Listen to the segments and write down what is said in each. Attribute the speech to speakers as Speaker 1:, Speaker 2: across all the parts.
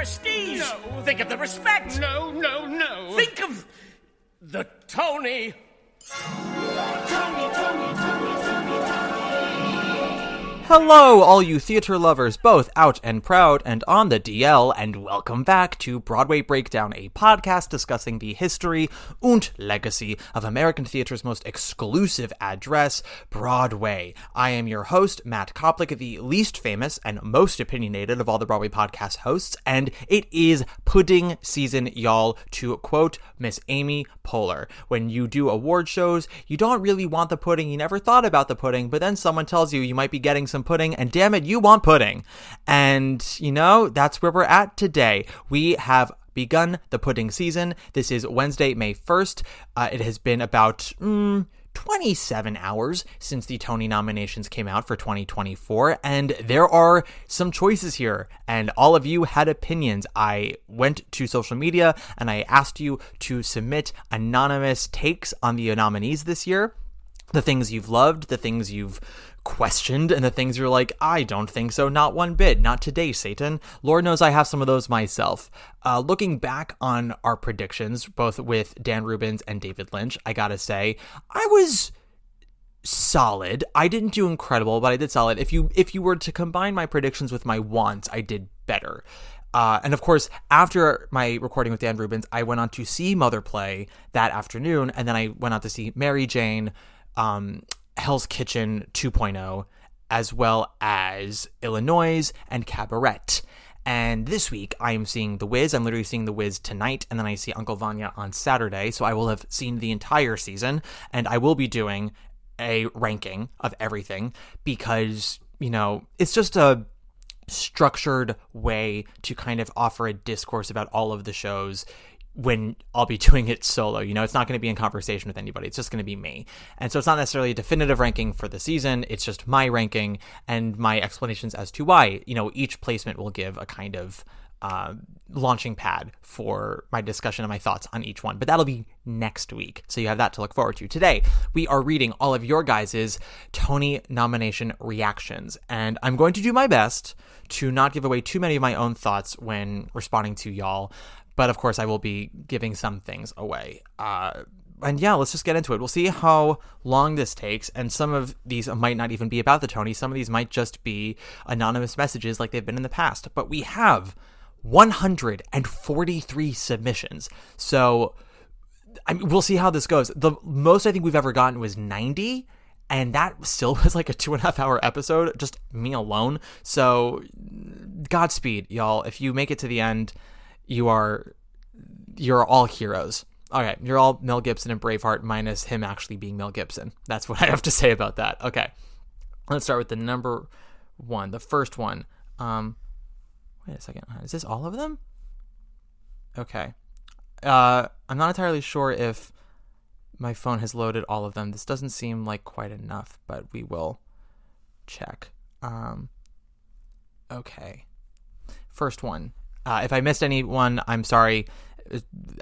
Speaker 1: prestige.
Speaker 2: No.
Speaker 1: Think of the respect.
Speaker 2: No.
Speaker 1: Think of the Tony.
Speaker 3: Hello, all you theater lovers, both out and proud and on the DL, and welcome back to Broadway Breakdown, a podcast discussing the history and legacy of American theater's most exclusive address, Broadway. I am your host, Matt Koplik, the least famous and most opinionated of all the Broadway podcast hosts, and it is pudding season, y'all, to quote Miss Amy Poehler. When you do award shows, you don't really want the pudding, you never thought about the pudding, but then someone tells you might be getting some pudding, and damn it, you want pudding. And, you know, that's where we're at today. We have begun the pudding season. This is Wednesday, May 1st. It has been about 27 hours since the Tony nominations came out for 2024, and there are some choices here, and all of you had opinions. I went to social media, and I asked you to submit anonymous takes on the nominees this year. The things you've loved, the things you've questioned, and the things you're like, I don't think so, not one bit, not today, Satan. Lord knows I have some of those myself. Looking back on our predictions, both with Dan Rubens and David Lynch, I gotta say, I was solid. I didn't do incredible, but I did solid. If you were to combine my predictions with my wants, I did better. And of course, after my recording with Dan Rubens, I went on to see Mother Play that afternoon, and then I went on to see Mary Jane, Hell's Kitchen 2.0, as well as Illinois and Cabaret. And this week, I am seeing The Wiz. I'm literally seeing The Wiz tonight, and then I see Uncle Vanya on Saturday, so I will have seen the entire season, and I will be doing a ranking of everything, because, you know, it's just a structured way to kind of offer a discourse about all of the shows when I'll be doing it solo. You know, it's not going to be in conversation with anybody. It's just going to be me. And so it's not necessarily a definitive ranking for the season. It's just my ranking and my explanations as to why, you know, each placement will give a kind of launching pad for my discussion and my thoughts on each one. But that'll be next week, so you have that to look forward to. Today, we are reading all of your guys' Tony nomination reactions, and I'm going to do my best to not give away too many of my own thoughts when responding to y'all. But of course, I will be giving some things away. And yeah, let's just get into it. We'll see how long this takes. And some of these might not even be about the Tony. Some of these might just be anonymous messages like they've been in the past. But we have 143 submissions. So I mean, we'll see how this goes. The most I think we've ever gotten was 90. And that still was like a 2.5 hour episode, just me alone. So Godspeed, y'all. If you make it to the end, you're all heroes. Okay, you're all Mel Gibson and Braveheart minus him actually being Mel Gibson. That's what I have to say about that. Okay, let's start with the number one, the first one. Wait a second. Is this all of them? Okay. I'm not entirely sure if my phone has loaded all of them. This doesn't seem like quite enough, but we will check. Okay. First one. If I missed anyone, I'm sorry.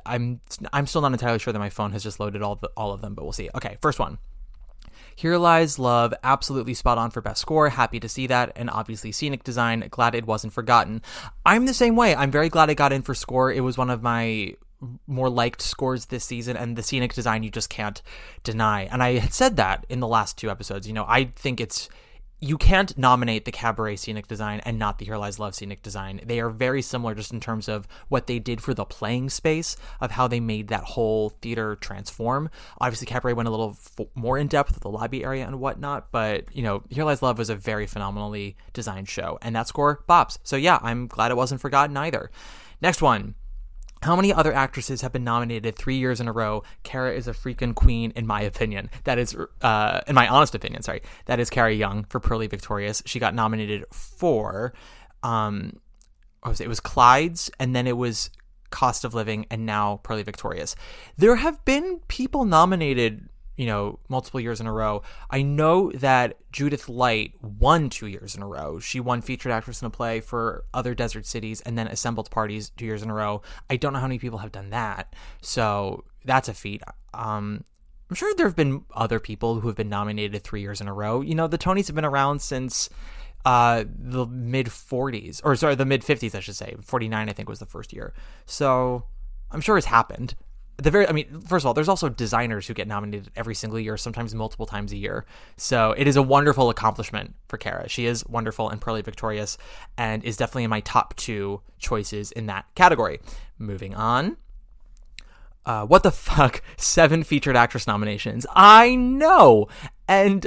Speaker 3: I'm still not entirely sure that my phone has just loaded all of them, but we'll see. Okay, first one. Here Lies Love, absolutely spot on for best score. Happy to see that. And obviously scenic design, glad it wasn't forgotten. I'm the same way. I'm very glad it got in for score. It was one of my more liked scores this season, and the scenic design you just can't deny. And I had said that in the last two episodes. You know, I think you can't nominate the Cabaret scenic design and not the Here Lies Love scenic design. They are very similar just in terms of what they did for the playing space, of how they made that whole theater transform. Obviously, Cabaret went a little more in depth with the lobby area and whatnot, but, you know, Here Lies Love was a very phenomenally designed show, and that score bops. So yeah, I'm glad it wasn't forgotten either. Next one. How many other actresses have been nominated 3 years in a row? Cara is a freaking queen, in my opinion. That is, in my honest opinion, sorry. That is Cara Young for Purlie Victorious. She got nominated for, it was Clyde's, and then it was Cost of Living, and now Purlie Victorious. There have been people nominated, you know, multiple years in a row. I know that Judith Light won 2 years in a row. She won Featured Actress in a Play for Other Desert Cities and then Assembled Parties 2 years in a row. I don't know how many people have done that. So that's a feat. I'm sure there have been other people who have been nominated 3 years in a row. You know, the Tonys have been around since the mid-40s, or sorry, the mid-50s, I should say. 49, I think, was the first year. So I'm sure it's happened. First of all, there's also designers who get nominated every single year, sometimes multiple times a year. So it is a wonderful accomplishment for Kara. She is wonderful and pearly victorious, and is definitely in my top 2 choices in that category. Moving on. What the fuck? 7 featured actress nominations. I know! And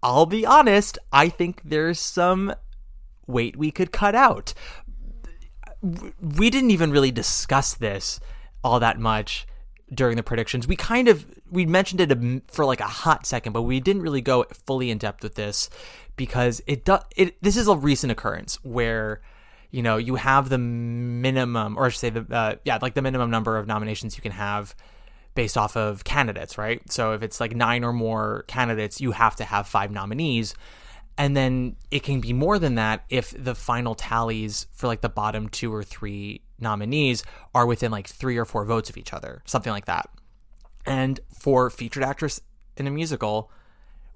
Speaker 3: I'll be honest, I think there's some weight we could cut out. We didn't even really discuss this all that much during the predictions. We mentioned it for like a hot second, but we didn't really go fully in depth with this because this is a recent occurrence where, you know, you have the minimum, or I should say the minimum number of nominations you can have based off of candidates, right? So if it's like 9 or more candidates, you have to have 5 nominees. And then it can be more than that if the final tallies for like the bottom 2 or 3 nominees are within like 3 or 4 votes of each other, something like that. And for featured actress in a musical,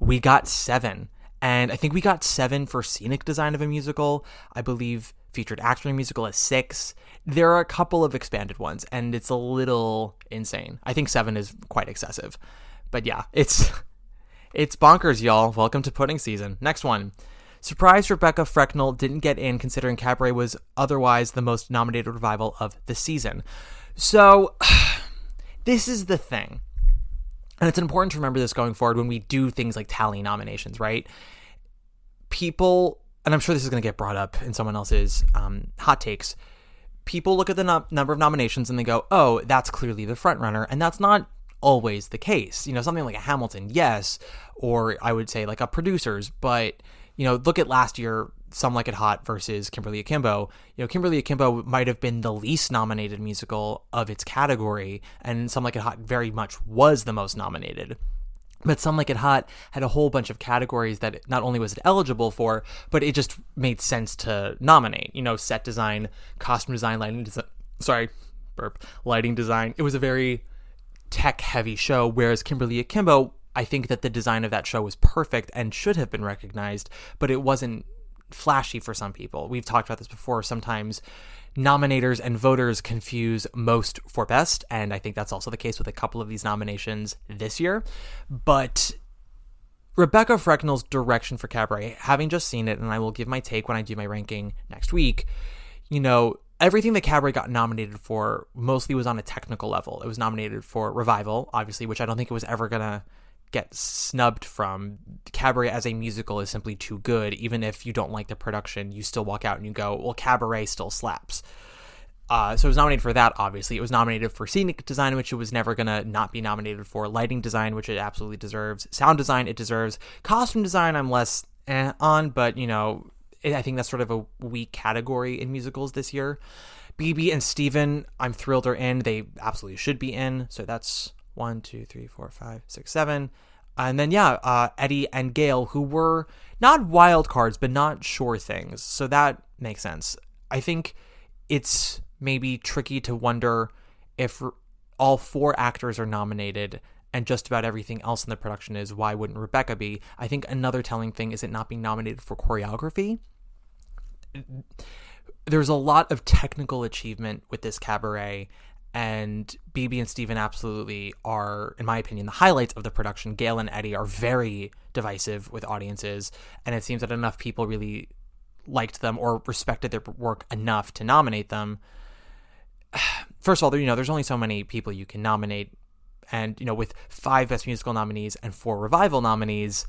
Speaker 3: we got 7. And I think we got 7 for scenic design of a musical. I believe featured actor in a musical is 6. There are a couple of expanded ones, and it's a little insane. I think 7 is quite excessive. But yeah, it's bonkers, y'all. Welcome to pudding season. Next one. Surprised Rebecca Frecknell didn't get in, considering Cabaret was otherwise the most nominated revival of the season. So, this is the thing. And it's important to remember this going forward when we do things like tally nominations, right? People, and I'm sure this is going to get brought up in someone else's hot takes, people look at the number of nominations and they go, oh, that's clearly the front runner. And that's not always the case. You know, something like a Hamilton, yes, or I would say like a Producers, but, you know, look at last year, Some Like It Hot versus Kimberly Akimbo. You know, Kimberly Akimbo might have been the least nominated musical of its category, and Some Like It Hot very much was the most nominated. But Some Like It Hot had a whole bunch of categories that not only was it eligible for, but it just made sense to nominate. You know, set design, costume design, lighting design. It was a very tech-heavy show, whereas Kimberly Akimbo, I think that the design of that show was perfect and should have been recognized, but it wasn't flashy for some people. We've talked about this before. Sometimes nominators and voters confuse most for best, and I think that's also the case with a couple of these nominations this year. But Rebecca Frecknell's direction for Cabaret, having just seen it, and I will give my take when I do my ranking next week, you know, everything that Cabaret got nominated for mostly was on a technical level. It was nominated for Revival, obviously, which I don't think it was ever going to get snubbed from. Cabaret as a musical is simply too good. Even if you don't like the production, you still walk out and you go, well, Cabaret still slaps. So it was nominated for that, obviously. It was nominated for scenic design, which it was never going to not be nominated for. Lighting design, which it absolutely deserves. Sound design, it deserves. Costume design, I'm less on, but, you know, I think that's sort of a weak category in musicals this year. BB and Steven, I'm thrilled are in. They absolutely should be in. So that's 1, 2, 3, 4, 5, 6, 7. And then, Eddie and Gail, who were not wild cards, but not sure things. So that makes sense. I think it's maybe tricky to wonder if all 4 actors are nominated and just about everything else in the production is, why wouldn't Rebecca be? I think another telling thing is it not being nominated for choreography. There's a lot of technical achievement with this Cabaret, and BB and Steven absolutely are, in my opinion, the highlights of the production. Gail and Eddie are very divisive with audiences, and it seems that enough people really liked them or respected their work enough to nominate them. First of all, you know, there's only so many people you can nominate, and, you know, with 5 Best Musical nominees and 4 Revival nominees,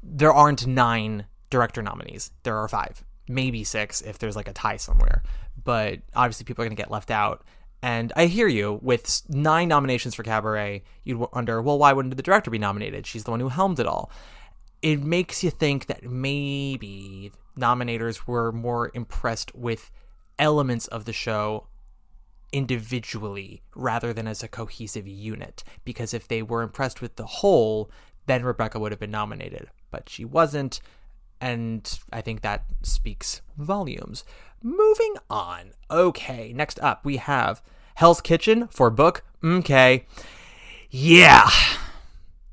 Speaker 3: there aren't 9 director nominees. There are 5, maybe 6 if there's like a tie somewhere, but obviously people are going to get left out. And I hear you, with 9 nominations for Cabaret, you'd wonder, well, why wouldn't the director be nominated? She's the one who helmed it all. It makes you think that maybe nominators were more impressed with elements of the show individually rather than as a cohesive unit, because if they were impressed with the whole, then Rebecca would have been nominated, but she wasn't. And I think that speaks volumes. Moving on. Okay, next up we have Hell's Kitchen for book. Okay. Yeah.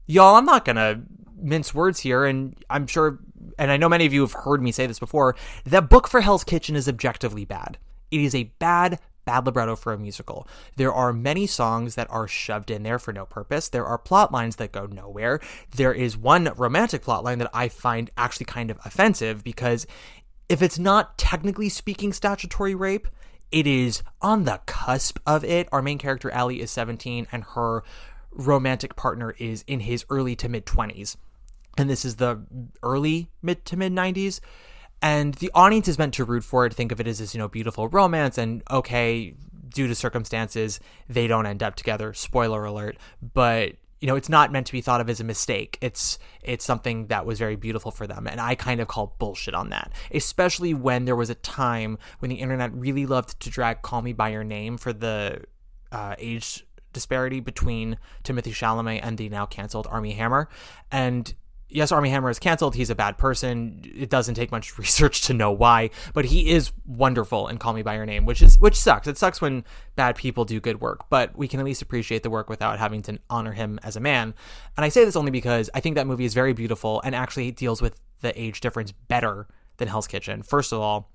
Speaker 3: Y'all, I'm not going to mince words here, and I'm sure and I know many of you have heard me say this before, the book for Hell's Kitchen is objectively bad. It is a bad libretto for a musical. There are many songs that are shoved in there for no purpose. There are plot lines that go nowhere. There is one romantic plot line that I find actually kind of offensive, because if it's not technically speaking statutory rape, it is on the cusp of it. Our main character, Allie, is 17, and her romantic partner is in his early to mid-20s. And this is the early to mid-90s. And the audience is meant to root for it, think of it as this, beautiful romance, and okay, due to circumstances, they don't end up together. Spoiler alert. But, it's not meant to be thought of as a mistake. It's something that was very beautiful for them. And I kind of call bullshit on that, especially when there was a time when the internet really loved to drag Call Me By Your Name for the age disparity between Timothée Chalamet and the now canceled Armie Hammer. And yes, Armie Hammer is canceled. He's a bad person. It doesn't take much research to know why, but he is wonderful in Call Me By Your Name, which sucks. It sucks when bad people do good work, but we can at least appreciate the work without having to honor him as a man. And I say this only because I think that movie is very beautiful and actually deals with the age difference better than Hell's Kitchen. First of all,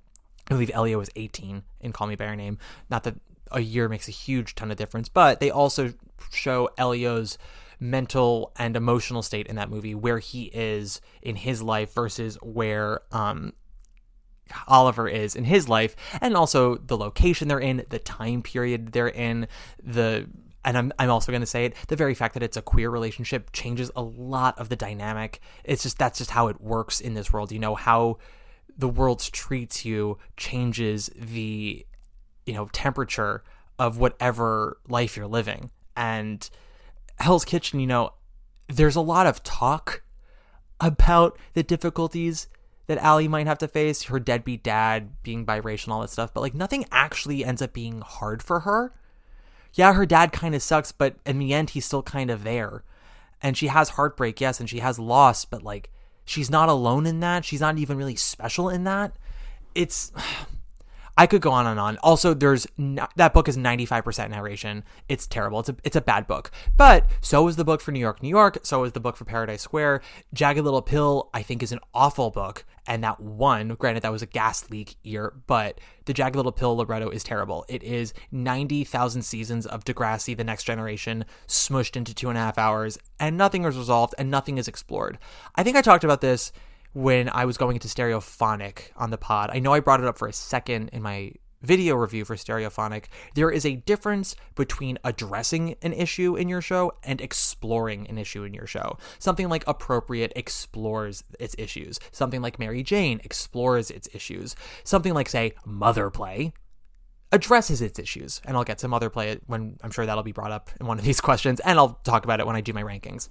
Speaker 3: I believe Elio was 18 in Call Me By Your Name. Not that a year makes a huge ton of difference, but they also show Elio's mental and emotional state in that movie, where he is in his life versus where Oliver is in his life, and also the location they're in, the time period they're in, and I'm also going to say it, the very fact that it's a queer relationship changes a lot of the dynamic. That's just how it works in this world. How the world treats you changes the temperature of whatever life you're living. And Hell's Kitchen, there's a lot of talk about the difficulties that Allie might have to face, her deadbeat dad, being biracial and all that stuff, but nothing actually ends up being hard for her. Yeah, her dad kind of sucks, but in the end, he's still kind of there. And she has heartbreak, yes, and she has loss, but she's not alone in that. She's not even really special in that. I could go on and on. Also, that book is 95% narration. It's terrible. It's a bad book. But so is the book for New York, New York. So is the book for Paradise Square. Jagged Little Pill, I think, is an awful book. And that one, granted, that was a gas leak year, but the Jagged Little Pill libretto is terrible. It is 90,000 seasons of Degrassi, The Next Generation, smushed into 2.5 hours, and nothing is resolved and nothing is explored. I think I talked about this when I was going into Stereophonic on the pod. I know I brought it up for a second in my video review for Stereophonic. There is a difference between addressing an issue in your show and exploring an issue in your show. Something like Appropriate explores its issues. Something like Mary Jane explores its issues. Something like, say, Mother Play addresses its issues. And I'll get to Mother Play when I'm sure that'll be brought up in one of these questions, and I'll talk about it when I do my rankings.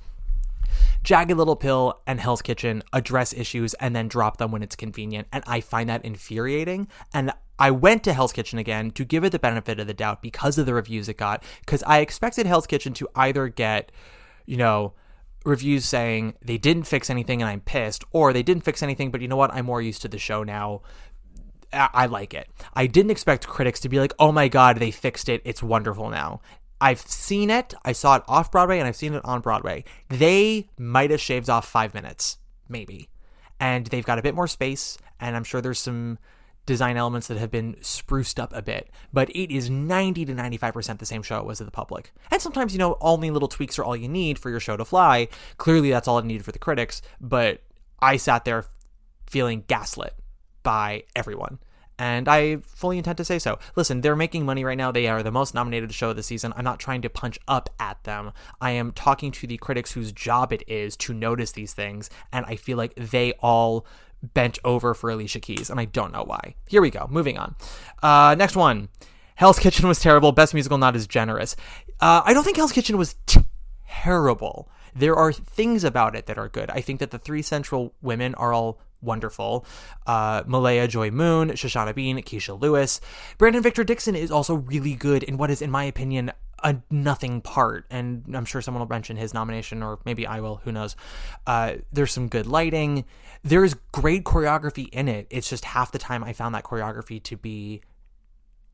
Speaker 3: Jagged Little Pill and Hell's Kitchen address issues and then drop them when it's convenient, and I find that infuriating. And I went to Hell's Kitchen again to give it the benefit of the doubt because of the reviews it got, because I expected Hell's Kitchen to either get, reviews saying they didn't fix anything and I'm pissed, or they didn't fix anything, but you know what, I'm more used to the show now. I like it. I didn't expect critics to be like, oh my God, they fixed it, it's wonderful now. I've seen it. I saw it off Broadway and I've seen it on Broadway. They might have shaved off 5 minutes, maybe. And they've got a bit more space, and I'm sure there's some design elements that have been spruced up a bit, but it is 90 to 95% the same show it was to the public. And sometimes, only little tweaks are all you need for your show to fly. Clearly that's all it needed for the critics, but I sat there feeling gaslit by everyone. And I fully intend to say so. Listen, they're making money right now. They are the most nominated show of the season. I'm not trying to punch up at them. I am talking to the critics whose job it is to notice these things, and I feel like they all bent over for Alicia Keys, and I don't know why. Here we go. Moving on. Next one. Hell's Kitchen was terrible. Best musical not as generous. I don't think Hell's Kitchen was terrible. There are things about it that are good. I think that the three central women are all wonderful. Malaya Joy Moon, Shoshana Bean, Keisha Lewis. Brandon Victor Dixon is also really good in what is, in my opinion, a nothing part, and I'm sure someone will mention his nomination, or maybe I will, who knows. There's some good lighting. There's great choreography in it. It's just half the time I found that choreography to be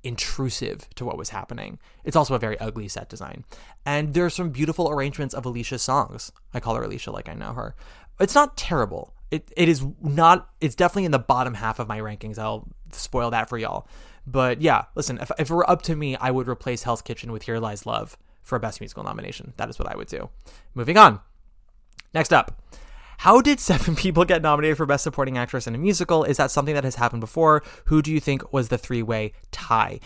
Speaker 3: intrusive to what was happening. It's also a very ugly set design. And there's some beautiful arrangements of Alicia's songs. I call her Alicia like I know her. It's not terrible. it is not, it's definitely in the bottom half of my rankings. I'll spoil that for y'all. But yeah, listen, if it were up to me, I would replace Hell's Kitchen with Here Lies Love for a Best Musical nomination. That is what I would do. Moving on. Next up. How did 7 people get nominated for Best Supporting Actress in a Musical? Is that something that has happened before? Who do you think was the 3-way tie?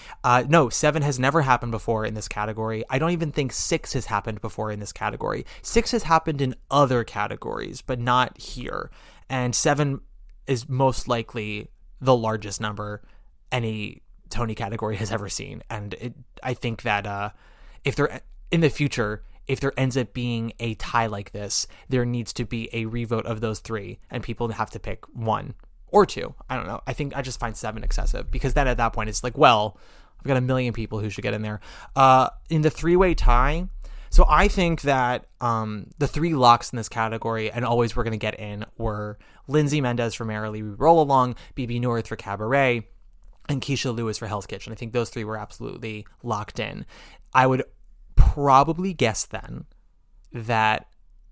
Speaker 3: No, 7 has never happened before in this category. I don't even think 6 has happened before in this category. 6 has happened in other categories, but not here. And 7 is most likely the largest number any Tony category has ever seen. And I think that if there in the future, if there ends up being a tie like this, there needs to be a revote of those 3, and people have to pick 1 or 2. I don't know. I think I just find 7 excessive, because then at that point it's like, well, I've got a million people who should get in there. In the 3-way tie, so I think that the 3 locks in this category, and always we're going to get in, were Lindsay Mendez for Merrily We Roll Along, Bebe Neuwirth for Cabaret, and Keisha Lewis for Hell's Kitchen. I think those 3 were absolutely locked in. I would probably guess then that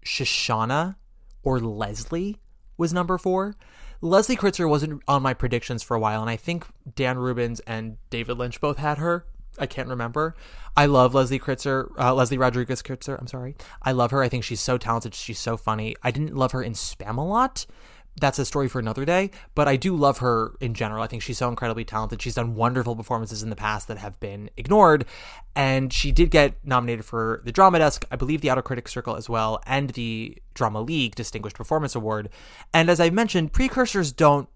Speaker 3: Shoshana or Leslie was number 4. Leslie Kritzer wasn't on my predictions for a while, and I think Dan Rubens and David Lynch both had her. I can't remember. I love Leslie Kritzer, Leslie Rodriguez Kritzer. I'm sorry. I love her. I think she's so talented. She's so funny. I didn't love her in Spamalot. That's a story for another day, but I do love her in general. I think she's so incredibly talented. She's done wonderful performances in the past that have been ignored, and she did get nominated for the Drama Desk, I believe the Outer Critics Circle as well, and the Drama League Distinguished Performance Award. And as I mentioned, precursors don't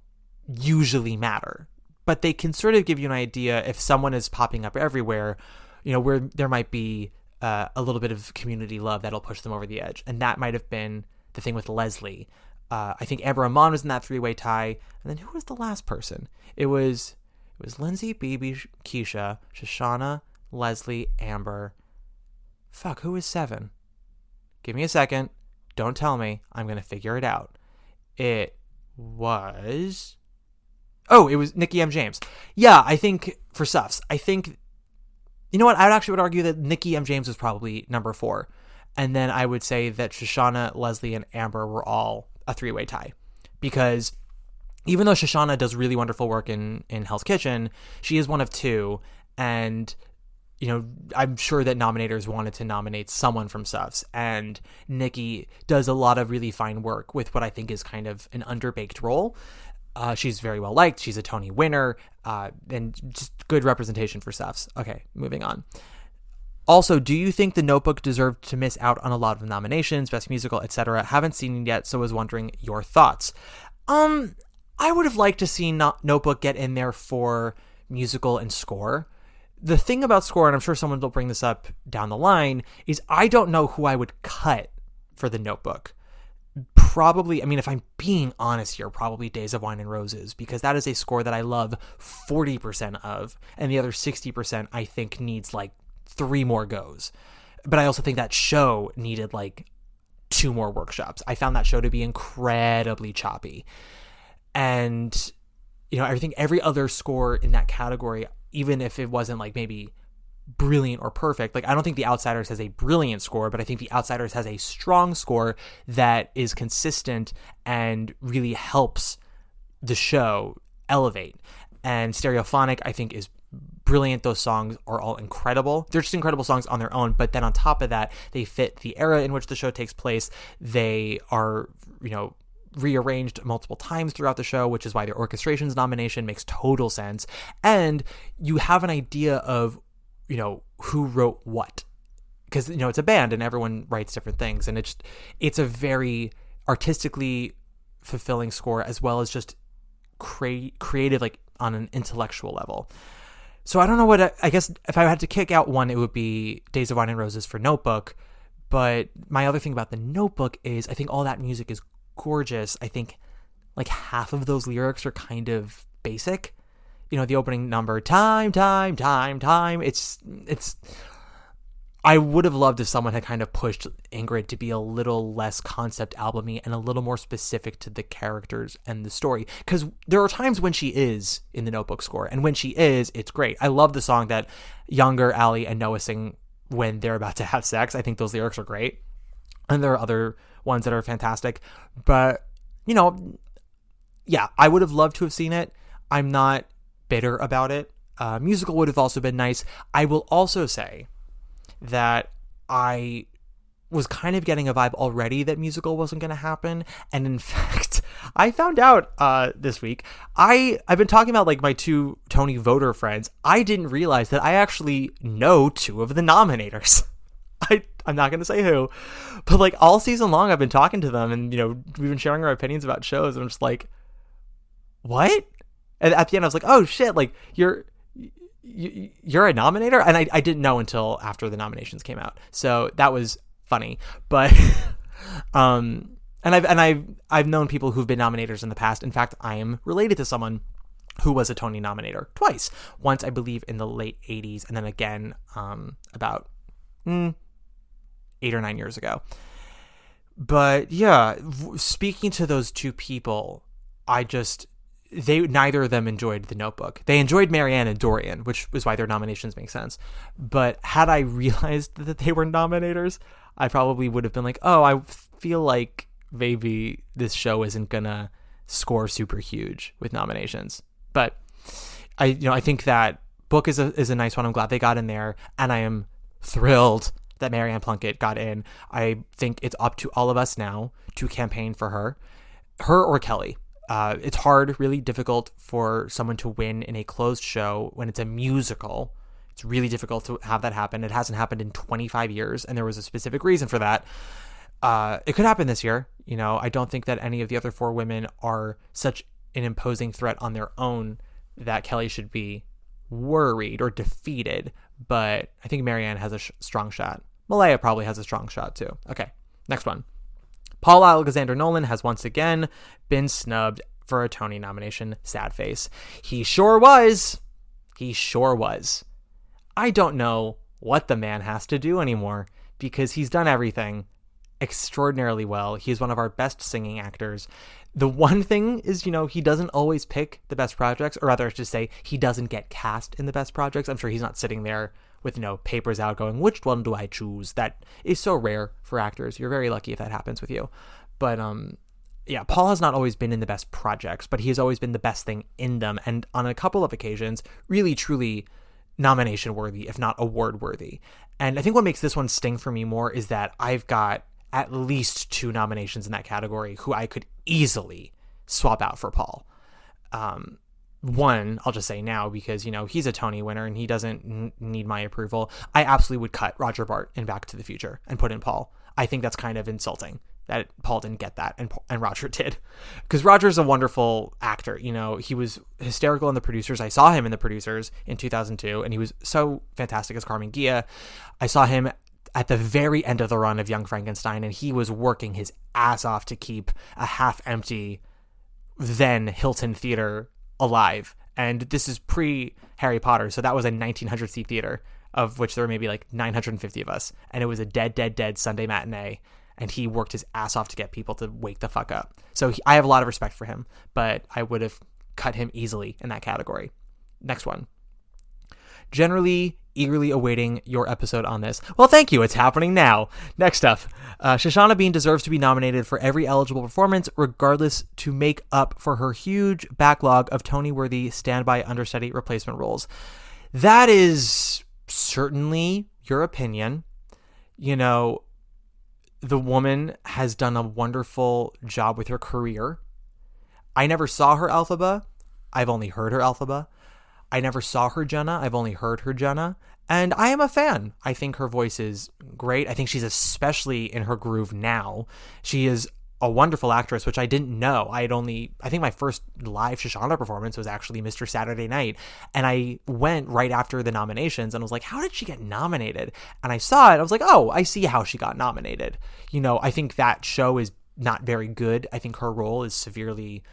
Speaker 3: usually matter, but they can sort of give you an idea if someone is popping up everywhere, you know, where there might be a little bit of community love that'll push them over the edge. And that might have been the thing with Leslie. I think Amber Amon was in that 3-way tie. And then who was the last person? It was Lindsay, Bebe, Keisha, Shoshana, Leslie, Amber. Fuck, who was 7? Give me a second. Don't tell me. I'm going to figure it out. It was Nikki M. James. Yeah, I think for Suffs. I think, you know what? I actually would argue that Nikki M. James was probably number 4. And then I would say that Shoshana, Leslie, and Amber were all a 3-way tie, because even though Shoshana does really wonderful work in Hell's Kitchen, she is one of 2, and you know, I'm sure that nominators wanted to nominate someone from Suffs, and Nikki does a lot of really fine work with what I think is kind of an underbaked role. She's very well liked. She's a Tony winner, and just good representation for Suffs. Okay, moving on. Also, do you think The Notebook deserved to miss out on a lot of nominations, Best Musical, etc.? Haven't seen it yet, so was wondering your thoughts. I would have liked to see Notebook get in there for musical and score. The thing about score, and I'm sure someone will bring this up down the line, is I don't know who I would cut for The Notebook. Probably, I mean, if I'm being honest here, probably Days of Wine and Roses, because that is a score that I love 40% of, and the other 60% I think needs like 3 more goes. But I also think that show needed like 2 more workshops. I found that show to be incredibly choppy. And, you know, every other score in that category, even if it wasn't like maybe brilliant or perfect, like I don't think The Outsiders has a brilliant score, but I think The Outsiders has a strong score that is consistent and really helps the show elevate. And Stereophonic, I think, is brilliant. Those songs are all incredible. They're just incredible songs on their own, but then on top of that, they fit the era in which the show takes place. They are, you know, rearranged multiple times throughout the show, which is why their orchestrations nomination makes total sense. And you have an idea of, you know, who wrote what, because, you know, it's a band and everyone writes different things, and it's a very artistically fulfilling score, as well as just creative, like on an intellectual level. So I don't know what, I guess if I had to kick out one, it would be Days of Wine and Roses for Notebook. But my other thing about The Notebook is I think all that music is gorgeous. I think like half of those lyrics are kind of basic. You know, the opening number, time. It's I would have loved if someone had kind of pushed Ingrid to be a little less concept album-y and a little more specific to the characters and the story. Because there are times when she is in the Notebook score, and when she is, it's great. I love the song that Younger, Ali, and Noah sing when they're about to have sex. I think those lyrics are great. And there are other ones that are fantastic. But yeah, I would have loved to have seen it. I'm not bitter about it. Musical would have also been nice. I will also say that I was kind of getting a vibe already that musical wasn't going to happen. And in fact, I found out this week, I've been talking about like my two Tony voter friends. I didn't realize that I actually know two of the nominators. I'm not going to say who, but like all season long, I've been talking to them and, we've been sharing our opinions about shows. And I'm just like, what? And at the end, I was like, oh shit, like you're a nominator. And I didn't know until after the nominations came out. So that was funny, but, and I've known people who've been nominators in the past. In fact, I am related to someone who was a Tony nominator twice. Once, I believe, in the late 80s, and then again, about 8 or 9 years ago. But yeah, speaking to those two people, neither of them enjoyed The Notebook. They enjoyed Marianne and Dorian, which is why their nominations make sense. But had I realized that they were nominators, I probably would have been like, oh, I feel like maybe this show isn't gonna score super huge with nominations. But I think that book is a nice one. I'm glad they got in there, and I am thrilled that Marianne Plunkett got in. I think it's up to all of us now to campaign for her or Kelly. It's hard, really difficult for someone to win in a closed show when it's a musical. It's really difficult to have that happen. It hasn't happened in 25 years, and there was a specific reason for that. It could happen this year. I don't think that any of the other 4 women are such an imposing threat on their own that Kelly should be worried or defeated, but I think Marianne has a strong shot. Malaya probably has a strong shot too. Okay, next one. Paul Alexander Nolan has once again been snubbed for a Tony nomination. Sad face. He sure was. I don't know what the man has to do anymore because he's done everything extraordinarily well. He's one of our best singing actors. The one thing is, he doesn't always pick the best projects, or rather, I should say, he doesn't get cast in the best projects. I'm sure he's not sitting there with, papers out going, which one do I choose? That is so rare for actors. You're very lucky if that happens with you. But, yeah, Paul has not always been in the best projects, but he has always been the best thing in them. And on a couple of occasions, really, truly nomination worthy, if not award worthy. And I think what makes this one sting for me more is that I've got at least 2 nominations in that category who I could easily swap out for Paul. One, I'll just say now because, he's a Tony winner and he doesn't need my approval. I absolutely would cut Roger Bart in Back to the Future and put in Paul. I think that's kind of insulting that Paul didn't get that and Roger did. Because Roger's a wonderful actor. He was hysterical in The Producers. I saw him in The Producers in 2002 and he was so fantastic as Carmen Gia. I saw him at the very end of the run of Young Frankenstein, and he was working his ass off to keep a half-empty then Hilton Theater alive. And this is pre-Harry Potter, so that was a 1,900-seat theater, of which there were maybe like 950 of us. And it was a dead Sunday matinee, and he worked his ass off to get people to wake the fuck up. So I have a lot of respect for him, but I would have cut him easily in that category. Next one. Generally eagerly awaiting your episode on this. Well, thank you. It's happening now. Next up, Shoshana Bean deserves to be nominated for every eligible performance, regardless, to make up for her huge backlog of Tony-worthy standby understudy replacement roles. That is certainly your opinion. The woman has done a wonderful job with her career. I never saw her Elphaba. I've only heard her Elphaba. I never saw her Jenna. I've only heard her Jenna. And I am a fan. I think her voice is great. I think she's especially in her groove now. She is a wonderful actress, which I didn't know. I think my first live Shoshana performance was actually Mr. Saturday Night. And I went right after the nominations and was like, how did she get nominated? And I saw it. I was like, oh, I see how she got nominated. I think that show is not very good. I think her role is severely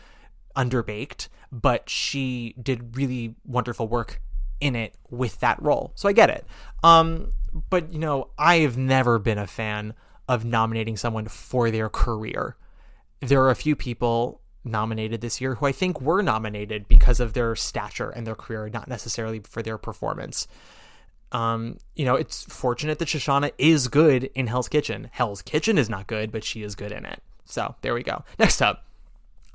Speaker 3: underbaked, but she did really wonderful work in it with that role. So I get it. But I've never been a fan of nominating someone for their career. There are a few people nominated this year who I think were nominated because of their stature and their career, not necessarily for their performance. It's fortunate that Shoshana is good in Hell's Kitchen. Hell's Kitchen is not good, but she is good in it. So there we go. Next up.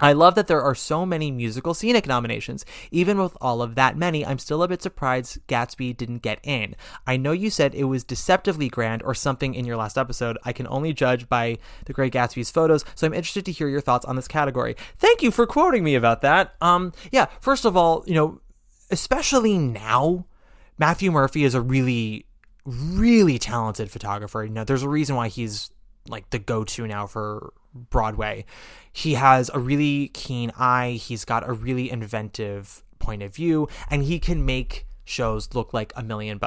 Speaker 3: I love that there are so many musical scenic nominations. Even with all of that many, I'm still a bit surprised Gatsby didn't get in. I know you said it was deceptively grand or something in your last episode. I can only judge by The Great Gatsby's photos, so I'm interested to hear your thoughts on this category. Thank you for quoting me about that. Yeah, first of all, especially now, Matthew Murphy is a really, really talented photographer. There's a reason why he's like the go-to now for Broadway. He has a really keen eye. He's got a really inventive point of view, and he can make shows look like $1 million.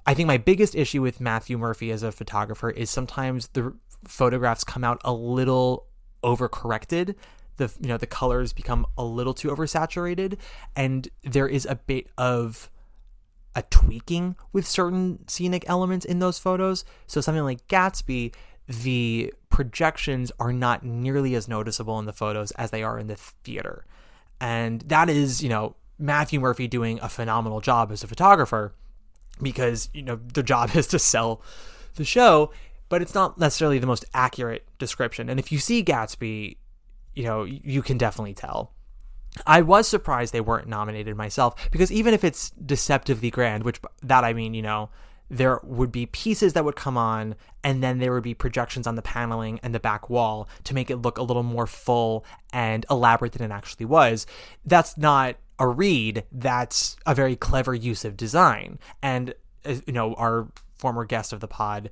Speaker 3: I think my biggest issue with Matthew Murphy as a photographer is sometimes the photographs come out a little overcorrected. The colors become a little too oversaturated, and there is a bit of a tweaking with certain scenic elements in those photos. So something like Gatsby, the projections are not nearly as noticeable in the photos as they are in the theater. And that is, Matthew Murphy doing a phenomenal job as a photographer, because, the job is to sell the show, but it's not necessarily the most accurate description. And if you see Gatsby, you can definitely tell. I was surprised they weren't nominated myself, because even if it's deceptively grand, which that I mean, there would be pieces that would come on, and then there would be projections on the paneling and the back wall to make it look a little more full and elaborate than it actually was. That's not a read. That's a very clever use of design. And, our former guest of the pod,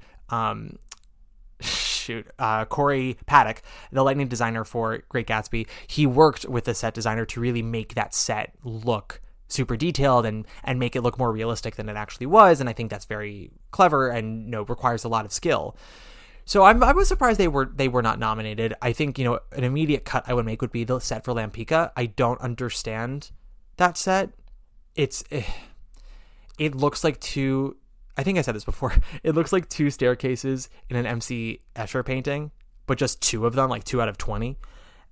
Speaker 3: Corey Paddock, the lighting designer for Great Gatsby, he worked with the set designer to really make that set look super detailed and make it look more realistic than it actually was. And I think that's very clever and requires a lot of skill. So I was surprised they were not nominated. I think an immediate cut I would make would be the set for Lampika. I don't understand that set. It looks like two. I think I said this before. It looks like two staircases in an MC Escher painting, but just two of them, like 2 out of 20,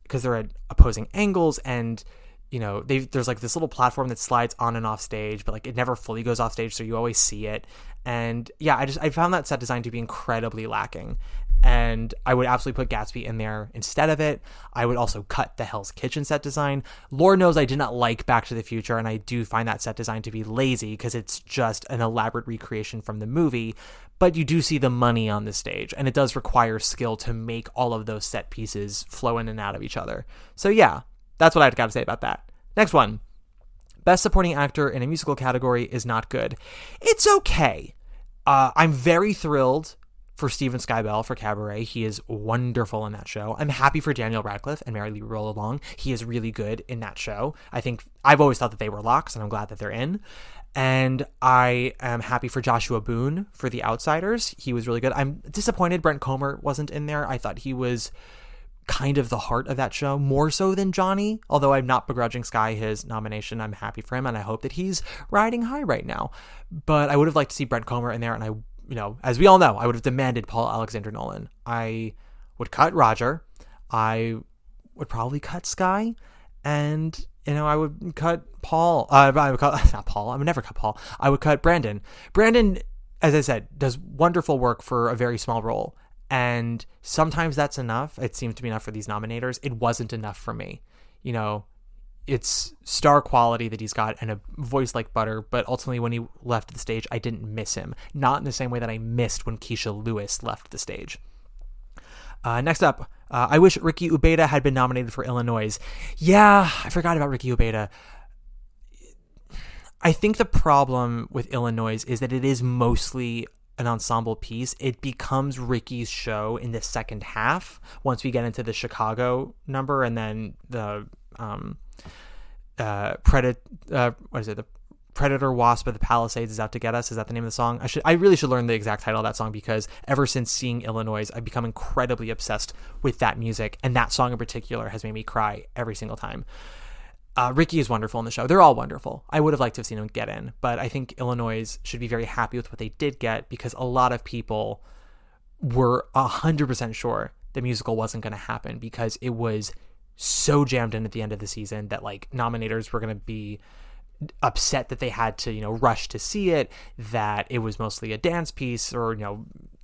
Speaker 3: because they're at opposing angles, and there's like this little platform that slides on and off stage, but like it never fully goes off stage, so you always see it. And yeah, I found that set design to be incredibly lacking, and I would absolutely put Gatsby in there instead of it. I would also cut the Hell's Kitchen set design. Lord knows I did not like Back to the Future, and I do find that set design to be lazy because it's just an elaborate recreation from the movie, but you do see the money on the stage, and it does require skill to make all of those set pieces flow in and out of each other. So yeah, that's what I've got to say about that. Next one. Best Supporting Actor in a Musical category is not good. It's okay. I'm very thrilled for Steven Skybell for Cabaret. He is wonderful in that show. I'm happy for Daniel Radcliffe and Mary Lee Roll Along. He is really good in that show. I think I've always thought that they were locks, and I'm glad that they're in. And I am happy for Joshua Boone for The Outsiders. He was really good. I'm disappointed Brent Comer wasn't in there. I thought he was kind of the heart of that show, more so than Johnny, although I'm not begrudging Sky his nomination. I'm happy for him, and I hope that he's riding high right now. But I would have liked to see Brent Comer in there, and I, as we all know, I would have demanded Paul Alexander Nolan. I would cut Roger. I would probably cut Sky, and I would cut Paul. Not Paul. I would never cut Paul. I would cut Brandon. Brandon, as I said, does wonderful work for a very small role. And sometimes that's enough. It seems to be enough for these nominators. It wasn't enough for me. It's star quality that he's got and a voice like butter, but ultimately when he left the stage, I didn't miss him. Not in the same way that I missed when Keisha Lewis left the stage. Next up, I wish Ricky Ubeda had been nominated for Illinois. Yeah, I forgot about Ricky Ubeda. I think the problem with Illinois is that it is mostly an ensemble piece. It becomes Ricky's show in the second half once we get into the Chicago number, and then the the Predator Wasp of the Palisades is out to get us. Is that the name of the song? I really should learn the exact title of that song, because ever since seeing Illinois, I've become incredibly obsessed with that music, and that song in particular has made me cry every single time. Ricky is wonderful in the show. They're all wonderful. I would have liked to have seen him get in, but I think Illinois should be very happy with what they did get, because a lot of people were 100% sure the musical wasn't going to happen, because it was so jammed in at the end of the season that nominators were going to be upset that they had to, rush to see it, that it was mostly a dance piece, or,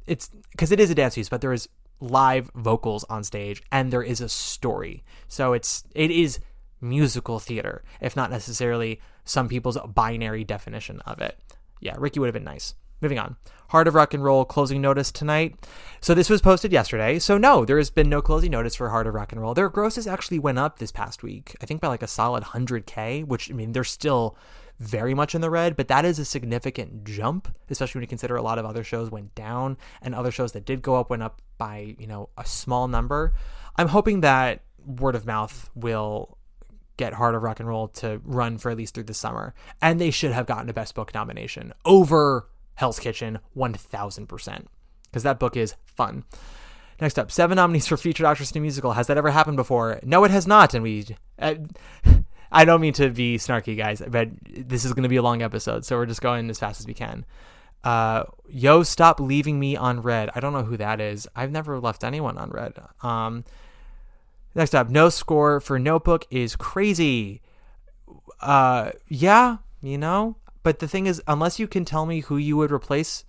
Speaker 3: it's because it is a dance piece, but there is live vocals on stage, and there is a story. So it is musical theater, if not necessarily some people's binary definition of it. Yeah, Ricky would have been nice. Moving on. Heart of Rock and Roll closing notice tonight. So this was posted yesterday. So no, there has been no closing notice for Heart of Rock and Roll. Their grosses actually went up this past week, I think by like a solid 100K, which, I mean, they're still very much in the red, but that is a significant jump, especially when you consider a lot of other shows went down and other shows that did go up went up by, a small number. I'm hoping that word of mouth will get Heart of Rock and Roll to run for at least through the summer, and they should have gotten a Best Book nomination over Hell's Kitchen 1000%, because that book is fun. Next up, 7 nominees for Featured Actress in a Musical. Has that ever happened before? No, it has not, and I don't mean to be snarky, guys, but this is going to be a long episode, so we're just going as fast as we can. Yo, Stop Leaving Me on Red. I don't know who that is. I've never left anyone on red. Next up, no score for Notebook is crazy. Yeah, but the thing is, unless you can tell me who you would replace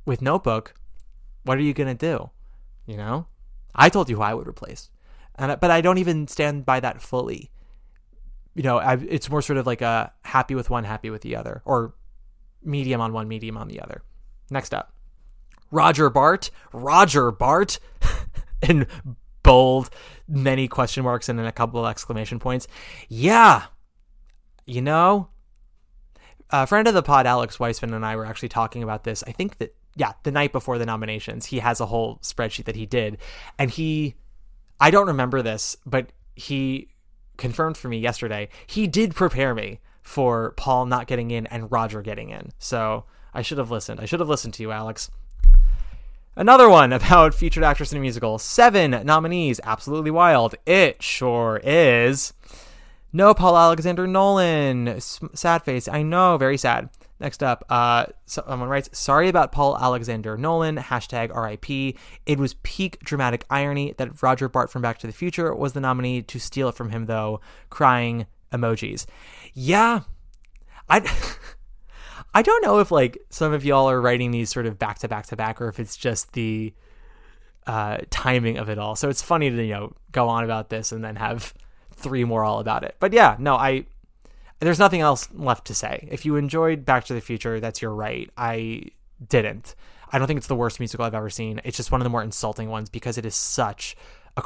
Speaker 3: with Notebook, what are you going to do? I told you who I would replace, but I don't even stand by that fully. It's more sort of like a happy with one, happy with the other, or medium on one, medium on the other. Next up, Roger Bart, in bold, many question marks and then a couple of exclamation points. Yeah, a friend of the pod, Alex Weissman, and I were actually talking about this. I think that, the night before the nominations, he has a whole spreadsheet that he did, and I don't remember this, but he confirmed for me yesterday, he did prepare me for Paul not getting in and Roger getting in. So I should have listened. I should have listened to you, Alex. Another one about Featured Actress in a Musical. 7 nominees. Absolutely wild. It sure is. No Paul Alexander Nolan. Sad face. I know. Very sad. Next up, someone writes, sorry about Paul Alexander Nolan, #RIP. It was peak dramatic irony that Roger Bart from Back to the Future was the nominee. To steal it from him, though, crying emojis. Yeah, I don't know if some of y'all are writing these sort of back to back to back, or if it's just the timing of it all. So it's funny to go on about this and then have 3 more all about it. But yeah, no, there's nothing else left to say. If you enjoyed Back to the Future, that's your right. I didn't. I don't think it's the worst musical I've ever seen. It's just one of the more insulting ones because it is such a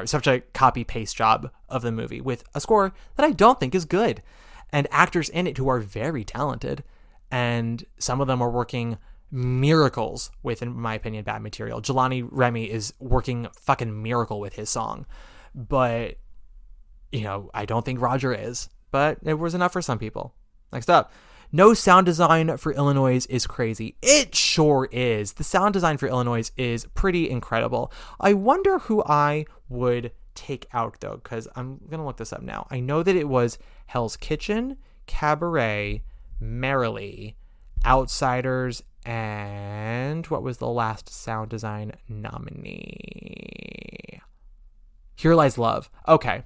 Speaker 3: such a copy-paste job of the movie with a score that I don't think is good. And actors in it who are very talented. And some of them are working miracles with, in my opinion, bad material. Jelani Remy is working fucking miracle with his song. But I don't think Roger is, but it was enough for some people. Next up, no sound design for Illinois is crazy. It sure is. The sound design for Illinois is pretty incredible. I wonder who I would take out, though, because I'm going to look this up now. I know that it was Hell's Kitchen, Cabaret, Merrily, Outsiders, and what was the last sound design nominee? Here Lies Love. Okay.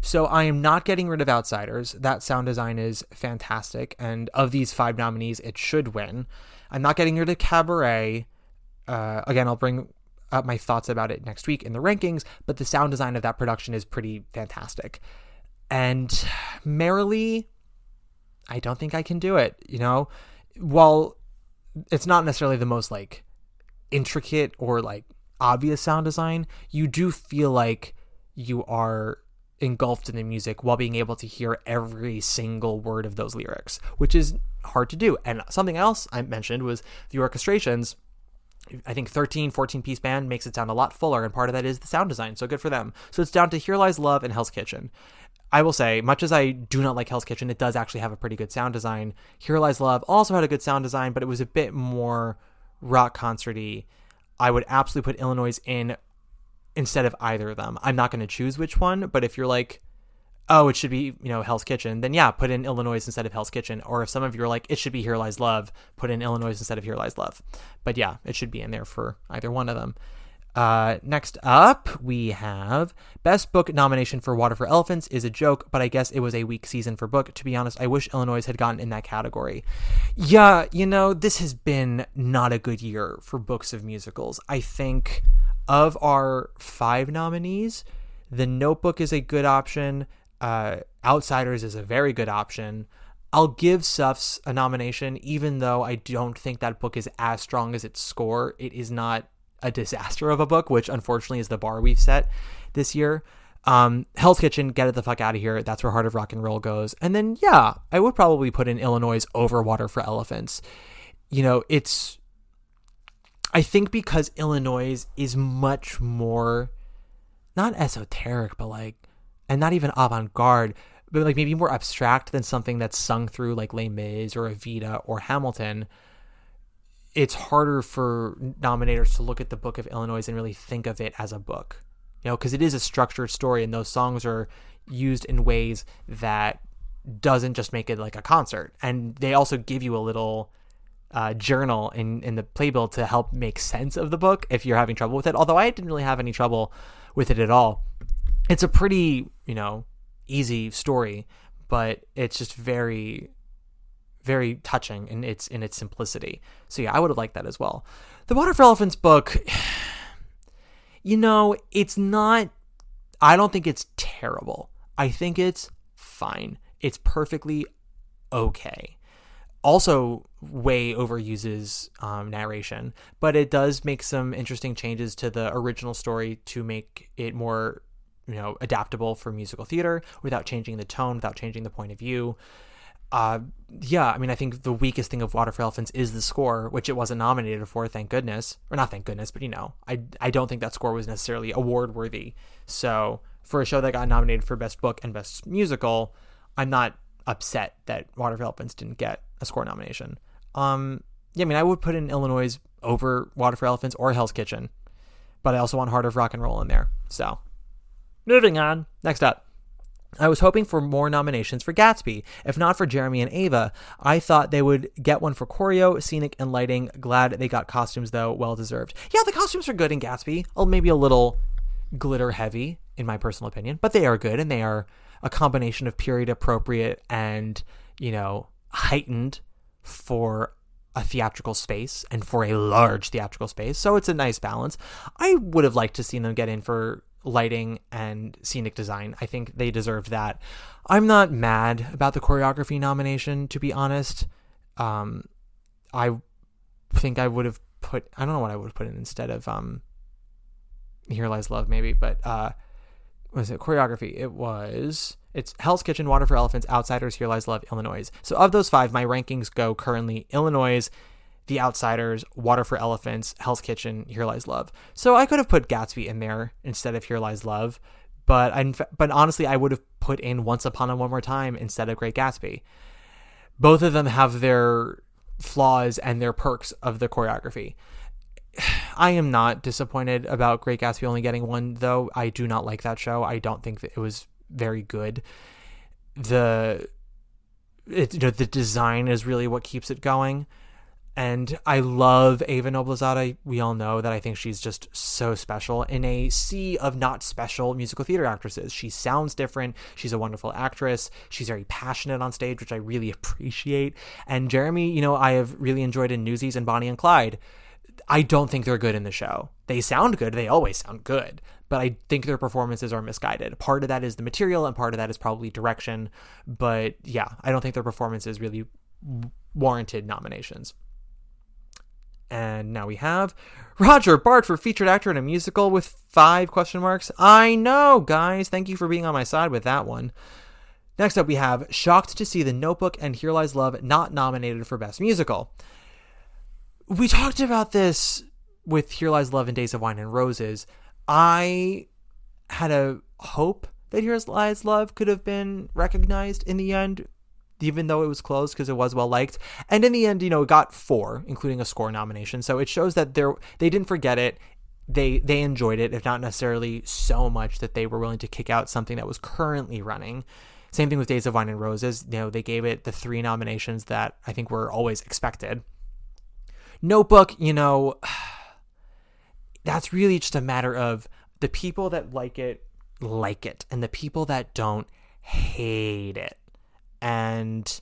Speaker 3: So I am not getting rid of Outsiders. That sound design is fantastic. And of these 5 nominees, it should win. I'm not getting rid of Cabaret. Again, I'll bring up my thoughts about it next week in the rankings, but the sound design of that production is pretty fantastic. And Merrily, I don't think I can do it. While it's not necessarily the most intricate or obvious sound design, you do feel like you are engulfed in the music while being able to hear every single word of those lyrics, which is hard to do. And something else I mentioned was the orchestrations. I think 14-piece band makes it sound a lot fuller, and part of that is the sound design, so good for them. So it's down to Here Lies Love and Hell's Kitchen. I will say, much as I do not like Hell's Kitchen, it does actually have a pretty good sound design. Here Lies Love also had a good sound design, but it was a bit more rock concert-y. I would absolutely put Illinois in instead of either of them. I'm not going to choose which one, but if you're like, oh, it should be, Hell's Kitchen, then yeah, put in Illinois instead of Hell's Kitchen. Or if some of you are like, it should be Here Lies Love, put in Illinois instead of Here Lies Love. But yeah, it should be in there for either one of them. Next up, we have Best Book nomination for Water for Elephants is a joke, but I guess it was a weak season for book. To be honest, I wish Illinois had gotten in that category. Yeah, this has been not a good year for books of musicals. I think of our 5 nominees, The Notebook is a good option. Outsiders is a very good option. I'll give Suffs a nomination, even though I don't think that book is as strong as its score. It is not a disaster of a book, which unfortunately is the bar we've set this year. Hell's Kitchen, get it the fuck out of here. That's where Heart of Rock and Roll goes. And then, yeah, I would probably put in Illinois over Water for Elephants. I think because Illinois is much more, not esoteric, but and not even avant-garde, but maybe more abstract than something that's sung through like Les Mis or Evita or Hamilton. It's harder for nominators to look at the Book of Illinois and really think of it as a book, because it is a structured story, and those songs are used in ways that doesn't just make it like a concert. And they also give you a little journal in the playbill to help make sense of the book if you're having trouble with it. Although I didn't really have any trouble with it at all. It's a pretty, easy story, but it's just very, very touching in its simplicity. So yeah, I would have liked that as well. The Water for Elephants book, it's not, I don't think it's terrible. I think it's fine. It's perfectly okay. Also way overuses narration, but it does make some interesting changes to the original story to make it more adaptable for musical theater without changing the tone, without changing the point of view. I think the weakest thing of Water for Elephants is the score, which it wasn't nominated for, thank goodness. Or not thank goodness, but I don't think that score was necessarily award worthy. So for a show that got nominated for Best Book and Best Musical, I'm not upset that Water for Elephants didn't get a score nomination. I would put in Illinois over Water for Elephants or Hell's Kitchen, but I also want Heart of Rock and Roll in there. So moving on. Next up, I was hoping for more nominations for Gatsby. If not for Jeremy and Ava, I thought they would get one for choreo, scenic, and lighting. Glad they got costumes, though. Well deserved. Yeah, the costumes are good in Gatsby. Maybe a little glitter heavy, in my personal opinion, but they are good, and they are a combination of period appropriate and, heightened for a theatrical space and for a large theatrical space. So it's a nice balance. I would have liked to see them get in for lighting and scenic design. I think they deserved that. I'm not mad about the choreography nomination, to be honest. I think I would have put, I don't know what I would have put in instead of Here Lies Love, maybe, but what was it? Choreography. It's Hell's Kitchen, Water for Elephants, Outsiders, Here Lies Love, Illinois. So of those 5, my rankings go currently Illinois, The Outsiders, Water for Elephants, Hell's Kitchen, Here Lies Love. So I could have put Gatsby in there instead of Here Lies Love, but honestly, I would have put in Once Upon a One More Time instead of Great Gatsby. Both of them have their flaws and their perks of the choreography. I am not disappointed about Great Gatsby only getting one, though. I do not like that show. I don't think that it was very good. The design is really what keeps it going. And I love Ava Noblezada. We all know that I think she's just so special in a sea of not special musical theater actresses. She sounds different. She's a wonderful actress. She's very passionate on stage, which I really appreciate. And Jeremy, I have really enjoyed in Newsies and Bonnie and Clyde. I don't think they're good in the show. They sound good. They always sound good. But I think their performances are misguided. Part of that is the material, and part of that is probably direction. But yeah, I don't think their performances really warranted nominations. And now we have Roger Bart for featured actor in a musical with 5 question marks. I know, guys. Thank you for being on my side with that one. Next up, we have shocked to see The Notebook and Here Lies Love not nominated for Best Musical. We talked about this with Here Lies Love and Days of Wine and Roses. I had a hope that Here Lies Love could have been recognized in the end, even though it was close because it was well liked. And in the end, it got 4, including a score nomination. So it shows that they didn't forget it. They enjoyed it, if not necessarily so much that they were willing to kick out something that was currently running. Same thing with Days of Wine and Roses. They gave it the 3 nominations that I think were always expected. Notebook, that's really just a matter of the people that like it, and the people that don't hate it and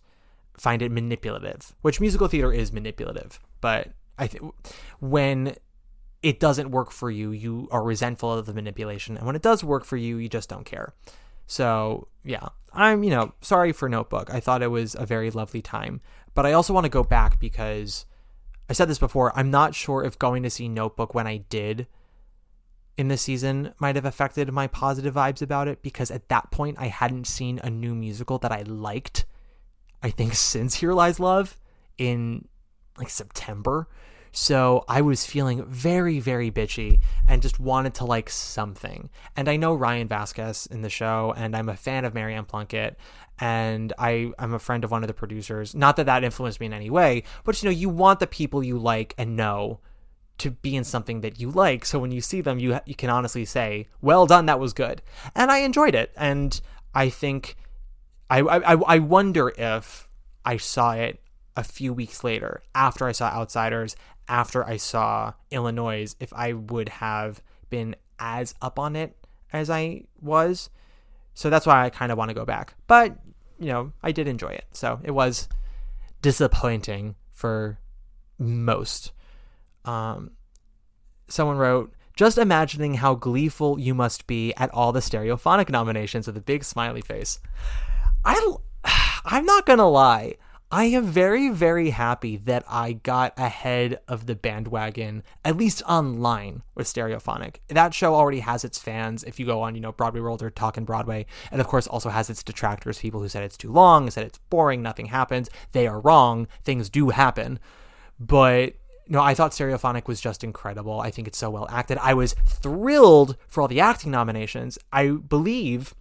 Speaker 3: find it manipulative, which musical theater is manipulative. But I think when it doesn't work for you, you are resentful of the manipulation. And when it does work for you, you just don't care. So yeah, I'm, sorry for Notebook. I thought it was a very lovely time, but I also want to go back because I said this before. I'm not sure if going to see Notebook when I did in this season might have affected my positive vibes about it, because at that point I hadn't seen a new musical that I liked, I think, since Here Lies Love in like September. So I was feeling very, very bitchy and just wanted to like something. And I know Ryan Vasquez in the show, and I'm a fan of Marianne Plunkett, and I'm a friend of one of the producers. Not that that influenced me in any way, but you want the people you like and know to be in something that you like. So when you see them, you can honestly say, well done, that was good. And I enjoyed it. And I think I wonder if I saw it a few weeks later, after I saw Outsiders, after I saw Illinois, if I would have been as up on it as I was. So that's why I kind of want to go back. But, I did enjoy it. So it was disappointing for most. Someone wrote, just imagining how gleeful you must be at all the Stereophonic nominations, with a big smiley face. I'm not going to lie. I am very, very happy that I got ahead of the bandwagon, at least online, with Stereophonic. That show already has its fans. If you go on, Broadway World or Talkin' Broadway, and of course also has its detractors, people who said it's too long, said it's boring, nothing happens. They are wrong. Things do happen. But I thought Stereophonic was just incredible. I think it's so well acted. I was thrilled for all the acting nominations. I believe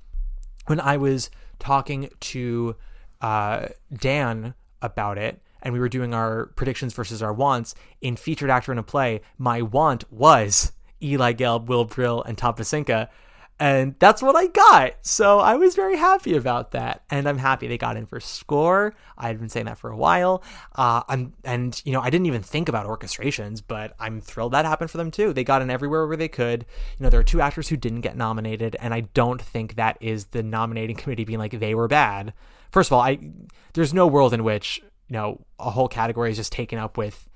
Speaker 3: when I was talking to Dan about it, and we were doing our predictions versus our wants in featured actor in a play, my want was Eli Gelb, Will Brill, and Tom Pacinka, and that's what I got. So I was very happy about that, and I'm happy they got in for score. I had been saying that for a while. I didn't even think about orchestrations, but I'm thrilled that happened for them too. They got in everywhere where they could. There are two actors who didn't get nominated, and I don't think that is the nominating committee being like they were bad. First of all, there's no world in which, a whole category is just taken up with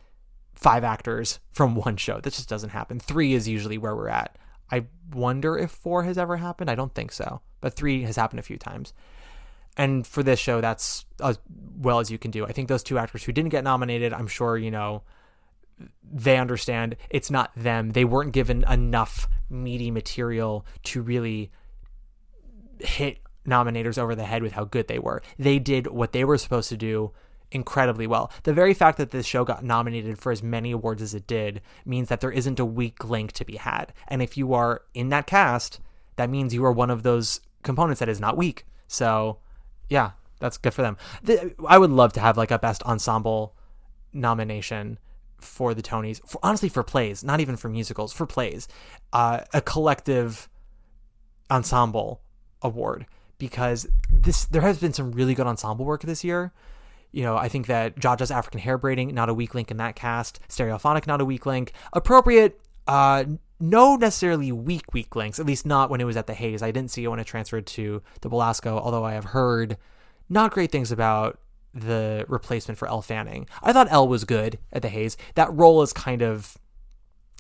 Speaker 3: 5 actors from one show. That just doesn't happen. 3 is usually where we're at. I wonder if 4 has ever happened. I don't think so. But 3 has happened a few times. And for this show, that's as well as you can do. I think those 2 actors who didn't get nominated, I'm sure, they understand it's not them. They weren't given enough meaty material to really hit nominators over the head with how good they were. They did what they were supposed to do incredibly well. The very fact that this show got nominated for as many awards as it did means that there isn't a weak link to be had. And if you are in that cast, that means you are one of those components that is not weak. So yeah, that's good for them. I would love to have like a best ensemble nomination for the Tonys, honestly for plays, not even for musicals, for plays, a collective ensemble award, because there has been some really good ensemble work this year. I think that Jaja's African Hair Braiding, not a weak link in that cast. Stereophonic, not a weak link. Appropriate, no necessarily weak links, at least not when it was at the Hayes. I didn't see it when it transferred to the Belasco, although I have heard not great things about the replacement for Elle Fanning. I thought Elle was good at the Hayes. That role is kind of,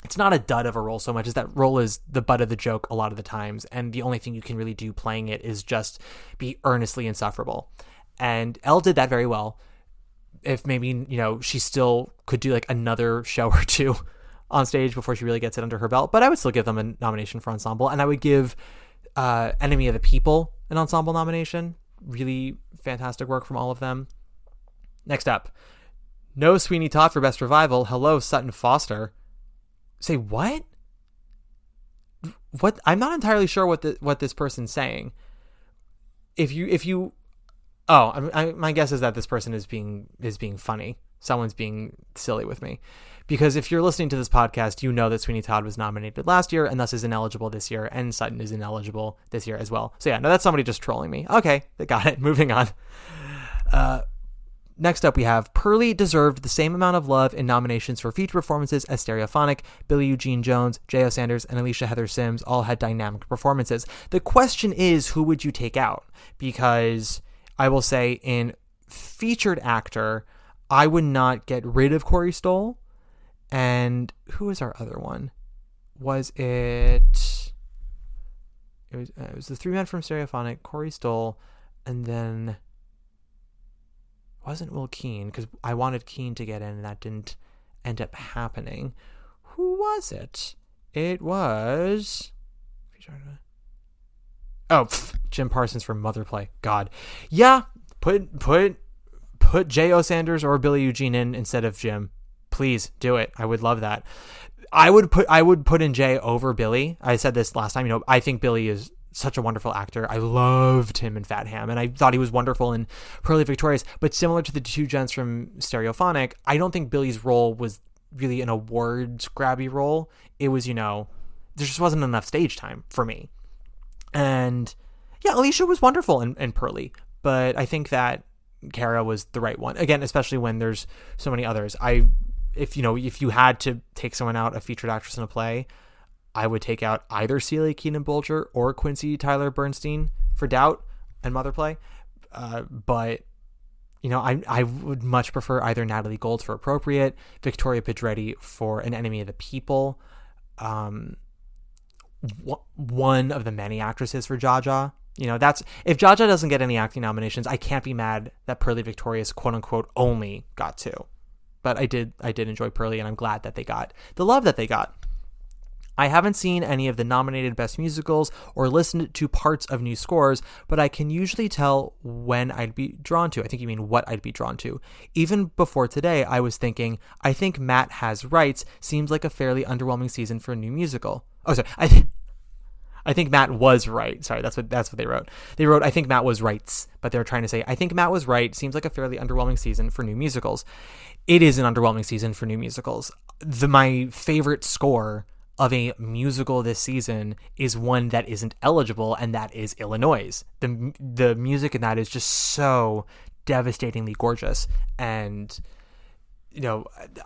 Speaker 3: it's not a dud of a role so much as that role is the butt of the joke a lot of the times, and the only thing you can really do playing it is just be earnestly insufferable. And Elle did that very well. If maybe, she still could do like another show or 2 on stage before she really gets it under her belt, but I would still give them a nomination for ensemble, and I would give Enemy of the People an ensemble nomination. Really fantastic work from all of them. Next up, no Sweeney Todd for Best Revival. Hello, Sutton Foster. Say what? What? I'm not entirely sure what this person's saying. If you, my guess is that this person is being funny. Someone's being silly with me, because if you're listening to this podcast, you know that Sweeney Todd was nominated last year and thus is ineligible this year, and Sutton is ineligible this year as well. So yeah, no, that's somebody just trolling me. Okay, they got it. Moving on. Next up, we have Pearly deserved the same amount of love in nominations for feature performances as Stereophonic. Billie Eugene Jones, J.O. Sanders, and Alicia Heather Sims all had dynamic performances. The question is, who would you take out? Because I will say in featured actor, I would not get rid of Corey Stoll. And who was our other one? Was it... It was the three men from Stereophonic, Corey Stoll, and then... wasn't Will Keane, because I wanted Keane to get in and that didn't end up happening. Who was it? It was... Jim Parsons from Mother Play. God. Yeah, put J.O. Sanders or Billie Eugene in instead of Jim. Please do it. I would love that. I would put in Jay over Billy. I said this last time. I think Billy is such a wonderful actor. I loved him in Fat Ham, and I thought he was wonderful in Pearly Victorious. But similar to the two gents from Stereophonic, I don't think Billy's role was really an awards grabby role. It was, there just wasn't enough stage time for me. And yeah, Alicia was wonderful in Pearly, but I think that Kara was the right one. Again, especially when there's so many others. If you had to take someone out, a featured actress in a play, I would take out either Celia Keenan Bolger or Quincy Tyler Bernstein for Doubt and Mother Play. But I would much prefer either Natalie Gold for Appropriate, Victoria Pedretti for An Enemy of the People, one of the many actresses for Jaja. That's if Jaja doesn't get any acting nominations, I can't be mad that Pearly Victorious quote unquote only got two. But I did enjoy Pearly, and I'm glad that they got the love that they got. I haven't seen any of the nominated Best Musicals or listened to parts of new scores, but I can usually tell when I'd be drawn to. I think you mean what I'd be drawn to. Even before today, I was thinking, I think Matt Has Rights seems like a fairly underwhelming season for a new musical. Oh, sorry. I think Matt was right. Sorry, that's what they wrote. They wrote, I think Matt was rights, but they're trying to say, I think Matt was right. Seems like a fairly underwhelming season for new musicals. It is an underwhelming season for new musicals. My favorite score of a musical this season is one that isn't eligible, and that is Illinois. The music in that is just so devastatingly gorgeous. And,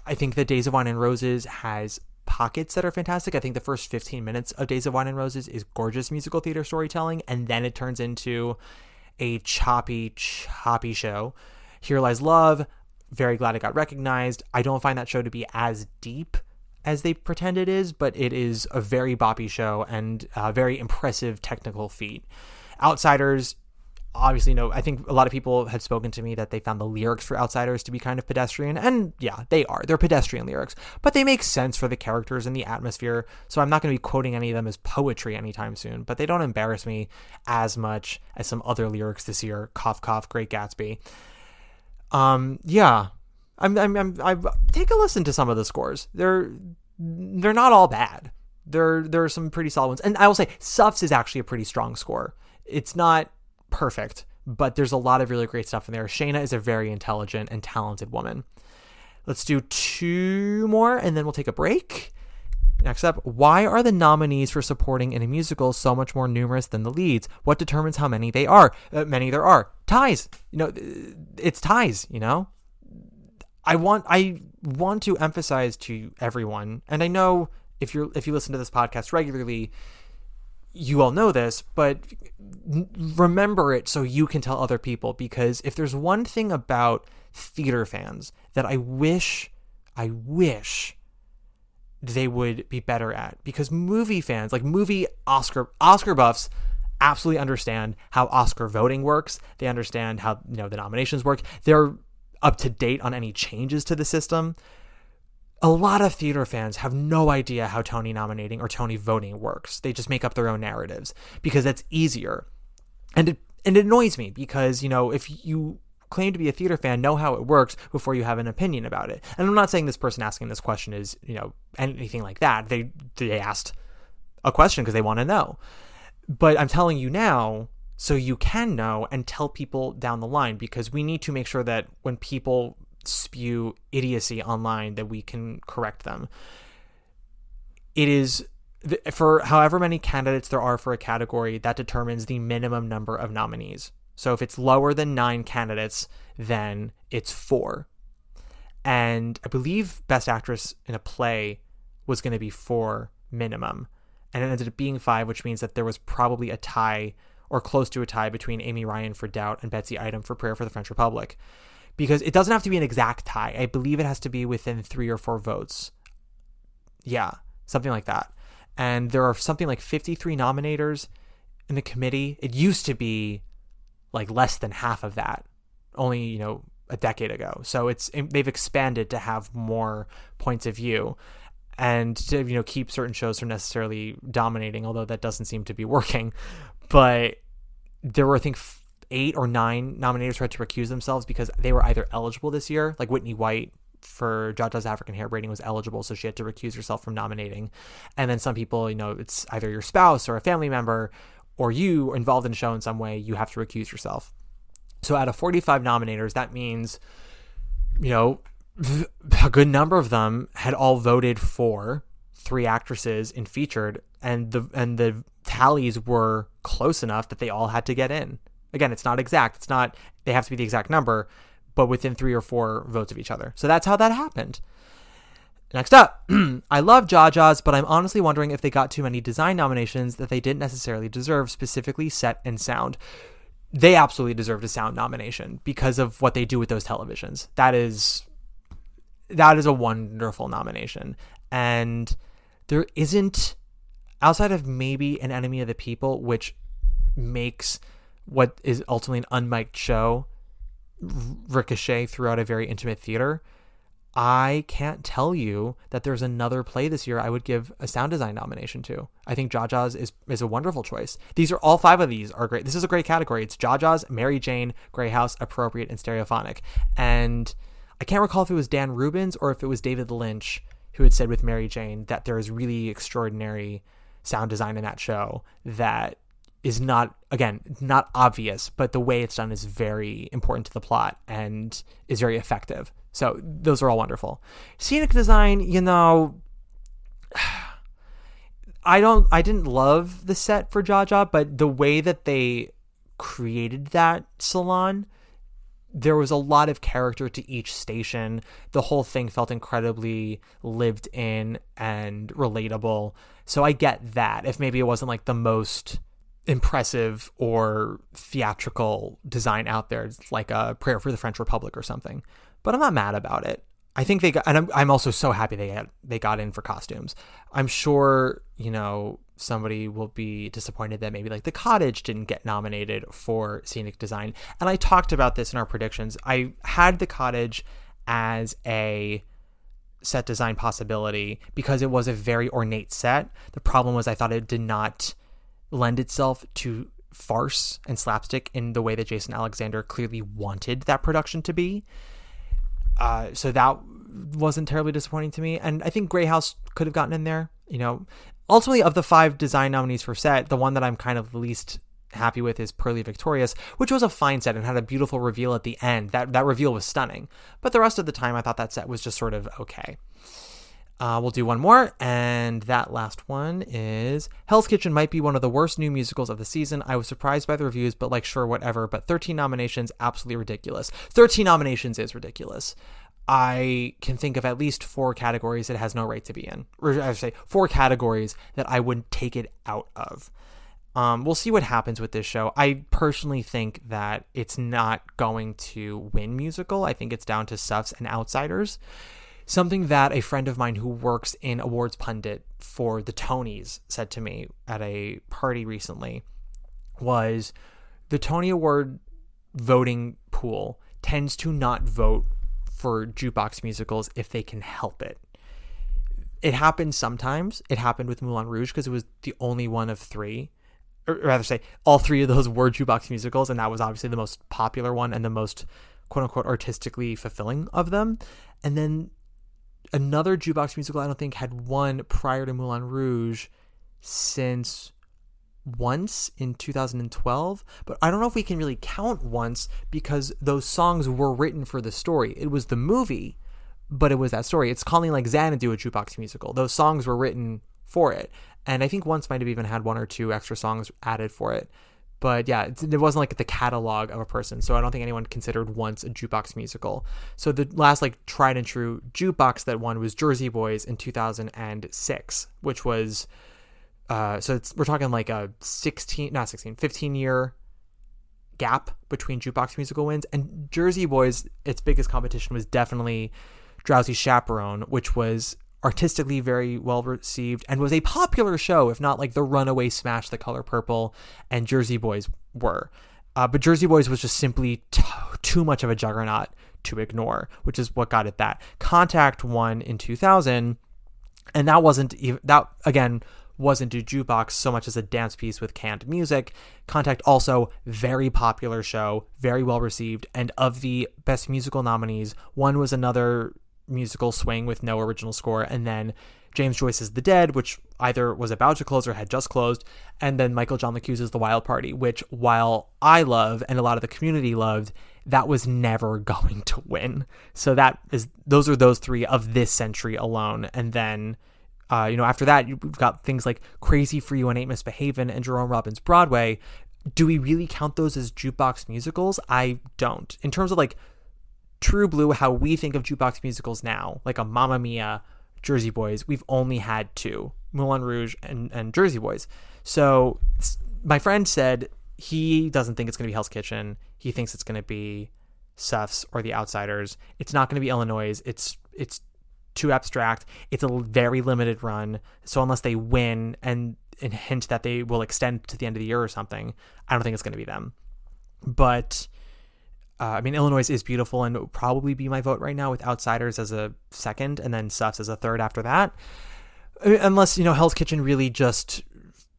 Speaker 3: I think that Days of Wine and Roses has pockets that are fantastic. I think the first 15 minutes of Days of Wine and Roses is gorgeous musical theater storytelling, and then it turns into a choppy show. Here Lies Love, very glad it got recognized. I don't find that show to be as deep as they pretend it is, but it is a very boppy show and a very impressive technical feat. Outsiders, obviously, I think a lot of people had spoken to me that they found the lyrics for Outsiders to be kind of pedestrian, and yeah, they are. They're pedestrian lyrics, but they make sense for the characters and the atmosphere, so I'm not going to be quoting any of them as poetry anytime soon, but they don't embarrass me as much as some other lyrics this year. Cough, cough, Great Gatsby. Yeah. I take a listen to some of the scores. They're not all bad. There are some pretty solid ones. And I will say Suffs is actually a pretty strong score. It's not perfect, but there's a lot of really great stuff in there. Shayna is a very intelligent and talented woman. Let's do two more and then we'll take a break. Next up, why are the nominees for supporting in a musical so much more numerous than the leads? What determines how many they are? Many there are. Ties. It's ties, I want to emphasize to everyone, and I know if you listen to this podcast regularly, you all know this, but remember it so you can tell other people, because if there's one thing about theater fans that I wish they would be better at, because movie fans, like movie Oscar buffs, absolutely understand how Oscar voting works. They understand how the nominations work. They're up to date on any changes to the system. A lot of theater fans have no idea how Tony nominating or Tony voting works. They just make up their own narratives because that's easier. And it annoys me because, if you claim to be a theater fan, know how it works before you have an opinion about it. And I'm not saying this person asking this question is, anything like that. They asked a question because they want to know. But I'm telling you now so you can know and tell people down the line, because we need to make sure that when people spew idiocy online that we can correct them. It is for however many candidates there are for a category that determines the minimum number of nominees. So if it's lower than 9 candidates, then it's 4. And I believe Best Actress in a Play was going to be 4 minimum. And it ended up being 5, which means that there was probably a tie or close to a tie between Amy Ryan for Doubt and Betsy Item for Prayer for the French Republic. Because it doesn't have to be an exact tie. I believe it has to be within 3 or 4 votes. Yeah, something like that. And there are something like 53 nominators in the committee. It used to be like less than half of that, only, a decade ago. So they've expanded to have more points of view and to, keep certain shows from necessarily dominating, although that doesn't seem to be working. But there were, I think, 8 or 9 nominators who had to recuse themselves because they were either eligible this year, like Whitney White for Jaja's African Hair Braiding was eligible, so she had to recuse herself from nominating. And then some people, it's either your spouse or a family member or you are involved in a show in some way, you have to recuse yourself. So out of 45 nominators, that means, a good number of them had all voted for 3 actresses in featured, and the tallies were close enough that they all had to get in. Again, it's not exact. It's not, they have to be the exact number, but within 3 or 4 votes of each other. So that's how that happened. Next up, I love Jaja's, but I'm honestly wondering if they got too many design nominations that they didn't necessarily deserve, specifically set and sound. They absolutely deserved a sound nomination because of what they do with those televisions. That is a wonderful nomination. And there isn't, outside of maybe An Enemy of the People, which makes what is ultimately an unmiked show ricochet throughout a very intimate theater, I can't tell you that there's another play this year I would give a sound design nomination to. I think Jaja's is a wonderful choice. These are all 5 of these are great. This is a great category. It's Jaja's, Mary Jane, Grey House, Appropriate, and Stereophonic. And I can't recall if it was Dan Rubens or if it was David Lynch who had said with Mary Jane that there is really extraordinary sound design in that show that is not obvious, but the way it's done is very important to the plot and is very effective. So those are all wonderful. Scenic design, I didn't love the set for Jaja, but the way that they created that salon, there was a lot of character to each station. The whole thing felt incredibly lived in and relatable. So I get that. If maybe it wasn't like the most impressive or theatrical design out there, it's like a Prayer for the French Republic or something. But I'm not mad about it. I think they got, and I'm also so happy they got in for costumes. I'm sure, somebody will be disappointed that maybe like The Cottage didn't get nominated for scenic design. And I talked about this in our predictions. I had The Cottage as a set design possibility because it was a very ornate set. The problem was I thought it did not lend itself to farce and slapstick in the way that Jason Alexander clearly wanted that production to be. So that wasn't terribly disappointing to me. And I think Grey House could have gotten in there. Ultimately, of the 5 design nominees for set, the one that I'm kind of least happy with is Pearly Victorious, which was a fine set and had a beautiful reveal at the end. That reveal was stunning. But the rest of the time, I thought that set was just sort of okay. We'll do one more, and that last one is Hell's Kitchen might be one of the worst new musicals of the season. I was surprised by the reviews, but sure, whatever. But 13 nominations, absolutely ridiculous. 13 nominations is ridiculous. I can think of at least 4 categories it has no right to be in. Or I should say 4 categories that I would take it out of. We'll see what happens with this show. I personally think that it's not going to win musical. I think it's down to Suffs and outsiders. Something that a friend of mine who works in awards pundit for the Tonys said to me at a party recently was the Tony Award voting pool tends to not vote for jukebox musicals if they can help it. It happens sometimes. It happened with Moulin Rouge because it was the only one of 3. Or rather say, all 3 of those were jukebox musicals, and that was obviously the most popular one and the most quote-unquote artistically fulfilling of them. And then another jukebox musical I don't think had won prior to Moulin Rouge since Once in 2012, but I don't know if we can really count Once because those songs were written for the story. It was the movie, but it was that story. It's Calling Like Xanadu, a jukebox musical. Those songs were written for it, and I think Once might have even had 1 or 2 extra songs added for it. But yeah, it wasn't like the catalog of a person. So I don't think anyone considered Once a jukebox musical. So the last like tried and true jukebox that won was Jersey Boys in 2006, which was, we're talking like a 15 year gap between jukebox musical wins. And Jersey Boys, its biggest competition was definitely Drowsy Chaperone, which was artistically very well received and was a popular show, if not like the runaway smash The Color Purple and Jersey Boys were. But Jersey Boys was just simply too much of a juggernaut to ignore, which is what got it that. Contact won in 2000, and that wasn't a jukebox so much as a dance piece with canned music. Contact also very popular show, very well received, and of the best musical nominees, one was another musical Swing with no original score, and then James Joyce's The Dead, which either was about to close or had just closed, and then Michael John LeCuse's The Wild Party, which while I love and a lot of the community loved, that was never going to win. So those are those three of this century alone. And then after that, you've got things like Crazy for You and Ain't Misbehavin' and Jerome Robbins Broadway. Do we really count those as jukebox musicals? I don't. In terms of like True Blue, how we think of jukebox musicals now, like a Mamma Mia, Jersey Boys, we've only had two, Moulin Rouge and Jersey Boys. So my friend said he doesn't think it's going to be Hell's Kitchen. He thinks it's going to be Suffs or The Outsiders. It's not going to be Illinois. It's too abstract. It's a very limited run. So unless they win and hint that they will extend to the end of the year or something, I don't think it's going to be them. But Illinois is beautiful and it would probably be my vote right now, with Outsiders as a second and then Suffs as a third after that. Unless, Hell's Kitchen really just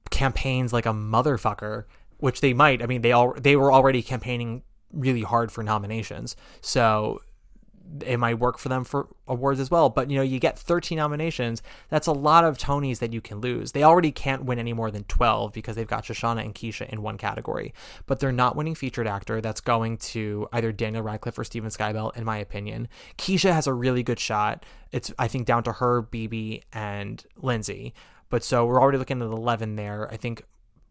Speaker 3: campaigns like a motherfucker, which they might. They were already campaigning really hard for nominations. So it might work for them for awards as well. But, you get 13 nominations. That's a lot of Tonys that you can lose. They already can't win any more than 12 because they've got Shoshana and Keisha in one category. But they're not winning featured actor. That's going to either Daniel Radcliffe or Steven Skybell, in my opinion. Keisha has a really good shot. It's, I think, down to her, BB, and Lindsay. But so we're already looking at 11 there. I think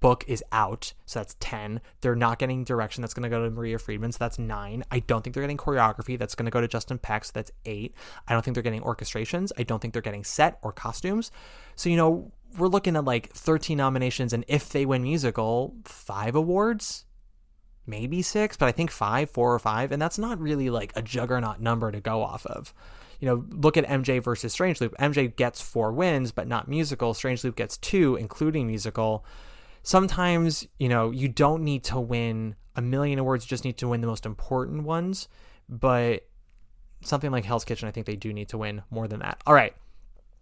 Speaker 3: Book is out, so that's 10. They're not getting direction. That's going to go to Maria Friedman, so that's 9. I don't think they're getting choreography. That's going to go to Justin Peck, so that's 8. I don't think they're getting orchestrations. I don't think they're getting set or costumes. So, we're looking at like 13 nominations, and if they win musical, 5 awards, maybe 6, but I think 4 or 5, and that's not really like a juggernaut number to go off of. Look at MJ versus Strange Loop. MJ gets 4 wins, but not musical. Strange Loop gets 2, including musical. Sometimes, you don't need to win a million awards, you just need to win the most important ones. But something like Hell's Kitchen, I think they do need to win more than that. All right.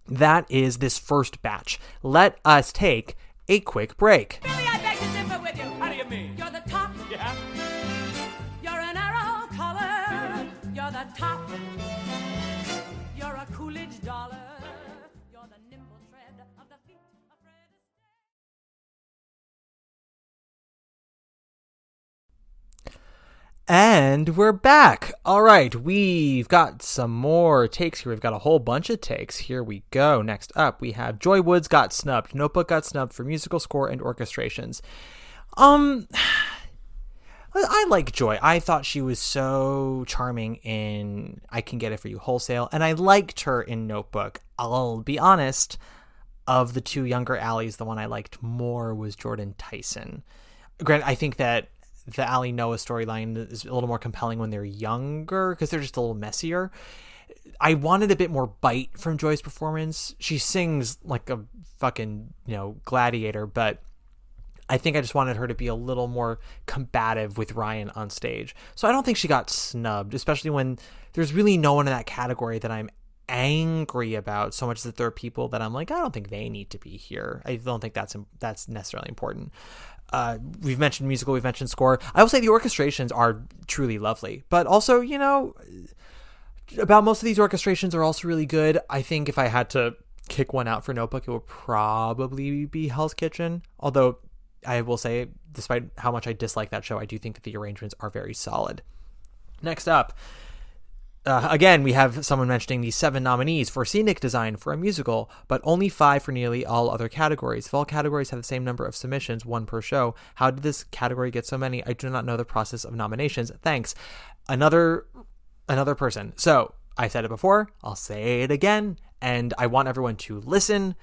Speaker 3: That is this first batch. Let us take a quick break.
Speaker 1: Billy, I beg to differ with you.
Speaker 2: How do you mean?
Speaker 1: You're the top.
Speaker 2: Yeah?
Speaker 1: You're an arrow collar. You're the top. You're a Coolidge dollar. You're the nimble tread of the feet of Fred Astaire.
Speaker 3: And we're back. All right, we've got some more takes here. We've got a whole bunch of takes. Here we go. Next up, we have Joy Woods got snubbed. Notebook got snubbed for musical score and orchestrations. I like Joy. I thought she was so charming in I Can Get It For You Wholesale, and I liked her in Notebook. I'll be honest, of the two younger Allies, the one I liked more was Jordan Tyson. Granted, I think that the Allie Noah storyline is a little more compelling when they're younger because they're just a little messier. I wanted a bit more bite from Joy's performance. She sings like a fucking, gladiator, but I think I just wanted her to be a little more combative with Ryan on stage. So I don't think she got snubbed, especially when there's really no one in that category that I'm angry about so much that there are people that I'm like, I don't think they need to be here. I don't think that's necessarily important. We've mentioned musical, we've mentioned score. I will say the orchestrations are truly lovely, but also, about most of these orchestrations are also really good. I think if I had to kick one out for Notebook, it would probably be Hell's Kitchen. Although I will say, despite how much I dislike that show, I do think that the arrangements are very solid. Next up, Again, we have someone mentioning the 7 nominees for scenic design for a musical, but only 5 for nearly all other categories. If all categories have the same number of submissions, 1 per show, how did this category get so many? I do not know the process of nominations. Thanks. Another person. So I said it before, I'll say it again, and I want everyone to listen.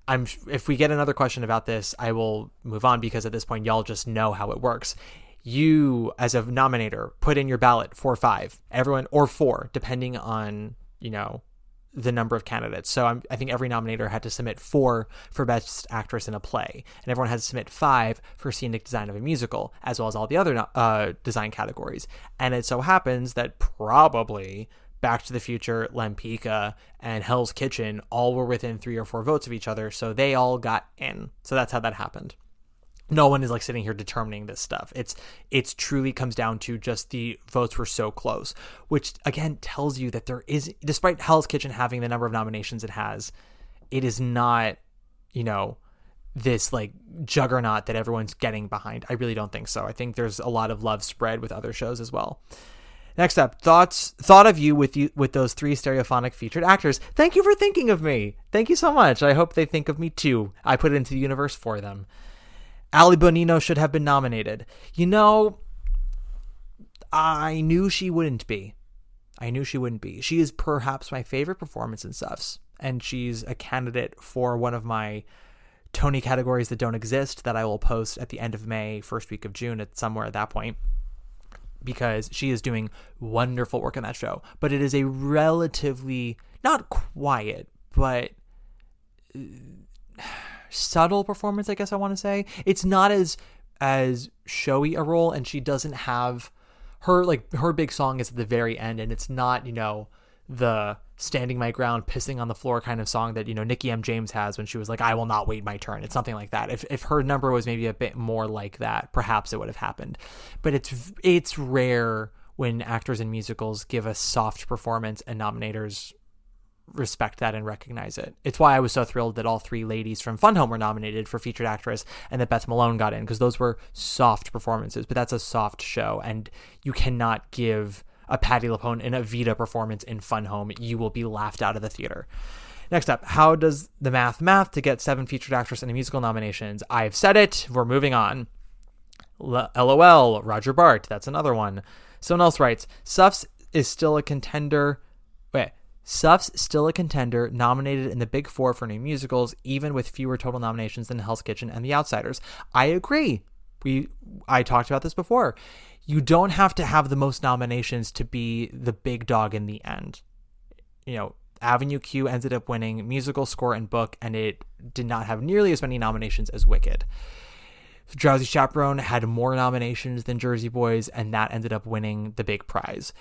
Speaker 3: If we get another question about this, I will move on, because at this point, y'all just know how it works. You, as a nominator, put in your ballot for 5, everyone, or 4, depending on, the number of candidates. So I think every nominator had to submit 4 for Best Actress in a Play, and everyone had to submit 5 for Scenic Design of a Musical, as well as all the other design categories. And it so happens that probably Back to the Future, Lempicka, and Hell's Kitchen all were within 3 or 4 votes of each other, so they all got in. So that's how that happened. No one is sitting here determining this stuff. It's truly comes down to just the votes were so close, which again tells you that there is, despite Hell's Kitchen having the number of nominations it has, it is not, this juggernaut that everyone's getting behind. I really don't think so. I think there's a lot of love spread with other shows as well. Next up, thought of you with those 3 stereophonic featured actors. Thank you for thinking of me. Thank you so much. I hope they think of me too. I put it into the universe for them. Ali Bonino should have been nominated. I knew she wouldn't be. She is perhaps my favorite performance in Suffs, and she's a candidate for one of my Tony categories that don't exist that I will post at the end of May, first week of June, somewhere at that point, because she is doing wonderful work in that show. But it is a relatively, not quiet, but subtle performance, I guess I want to say. It's not as showy a role, and she doesn't have her big song is at the very end, and it's not the standing my ground, pissing on the floor kind of song that Nikki M. James has when she was like, I will not wait my turn. It's something like that. If her number was maybe a bit more like that, perhaps it would have happened. But it's rare when actors in musicals give a soft performance and nominators respect that and recognize it. It's why I was so thrilled that all 3 ladies from Fun Home were nominated for featured actress, and that Beth Malone got in, because those were soft performances. But that's a soft show, and you cannot give a Patti LuPone and a Vita performance in Fun Home. You will be laughed out of the theater. Next up, how does the math to get 7 featured actress in a musical nominations? I've said it. We're moving on. LOL, Roger Bart. That's another one. Someone else writes, Suffs still a contender, nominated in the Big 4 for new musicals, even with fewer total nominations than Hell's Kitchen and The Outsiders. I agree. I talked about this before. You don't have to have the most nominations to be the big dog in the end. Avenue Q ended up winning musical, score, and book, and it did not have nearly as many nominations as Wicked. Drowsy Chaperone had more nominations than Jersey Boys, and that ended up winning the big prize.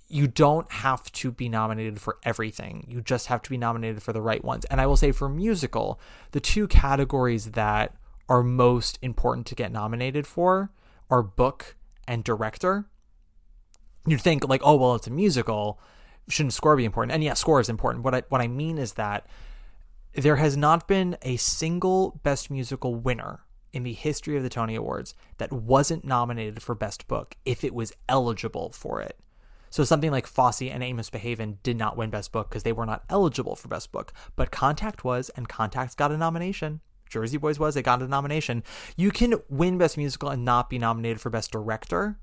Speaker 3: You don't have to be nominated for everything. You just have to be nominated for the right ones. And I will say for musical, the 2 categories that are most important to get nominated for are book and director. You'd think it's a musical, shouldn't score be important? And yeah, score is important. What I mean is that there has not been a single Best Musical winner in the history of the Tony Awards that wasn't nominated for Best Book if it was eligible for it. So something like Fosse and Amos Behaven did not win Best Book because they were not eligible for Best Book. But Contact was, and Contact got a nomination. Jersey Boys was, they got a nomination. You can win Best Musical and not be nominated for Best Director.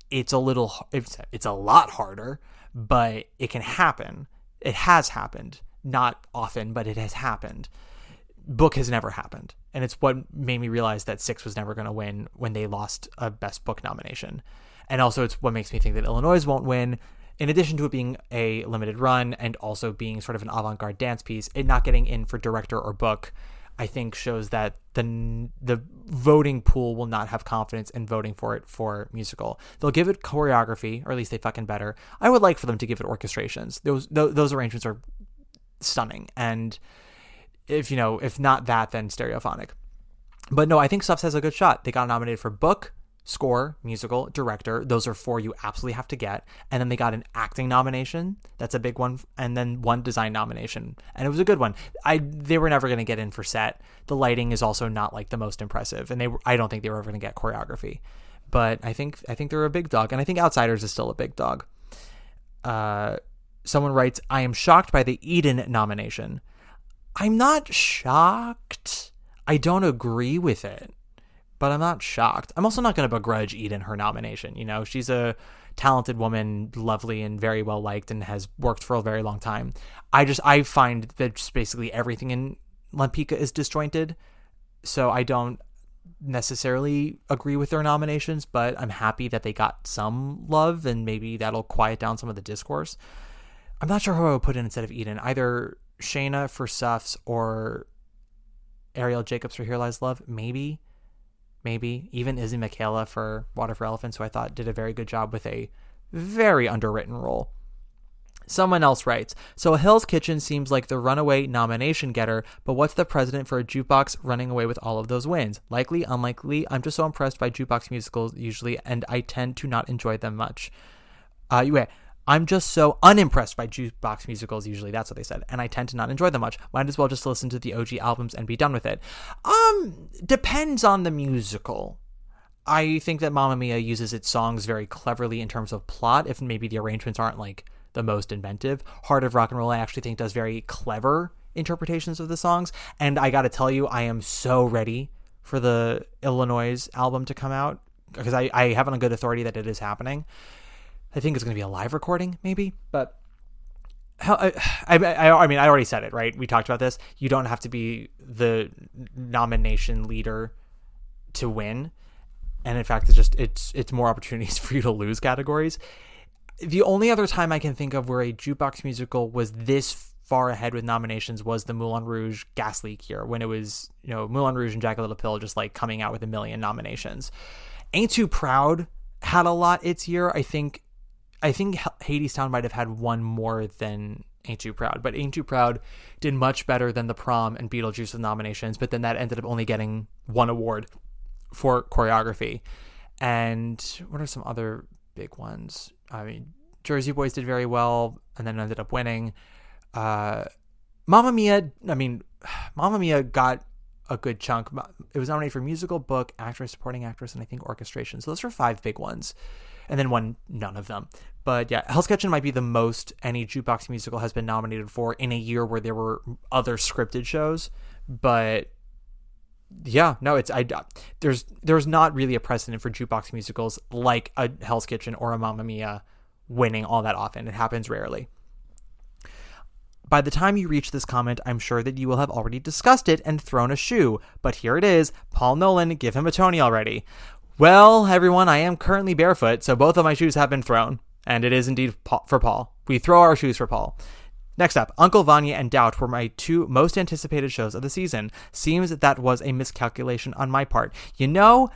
Speaker 3: It's a lot harder, but it can happen. It has happened. Not often, but it has happened. Book has never happened. And it's what made me realize that Six was never going to win when they lost a Best Book nomination. And also it's what makes me think that Illinois won't win. In addition to it being a limited run and also being sort of an avant-garde dance piece, it not getting in for director or book, I think shows that the voting pool will not have confidence in voting for it for musical. They'll give it choreography, or at least they fucking better. I would like for them to give it orchestrations. Those arrangements are stunning. And if not that, then stereophonic. But no, I think Suffs has a good shot. They got nominated for book, score, musical, director. Those are 4 you absolutely have to get. And then they got an acting nomination. That's a big one. And then 1 design nomination. And it was a good one. They were never going to get in for set. The lighting is also not the most impressive. And I don't think they were ever going to get choreography. But I think they're a big dog. And I think Outsiders is still a big dog. Someone writes, I am shocked by the Eden nomination. I'm not shocked. I don't agree with it, but I'm not shocked. I'm also not going to begrudge Eden her nomination. You know, she's a talented woman, lovely and very well liked, and has worked for a very long time. I find that just basically everything in Lempicka is disjointed, so I don't necessarily agree with their nominations, but I'm happy that they got some love, and maybe that'll quiet down some of the discourse. I'm not sure who I would put in instead of Eden. Either Shayna for Suffs or Ariel Jacobs for Here Lies Love. Maybe. Even Izzy Michaela for Water for Elephants, who I thought did a very good job with a very underwritten role. Someone else writes, so Hell's Kitchen seems like the runaway nomination getter, but what's the precedent for a jukebox running away with all of those wins? Likely, unlikely? I'm just so impressed by jukebox musicals usually, and I tend to not enjoy them much. I'm just so unimpressed by jukebox musicals usually. That's what they said. And I tend to not enjoy them much. Might as well just listen to the OG albums and be done with it. Depends on the musical. I think that Mamma Mia uses its songs very cleverly in terms of plot, if maybe the arrangements aren't like the most inventive. Heart of Rock and Roll, I actually think, does very clever interpretations of the songs. And I gotta tell you, I am so ready for the Illinois album to come out, because I have on a good authority that it is happening. I think it's going to be a live recording, maybe, but I mean, I already said it, right? We talked about this. You don't have to be the nomination leader to win. And in fact, it's more opportunities for you to lose categories. The only other time I can think of where a jukebox musical was this far ahead with nominations was the Moulin Rouge gas leak year, when it was, Moulin Rouge and Jagged Little Pill just like coming out with a million nominations. Ain't Too Proud had a lot its year. I think Hadestown might have had one more than Ain't Too Proud, but Ain't Too Proud did much better than The Prom and Beetlejuice with nominations, but then that ended up only getting one award for choreography. And what are some other big ones? I mean, Jersey Boys did very well and then ended up winning. Mamma Mia got a good chunk. It was nominated for musical, book, actress, supporting actress, and I think orchestration. So those are 5 big ones. And then won none of them. But yeah, Hell's Kitchen might be the most any jukebox musical has been nominated for in a year where there were other scripted shows. But yeah, no, there's not really a precedent for jukebox musicals like a Hell's Kitchen or a Mamma Mia winning all that often. It happens rarely. By the time you reach this comment, I'm sure that you will have already discussed it and thrown a shoe. But here it is. Paul Nolan, give him a Tony already. Well, everyone, I am currently barefoot, so both of my shoes have been thrown. And it is indeed for Paul. We throw our shoes for Paul. Next up, Uncle Vanya and Doubt were my 2 most anticipated shows of the season. Seems that was a miscalculation on my part.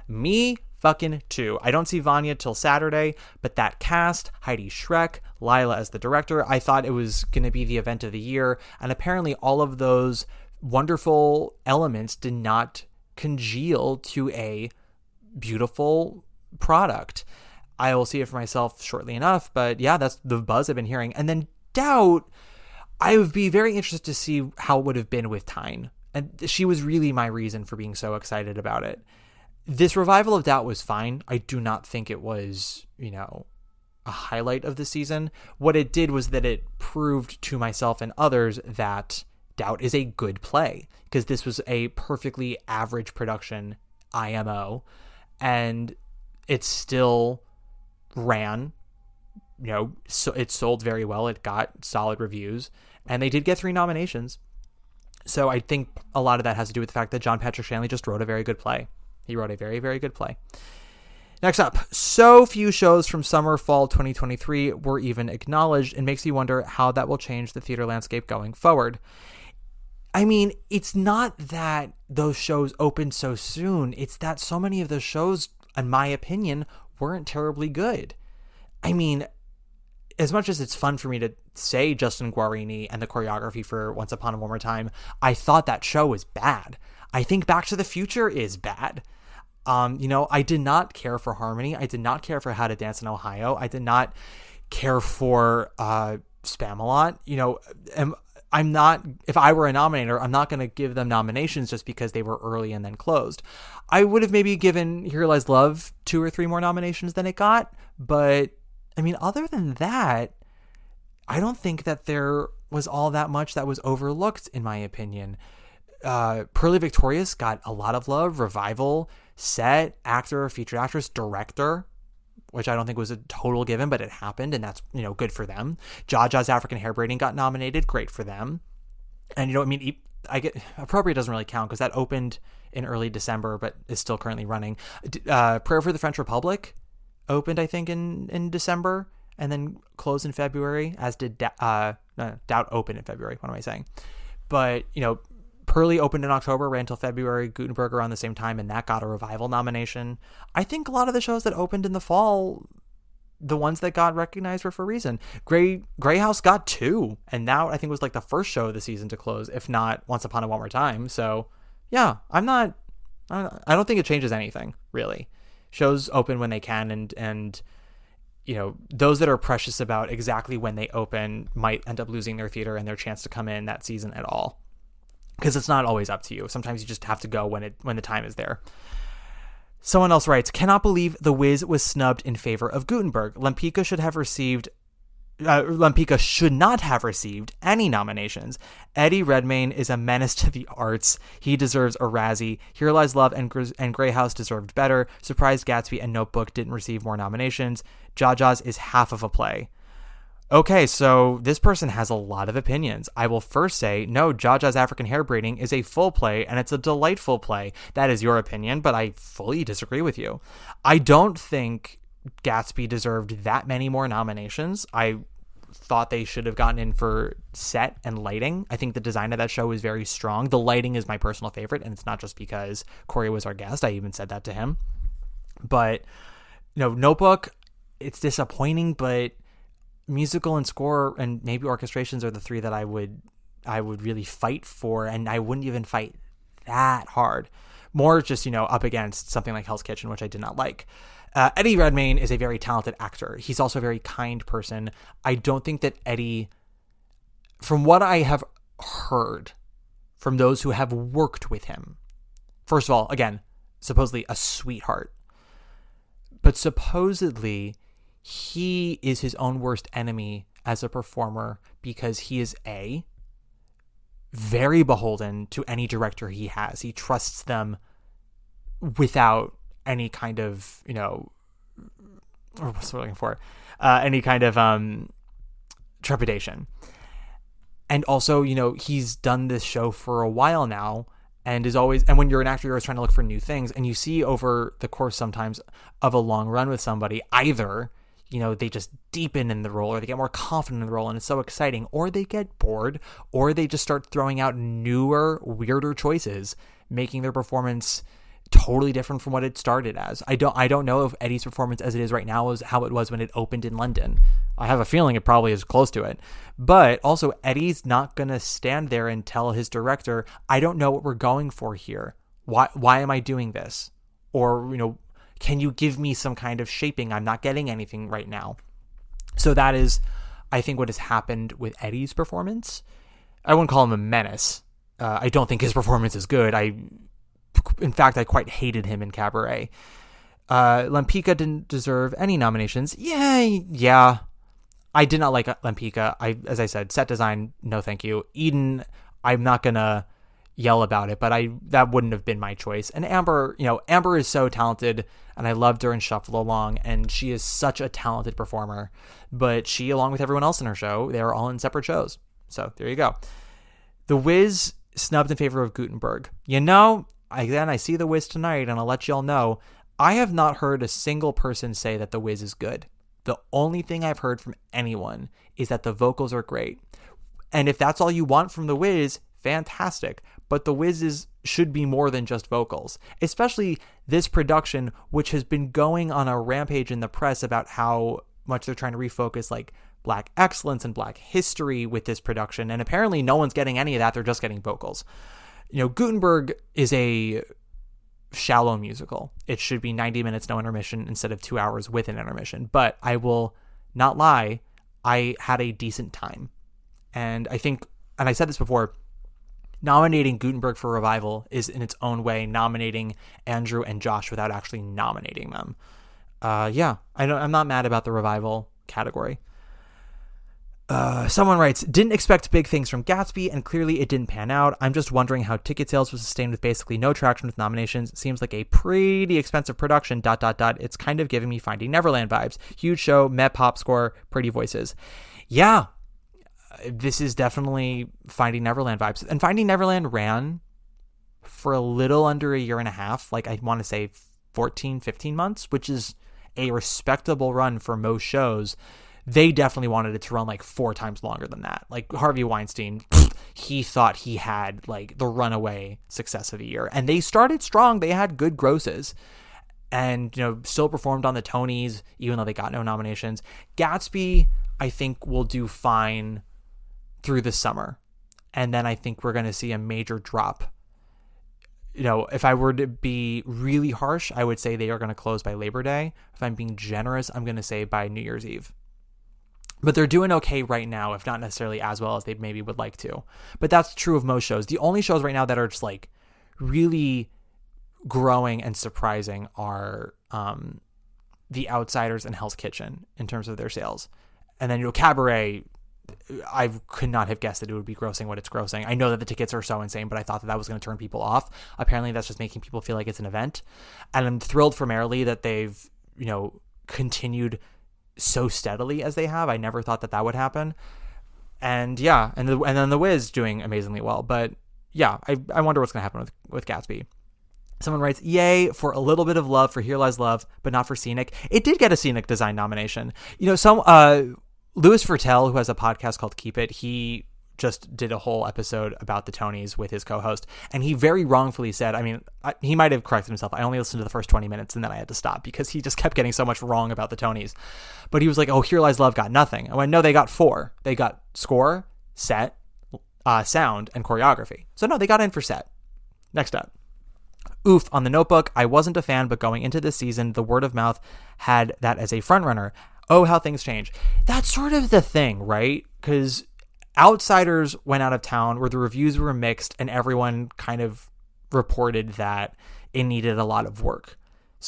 Speaker 3: Me fucking too. I don't see Vanya till Saturday, but that cast, Heidi Schreck, Lila as the director, I thought it was going to be the event of the year. And apparently all of those wonderful elements did not congeal to a beautiful product. I will see it for myself shortly enough, but yeah, that's the buzz I've been hearing. And then Doubt, I would be very interested to see how it would have been with Tyne. And she was really my reason for being so excited about it. This revival of Doubt was fine. I do not think it was, a highlight of the season. What it did was that it proved to myself and others that Doubt is a good play, because this was a perfectly average production IMO. And it still ran, so it sold very well. It got solid reviews, and they did get 3 nominations. So I think a lot of that has to do with the fact that John Patrick Shanley just wrote a very good play. He wrote a very, very good play. Next up, so few shows from summer, fall 2023 were even acknowledged. It makes me wonder how that will change the theater landscape going forward. I mean, it's not that those shows opened so soon. It's that so many of those shows, in my opinion, weren't terribly good. I mean, as much as it's fun for me to say Justin Guarini and the choreography for Once Upon a Warmer Time, I thought that show was bad. I think Back to the Future is bad. I did not care for Harmony. I did not care for How to Dance in Ohio. I did not care for Spamalot. I'm not, if I were a nominator, I'm not going to give them nominations just because they were early and then closed. I would have maybe given Here Lies Love 2 or 3 more nominations than it got. But I mean, other than that, I don't think that there was all that much that was overlooked, in my opinion. Purlie Victorious got a lot of love. Revival, set, actor, featured actress, director, which I don't think was a total given, but it happened, and that's, good for them. Jaja's African Hair Braiding got nominated. Great for them. And, Appropriate doesn't really count because that opened in early December, but is still currently running. Prayer for the French Republic opened, I think, in December, and then closed in February, as did Doubt opened in February. What am I saying? But, Purlie opened in October, ran until February, Gutenberg around the same time, and that got a Revival nomination. I think a lot of the shows that opened in the fall, the ones that got recognized were for a reason. Grey House got 2, and now I think was like the first show of the season to close, if not Once Upon a One More Time. So, yeah, I don't think it changes anything, really. Shows open when they can, and those that are precious about exactly when they open might end up losing their theater and their chance to come in that season at all. Because it's not always up to you. Sometimes you just have to go when the time is there. Someone else writes, cannot believe The Wiz was snubbed in favor of Gutenberg. Lempicka should not have received any nominations. Eddie Redmayne is a menace to the arts. He deserves a Razzie. Here Lies Love and Grey House deserved better. Surprise Gatsby and Notebook didn't receive more nominations. Jaja's is half of a play. Okay, so this person has a lot of opinions. I will first say, no, Jaja's African Hair Braiding is a full play, and it's a delightful play. That is your opinion, but I fully disagree with you. I don't think Gatsby deserved that many more nominations. I thought they should have gotten in for set and lighting. I think the design of that show is very strong. The lighting is my personal favorite, and it's not just because Corey was our guest. I even said that to him. But, Notebook, it's disappointing, but musical and score and maybe orchestrations are the three that I would really fight for, and I wouldn't even fight that hard. More just, up against something like Hell's Kitchen, which I did not like. Eddie Redmayne is a very talented actor. He's also a very kind person. I don't think that Eddie, from what I have heard from those who have worked with him, first of all, again, supposedly a sweetheart, but supposedly he is his own worst enemy as a performer because he is very beholden to any director he has. He trusts them without any kind of, what's what I'm looking for? Any kind of trepidation. And also, he's done this show for a while now and and when you're an actor, you're always trying to look for new things. And you see over the course sometimes of a long run with somebody, either they just deepen in the role, or they get more confident in the role and it's so exciting, or they get bored, or they just start throwing out newer, weirder choices, making their performance totally different from what it started as. I don't know if Eddie's performance as it is right now is how it was when it opened in London. I have a feeling it probably is close to it. But also, Eddie's not going to stand there and tell his director, I don't know what we're going for here. Why am I doing this? Or, can you give me some kind of shaping? I'm not getting anything right now. So that is, I think, what has happened with Eddie's performance. I wouldn't call him a menace. I don't think his performance is good. In fact, I quite hated him in Cabaret. Lempicka didn't deserve any nominations. Yeah. I did not like Lempicka. As I said, set design, no thank you. Eden, I'm not going to yell about it, but that wouldn't have been my choice. And Amber, Amber is so talented, and I loved her in Shuffle Along, and she is such a talented performer. But she, along with everyone else in her show, they are all in separate shows. So there you go. The Wiz snubbed in favor of Gutenberg. Again, I see The Wiz tonight, and I'll let y'all know, I have not heard a single person say that The Wiz is good. The only thing I've heard from anyone is that the vocals are great. And if that's all you want from The Wiz, fantastic. But The Wiz should be more than just vocals, especially this production, which has been going on a rampage in the press about how much they're trying to refocus like Black excellence and Black history with this production. And apparently no one's getting any of that. They're just getting vocals. Gutenberg is a shallow musical. It should be 90 minutes, no intermission, instead of 2 hours with an intermission. But I will not lie, I had a decent time. And I think, and I said this before, nominating Gutenberg for Revival is in its own way nominating Andrew and Josh without actually nominating them. I'm not mad about the Revival category. Someone writes, didn't expect big things from Gatsby, and clearly it didn't pan out. I'm just wondering how ticket sales was sustained with basically no traction with nominations. It seems like a pretty expensive production, ... It's kind of giving me Finding Neverland vibes. Huge show, met pop score, pretty voices. Yeah, this is definitely Finding Neverland vibes. And Finding Neverland ran for a little under a year and a half, like I want to say 14, 15 months, which is a respectable run for most shows. They definitely wanted it to run like 4 times longer than that. Like Harvey Weinstein, he thought he had like the runaway success of the year. And they started strong. They had good grosses and, you know, still performed on the Tonys, even though they got no nominations. Gatsby, I think, will do fine through the summer. And then I think we're going to see a major drop. You know, if I were to be really harsh, I would say they are going to close by Labor Day. If I'm being generous, I'm going to say by New Year's Eve. But they're doing okay right now, if not necessarily as well as they maybe would like to. But that's true of most shows. The only shows right now that are just like really growing and surprising are The Outsiders and Hell's Kitchen in terms of their sales. And then, you know, Cabaret, I could not have guessed that it would be grossing what it's grossing. I know that the tickets are so insane, but I thought that that was going to turn people off. Apparently that's just making people feel like it's an event. And I'm thrilled for Merrily that they've, you know, continued so steadily as they have. I never thought that that would happen. And yeah, and then The Wiz doing amazingly well. But yeah, I wonder what's going to happen with Gatsby. Someone writes, yay for a little bit of love for Here Lies Love, but not for Scenic. It did get a Scenic Design nomination. You know, Louis Fertel, who has a podcast called Keep It, he just did a whole episode about the Tonys with his co-host, and he very wrongfully said, I mean, he might have corrected himself. I only listened to the first 20 minutes and then I had to stop because he just kept getting so much wrong about the Tonys. But he was like, oh, Here Lies Love got nothing. I went, no, they got 4. They got score, set, sound, and choreography. So no, they got in for set. Next up. Oof, on The Notebook, I wasn't a fan, but going into this season, the word of mouth had that as a frontrunner. Oh, how things change. That's sort of the thing, right? Because Outsiders went out of town where the reviews were mixed and everyone kind of reported that it needed a lot of work.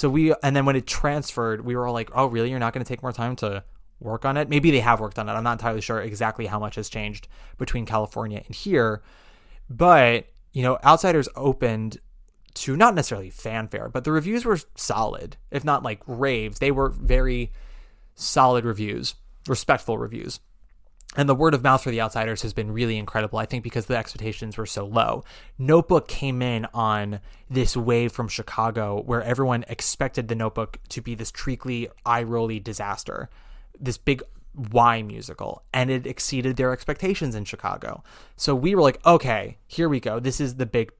Speaker 3: And then when it transferred, we were all like, oh, really? You're not going to take more time to work on it? Maybe they have worked on it. I'm not entirely sure exactly how much has changed between California and here. But, you know, Outsiders opened to not necessarily fanfare, but the reviews were solid, if not like raves. They were very solid reviews, respectful reviews. And the word of mouth for The Outsiders has been really incredible, I think, because the expectations were so low. Notebook came in on this wave from Chicago where everyone expected The Notebook to be this treacly, eye-rolly disaster, this big Y musical, and it exceeded their expectations in Chicago. So we were like, okay, here we go. This is the big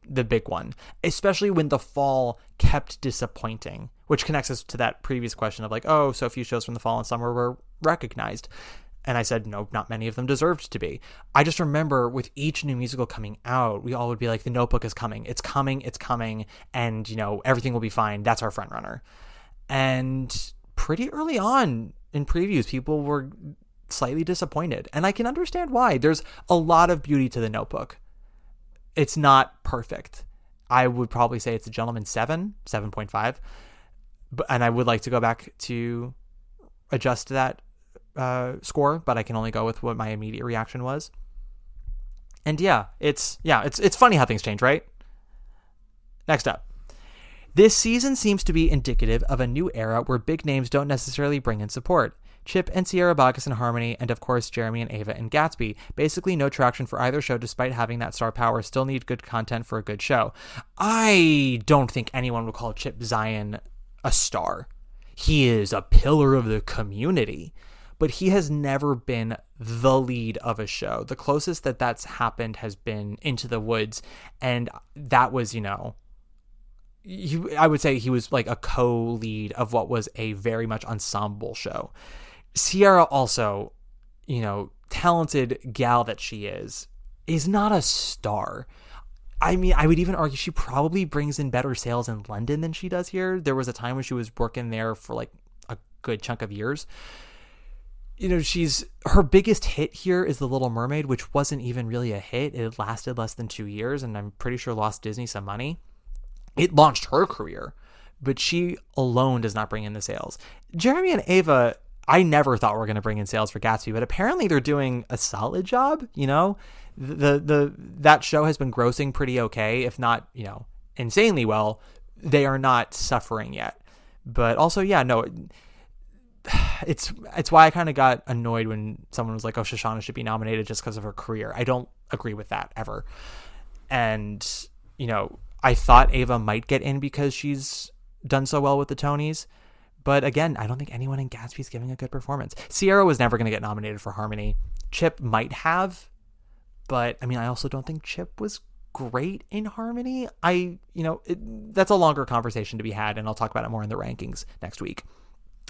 Speaker 3: one, especially when the fall kept disappointing, which connects us to that previous question of like, oh, so few shows from the fall and summer were recognized. And I said, no, not many of them deserved to be. I just remember with each new musical coming out, we all would be like, The Notebook is coming. It's coming. It's coming. And, you know, everything will be fine. That's our front runner. And pretty early on in previews, people were slightly disappointed. And I can understand why. There's a lot of beauty to The Notebook. It's not perfect. I would probably say it's a gentleman's 7.5. And I would like to go back to adjust that score, but I can only go with what my immediate reaction was. And it's funny how things change, right? Next up. This season seems to be indicative of a new era where big names don't necessarily bring in support. Chip and Sierra Boggess in Harmony, and of course Jeremy and Ava in Gatsby. Basically no traction for either show despite having that star power. Still need good content for a good show. I don't think anyone would call Chip Zien a star. He is a pillar of the community, but he has never been the lead of a show. The closest that that's happened has been Into the Woods, and that was, you know, I would say he was like a co-lead of what was a very much ensemble show. Sierra also, you know, talented gal that she is not a star. I mean, I would even argue she probably brings in better sales in London than she does here. There was a time when she was working there for like a good chunk of years. You know, her biggest hit here is The Little Mermaid, which wasn't even really a hit. It lasted less than 2 years, and I'm pretty sure lost Disney some money. It launched her career, but she alone does not bring in the sales. Jeremy and Ava, I never thought we were going to bring in Sales for Gatsby, but apparently they're doing a solid job. You know, that show has been grossing pretty okay, if not, you know, insanely well. They are not suffering yet. But also, yeah, no, it's why I kind of got annoyed when someone was like, oh, Shoshana should be nominated just because of her career. I don't agree with that ever. And, you know, I thought Ava might get in because she's done so well with the Tonys. But again, I don't think anyone in Gatsby is giving a good performance. Sierra was never going to get nominated for Harmony. Chip might have, but I mean, I also don't think Chip was great in Harmony. That's a longer conversation to be had, and I'll talk about it more in the rankings next week.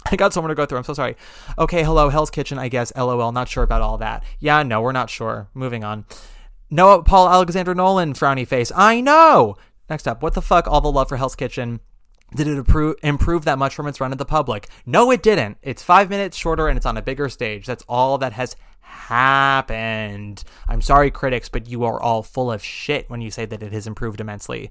Speaker 3: I got someone to go through. I'm so sorry. Okay, hello, Hell's Kitchen, I guess. LOL, not sure about all that. Yeah, no, we're not sure. Moving on. No, Paul Alexander Nolan, frowny face. I know! Next up, what the fuck, all the love for Hell's Kitchen? Did it improve that much from its run at the public? No, it didn't. It's 5 minutes shorter and it's on a bigger stage. That's all that has happened. I'm sorry, critics, but you are all full of shit when you say that it has improved immensely.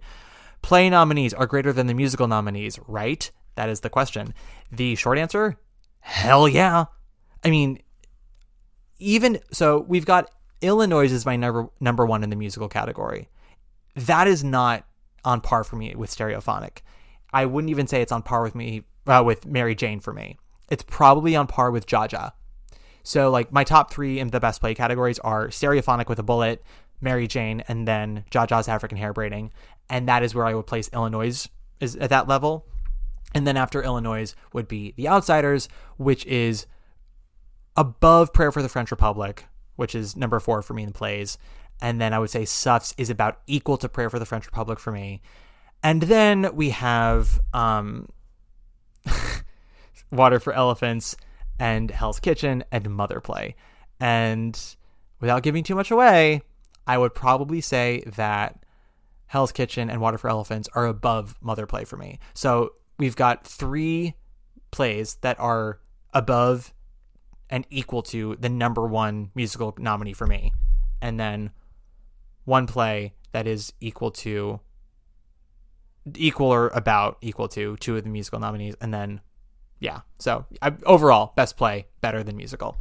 Speaker 3: Play nominees are greater than the musical nominees, right? That is the question. The short answer? Hell yeah. I mean, even so, we've got Illinois is my number one in the musical category. That is not on par for me with Stereophonic. I wouldn't even say it's on par with me with Mary Jane for me. It's probably on par with Jaja. So like my top three in the best play categories are Stereophonic with a Bullet, Mary Jane, and then Jaja's African Hair Braiding. And that is where I would place Illinois is at that level. And then after Illinois would be The Outsiders, which is above Prayer for the French Republic, which is number 4 for me in plays. And then I would say Suffs is about equal to Prayer for the French Republic for me. And then we have Water for Elephants and Hell's Kitchen and Mother Play. And without giving too much away, I would probably say that Hell's Kitchen and Water for Elephants are above Mother Play for me. So we've got 3 plays that are above and equal to the number 1 musical nominee for me. And then 1 play that is equal or about equal to 2 of the musical nominees. And then, yeah. So overall, best play, better than musical.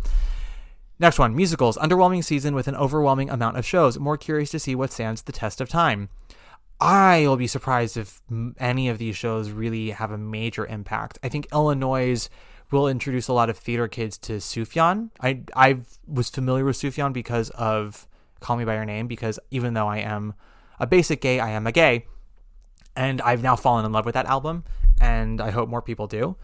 Speaker 3: Next one, musicals. Underwhelming season with an overwhelming amount of shows. More curious to see what stands the test of time. I'll be surprised if any of these shows really have a major impact. I think Illinois will introduce a lot of theater kids to Sufjan. I was familiar with Sufjan because of Call Me By Your Name, because even though I am a basic gay, I am a gay. And I've now fallen in love with that album, and I hope more people do.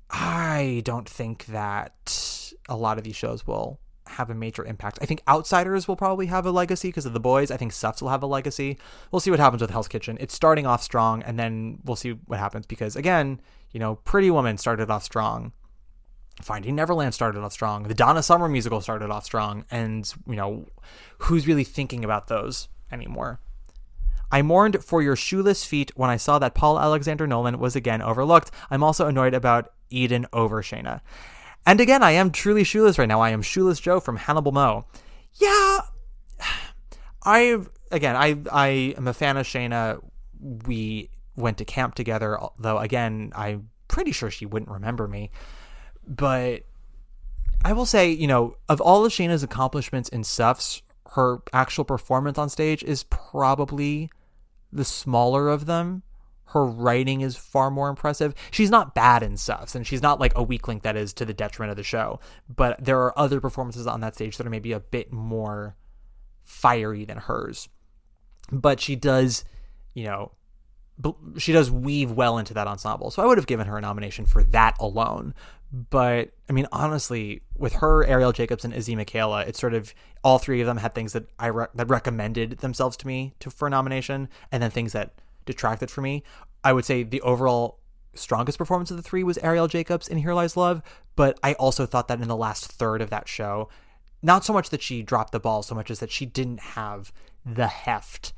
Speaker 3: I don't think that a lot of these shows will have a major impact. I think Outsiders will probably have a legacy because of The Boys. I think Suffs will have a legacy. We'll see what happens with Hell's Kitchen. It's starting off strong, and then we'll see what happens because, again, you know, Pretty Woman started off strong. Finding Neverland started off strong. The Donna Summer musical started off strong. And, you know, who's really thinking about those anymore? I mourned for your shoeless feet when I saw that Paul Alexander Nolan was again overlooked. I'm also annoyed about Eden over Shayna. And again, I am truly shoeless right now. I am Shoeless Joe from Hannibal Moe. Yeah, I am a fan of Shayna. We went to camp together, though, again, I'm pretty sure she wouldn't remember me. But I will say, you know, of all of Shayna's accomplishments in Suffs, her actual performance on stage is probably the smaller of them. Her writing is far more impressive. She's not bad in Suffs, and she's not like a weak link that is to the detriment of the show. But there are other performances on that stage that are maybe a bit more fiery than hers. But she does, you know, she does weave well into that ensemble. So I would have given her a nomination for that alone. But, I mean, honestly, with her, Ariel Jacobs, and Izzy Michaela, it's sort of all 3 of them had things that that recommended themselves to me for a nomination, and then things that detracted for me. I would say the overall strongest performance of the 3 was Ariel Jacobs in Here Lies Love, but I also thought that in the last third of that show, not so much that she dropped the ball, so much as that she didn't have the heft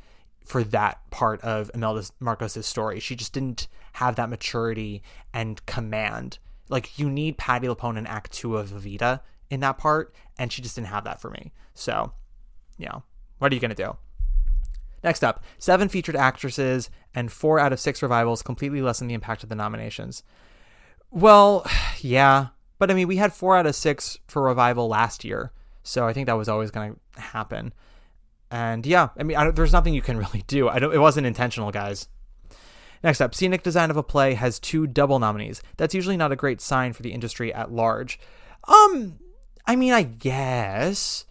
Speaker 3: for that part of Imelda Marcos's story. She just didn't have that maturity and command. Like, you need Patti LuPone in Act 2 of Evita in that part, and she just didn't have that for me. So, you know, what are you going to do? Next up, 7 featured actresses and 4 out of 6 revivals completely lessen the impact of the nominations. Well, yeah, But I mean, we had 4 out of 6 for Revival last year, so I think that was always going to happen. And yeah, I mean, there's nothing you can really do. It wasn't intentional, guys. Next up, scenic design of a play has 2 double nominees. That's usually not a great sign for the industry at large. I mean, I guess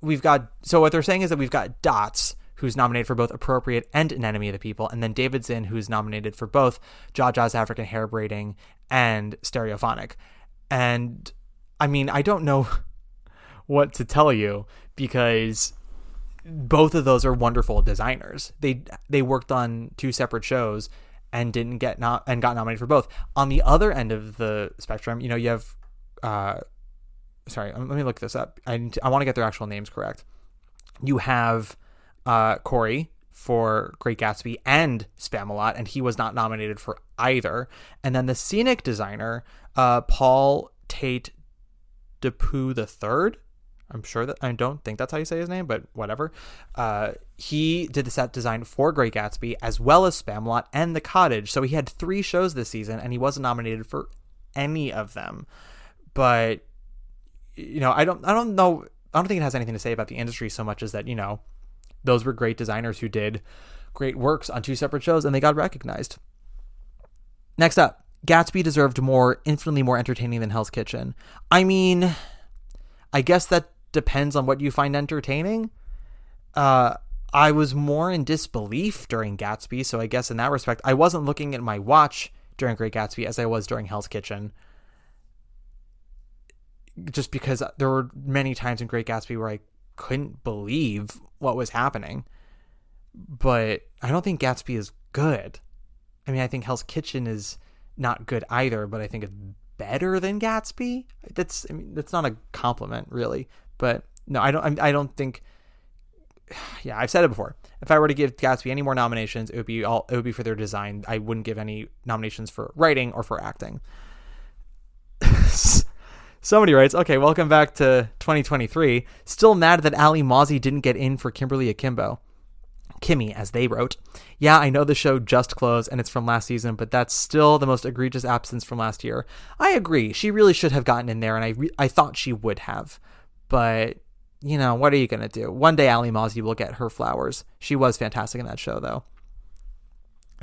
Speaker 3: we've got, so what they're saying is that we've got Dots, who's nominated for both Appropriate and An Enemy of the People, and then David Zinn, who's nominated for both Jaja's African Hair Braiding and Stereophonic. And I mean, I don't know what to tell you, because both of those are wonderful designers. They worked on 2 separate shows and didn't get got nominated for both. On the other end of the spectrum, you know, you have sorry, let me look this up. I want to get their actual names correct. You have Corey for Great Gatsby and Spamalot, and he was not nominated for either. And then the scenic designer, Paul Tate DePoo III, I don't think that's how you say his name, but whatever. He did the set design for Great Gatsby as well as Spamalot and The Cottage. So he had 3 shows this season, and he wasn't nominated for any of them. But you know, I don't know. I don't think it has anything to say about the industry so much as that, you know, those were great designers who did great works on 2 separate shows, and they got recognized. Next up, Gatsby deserved more, infinitely more entertaining than Hell's Kitchen. I mean, I guess that depends on what you find entertaining. I was more in disbelief during Gatsby, so I guess in that respect, I wasn't looking at my watch during Great Gatsby as I was during Hell's Kitchen. Just because there were many times in Great Gatsby where I couldn't believe what was happening. But I don't think Gatsby is good. I mean, I think Hell's Kitchen is not good either, but I think it's better than Gatsby. That's not a compliment, really. But no, I don't think. Yeah, I've said it before. If I were to give Gatsby any more nominations, it would be for their design. I wouldn't give any nominations for writing or for acting. Somebody writes, okay, welcome back to 2023. Still mad that Ali Mozzie didn't get in for Kimberly Akimbo. Kimmy, as they wrote. Yeah, I know the show just closed and it's from last season, but that's still the most egregious absence from last year. I agree. She really should have gotten in there, and I thought she would have. But, you know, what are you going to do? One day Ali Mozzie will get her flowers. She was fantastic in that show, though.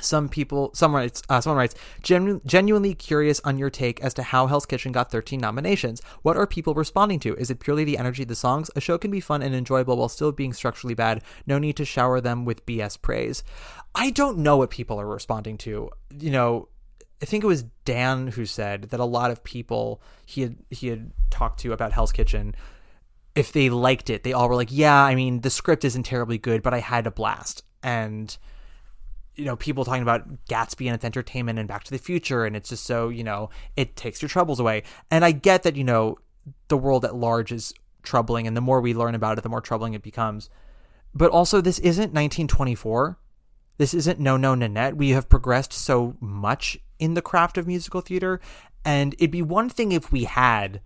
Speaker 3: Someone writes, genuinely curious on your take as to how Hell's Kitchen got 13 nominations. What are people responding to? Is it purely the energy of the songs? A show can be fun and enjoyable while still being structurally bad. No need to shower them with BS praise. I don't know what people are responding to. You know, I think it was Dan who said that a lot of people he had talked to about Hell's Kitchen, if they liked it, they all were like, yeah, I mean, the script isn't terribly good, but I had a blast. And you know, people talking about Gatsby and its entertainment and Back to the Future, and it's just so, you know, it takes your troubles away. And I get that, you know, the world at large is troubling, and the more we learn about it, the more troubling it becomes. But also, this isn't 1924. This isn't No No Nanette. We have progressed so much in the craft of musical theater, and it'd be one thing if we had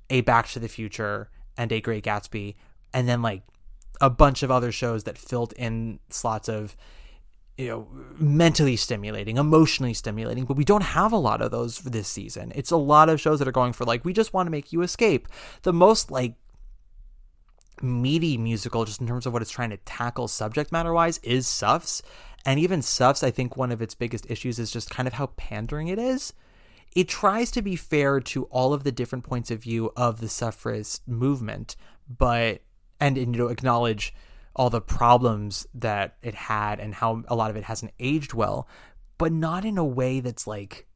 Speaker 3: a Back to the Future and a Great Gatsby, and then like a bunch of other shows that filled in slots of, you know, mentally stimulating, emotionally stimulating, but we don't have a lot of those for this season. It's a lot of shows that are going for like, we just want to make you escape. The most like meaty musical, just in terms of what it's trying to tackle subject matter wise, is Suffs. And even Suffs, I think one of its biggest issues is just kind of how pandering it is. It tries to be fair to all of the different points of view of the suffragist movement, and you know, acknowledge all the problems that it had and how a lot of it hasn't aged well, but not in a way that's like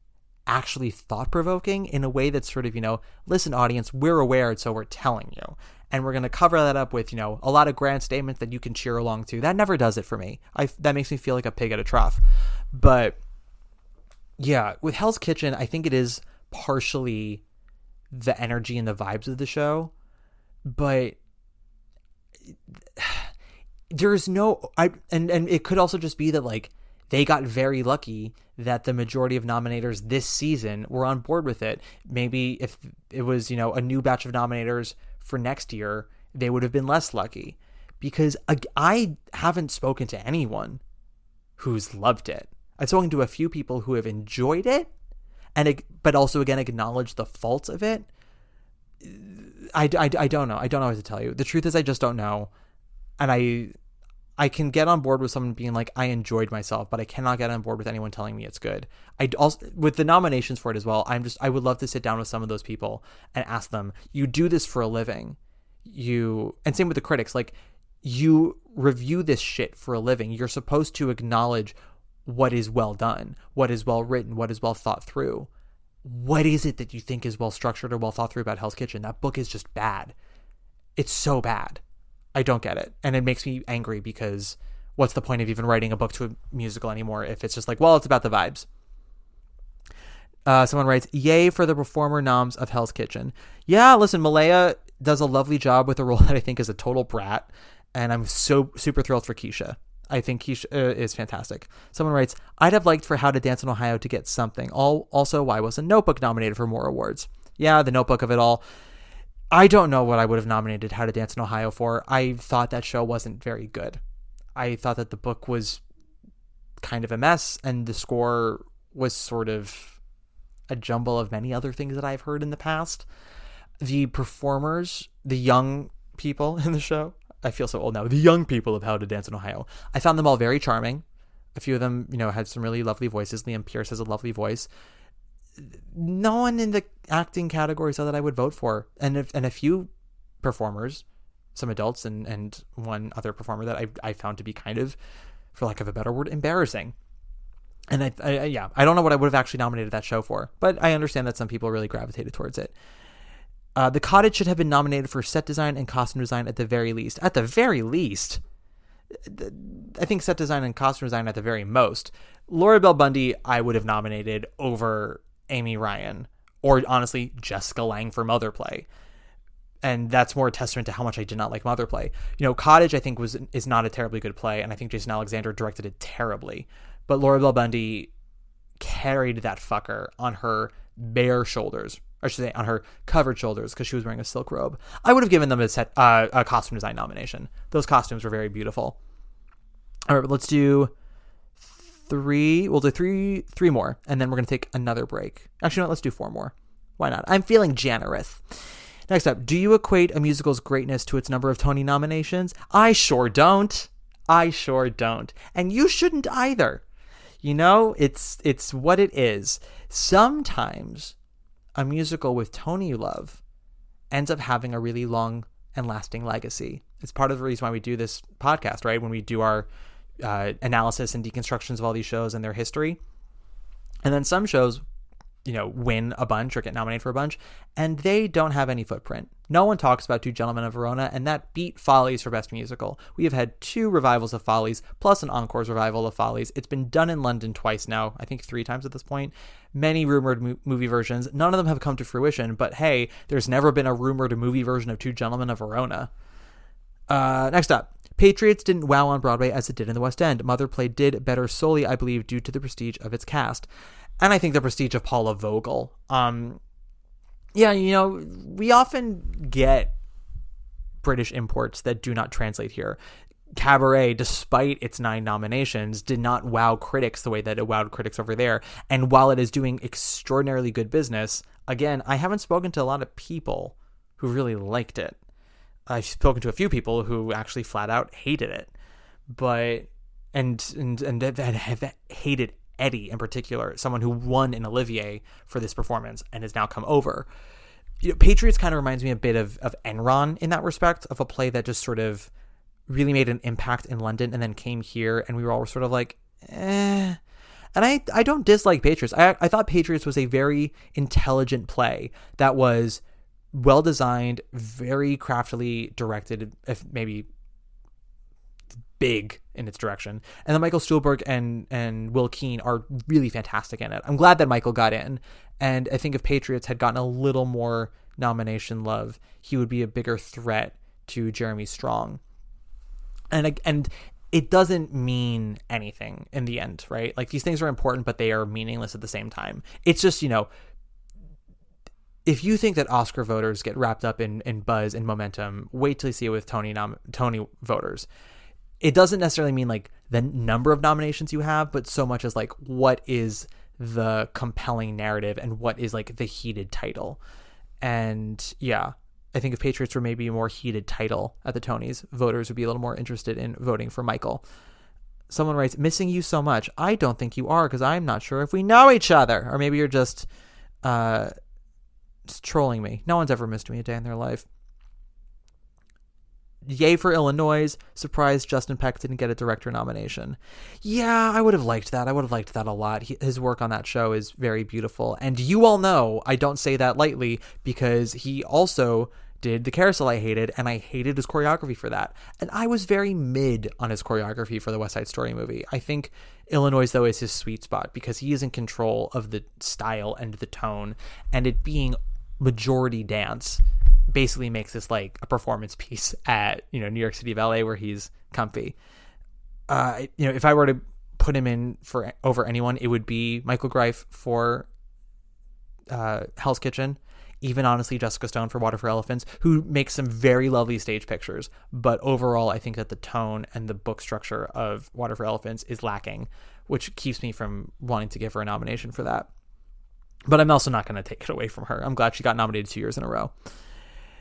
Speaker 3: actually thought-provoking, in a way that's sort of, you know, listen, audience, we're aware, so we're telling you. And we're going to cover that up with, you know, a lot of grand statements that you can cheer along to. That never does it for me. That makes me feel like a pig at a trough. But yeah, with Hell's Kitchen, I think it is partially the energy and the vibes of the show, but there's no, and it could also just be that like they got very lucky that the majority of nominators this season were on board with it. Maybe if it was, you know, a new batch of nominators for next year, they would have been less lucky, because I haven't spoken to anyone who's loved it. I've spoken to a few people who have enjoyed it, but also again acknowledge the faults of it. I don't know. I don't know what to tell you. The truth is I just don't know. And I can get on board with someone being like, I enjoyed myself, but I cannot get on board with anyone telling me it's good. I also, with the nominations for it as well, I would love to sit down with some of those people and ask them, you do this for a living. And same with the critics, like, you review this shit for a living. You're supposed to acknowledge what is well done, what is well written, what is well thought through. What is it that you think is well structured or well thought through about Hell's Kitchen? That book is just bad. It's so bad. I don't get it. And it makes me angry because what's the point of even writing a book to a musical anymore if it's just like, well, it's about the vibes. Someone writes, yay for the performer noms of Hell's Kitchen. Yeah, listen, Malaya does a lovely job with a role that I think is a total brat. And I'm so super thrilled for Keisha. I think Keisha is fantastic. Someone writes, I'd have liked for How to Dance in Ohio to get something. Also, why wasn't Notebook nominated for more awards? Yeah, the Notebook of it all. I don't know what I would have nominated How to Dance in Ohio for. I thought that show wasn't very good. I thought that the book was kind of a mess, and the score was sort of a jumble of many other things that I've heard in the past. The performers, the young people in the show, I feel so old now, the young people of How to Dance in Ohio, I found them all very charming. A few of them, had some really lovely voices. Liam Pierce has a lovely voice. No one in the acting category said that I would vote for. And a few performers, some adults and one other performer that I found to be kind of, for lack of a better word, embarrassing. And I don't know what I would have actually nominated that show for, but I understand that some people really gravitated towards it. The Cottage should have been nominated for set design and costume design at the very least. At the very least. I think set design and costume design at the very most. Laura Bell Bundy, I would have nominated over Amy Ryan, or honestly, Jessica Lange for Mother Play. And that's more a testament to how much I did not like Mother Play. Cottage, I think, is not a terribly good play, and I think Jason Alexander directed it terribly. But Laura Bell Bundy carried that fucker on her bare shoulders. Or I should say on her covered shoulders, because she was wearing a silk robe. I would have given them a costume design nomination. Those costumes were very beautiful. All right, let's do three. We'll do three more, and then we're going to take another break. Actually, no, let's do 4 more. Why not? I'm feeling generous. Next up, do you equate a musical's greatness to its number of Tony nominations? I sure don't. And you shouldn't either. It's what it is. Sometimes a musical with Tony love ends up having a really long and lasting legacy. It's part of the reason why we do this podcast, right? When we do our analysis and deconstructions of all these shows and their history. And then some shows, win a bunch or get nominated for a bunch, and they don't have any footprint. No one talks about Two Gentlemen of Verona, and that beat Follies for Best Musical. We have had 2 revivals of Follies, plus an Encore's revival of Follies. It's been done in London twice now, I think 3 times at this point. Many rumored movie versions. None of them have come to fruition, but hey, there's never been a rumored movie version of Two Gentlemen of Verona. Next up. Patriots didn't wow on Broadway as it did in the West End. Mother Play did better solely, I believe, due to the prestige of its cast. And I think the prestige of Paula Vogel. We often get British imports that do not translate here. Cabaret, despite its 9 nominations, did not wow critics the way that it wowed critics over there. And while it is doing extraordinarily good business, again, I haven't spoken to a lot of people who really liked it. I've spoken to a few people who actually flat out hated it, and have hated Eddie in particular, someone who won an Olivier for this performance and has now come over. Patriots kind of reminds me a bit of Enron in that respect, of a play that just sort of really made an impact in London and then came here, and we were all sort of like, eh. And I don't dislike Patriots. I thought Patriots was a very intelligent play that was well designed, very craftily directed, if maybe big in its direction. And then Michael Stuhlbarg and Will Keane are really fantastic in it. I'm glad that Michael got in. And I think if Patriots had gotten a little more nomination love, he would be a bigger threat to Jeremy Strong. And it doesn't mean anything in the end, right? Like, these things are important, but they are meaningless at the same time. It's just, if you think that Oscar voters get wrapped up in buzz and momentum, wait till you see it with Tony voters. It doesn't necessarily mean like the number of nominations you have, but so much as like, what is the compelling narrative and what is like the heated title. And yeah, I think if Patriots were maybe a more heated title at the Tonys, voters would be a little more interested in voting for Michael. Someone writes, missing you so much. I don't think you are, because I'm not sure if we know each other. Or maybe you're just trolling me. No one's ever missed me a day in their life. Yay for Illinois. Surprised Justin Peck didn't get a director nomination. Yeah, I would have liked that. I would have liked that a lot. His work on that show is very beautiful. And you all know I don't say that lightly, because he also did The Carousel I Hated, and I hated his choreography for that. And I was very mid on his choreography for the West Side Story movie. I think Illinois, though, is his sweet spot, because he is in control of the style and the tone, and it being majority dance basically makes this like a performance piece at, you know, New York City Ballet, where he's comfy. If I were to put him in for over anyone, it would be Michael Greif for Hell's Kitchen. Even honestly, Jessica Stone for Water for Elephants, who makes some very lovely stage pictures. But overall, I think that the tone and the book structure of Water for Elephants is lacking, which keeps me from wanting to give her a nomination for that. But I'm also not going to take it away from her. I'm glad she got nominated 2 years in a row.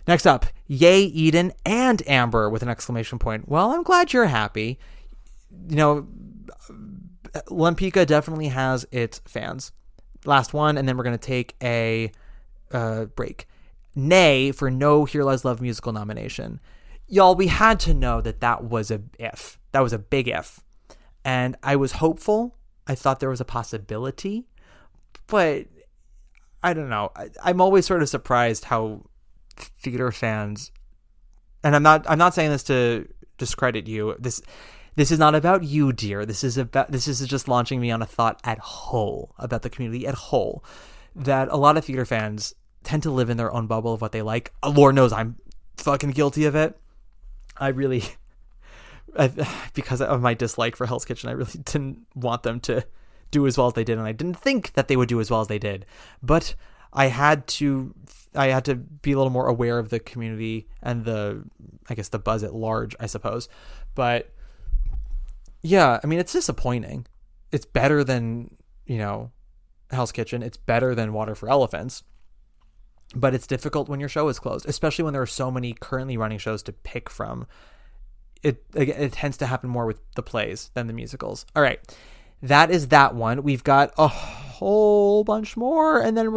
Speaker 3: Next up, yay, Eden and Amber with an exclamation point. Well, I'm glad you're happy. You know, Lempicka definitely has its fans. Last one, and then we're going to take a break. Nay for no Here Lies Love musical nomination. Y'all, we had to know that was a if. That was a big if. And I was hopeful. I thought there was a possibility. But I don't know. I'm always sort of surprised how theater fans, and I'm not saying this to discredit you. This is not about you, dear. This is just launching me on a thought at whole about the community at whole, that a lot of theater fans tend to live in their own bubble of what they like. Lord knows I'm fucking guilty of it. Because of my dislike for Hell's Kitchen, I really didn't want them to do as well as they did, and I didn't think that they would do as well as they did. But I had to be a little more aware of the community and the buzz at large, I suppose. But yeah, I mean, it's disappointing. It's better than, Hell's Kitchen. It's better than Water for Elephants. But it's difficult when your show is closed, especially when there are so many currently running shows to pick from. It tends to happen more with the plays than the musicals. All right. That is that one. We've got a whole bunch more, and then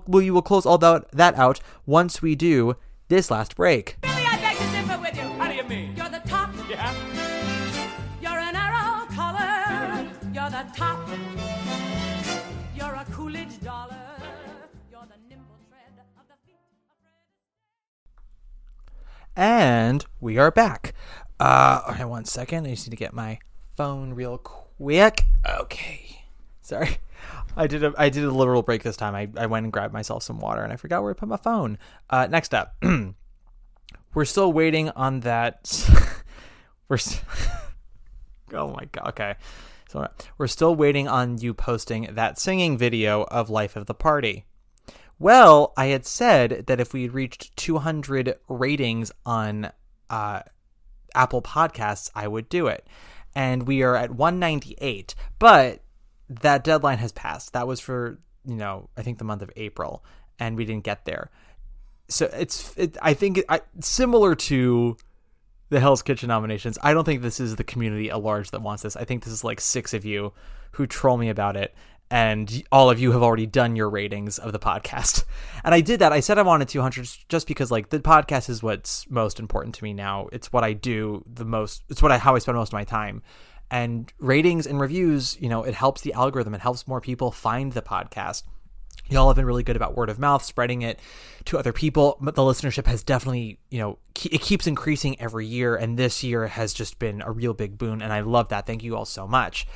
Speaker 3: we will close all that out once we do this last break.
Speaker 1: Really, I beg to differ with you.
Speaker 2: How do you mean?
Speaker 1: You're the top.
Speaker 2: Yeah?
Speaker 1: You're an arrow collar. You're the top. You're a Coolidge dollar. You're the nimble tread of the feet of red.
Speaker 3: And we are back. Okay, 1 second. I just need to get my phone real quick. Okay. Sorry. I did a literal break this time. I went and grabbed myself some water, and I forgot where I put my phone. Next up. We're still waiting on that. Oh my God. Okay. So we're still waiting on you posting that singing video of Life of the Party. Well, I had said that if we reached 200 ratings on Apple Podcasts, I would do it. And we are at 198, but that deadline has passed. That was for, I think the month of April, and we didn't get there. So I think similar to the Hell's Kitchen nominations, I don't think this is the community at large that wants this. I think this is like 6 of you who troll me about it, and all of you have already done your ratings of the podcast. And I did that. I said I wanted 200 just because the podcast is what's most important to me now. It's what I do the most. It's how I spend most of my time. And ratings and reviews, it helps the algorithm. It helps more people find the podcast. Y'all have been really good about word of mouth, spreading it to other people. But the listenership has definitely, it keeps increasing every year. And this year has just been a real big boon. And I love that. Thank you all so much.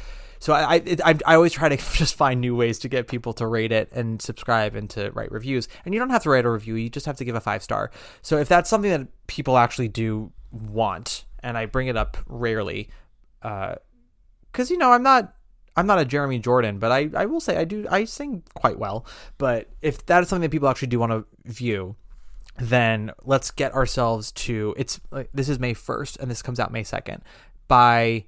Speaker 3: So I always try to just find new ways to get people to rate it and subscribe and to write reviews. And you don't have to write a review. You just have to give a 5-star. So if that's something that people actually do want, and I bring it up rarely, because, I'm not a Jeremy Jordan, but I will say I sing quite well. But if that is something that people actually do want to view, then let's get ourselves to, this is May 1st and this comes out May 2nd. By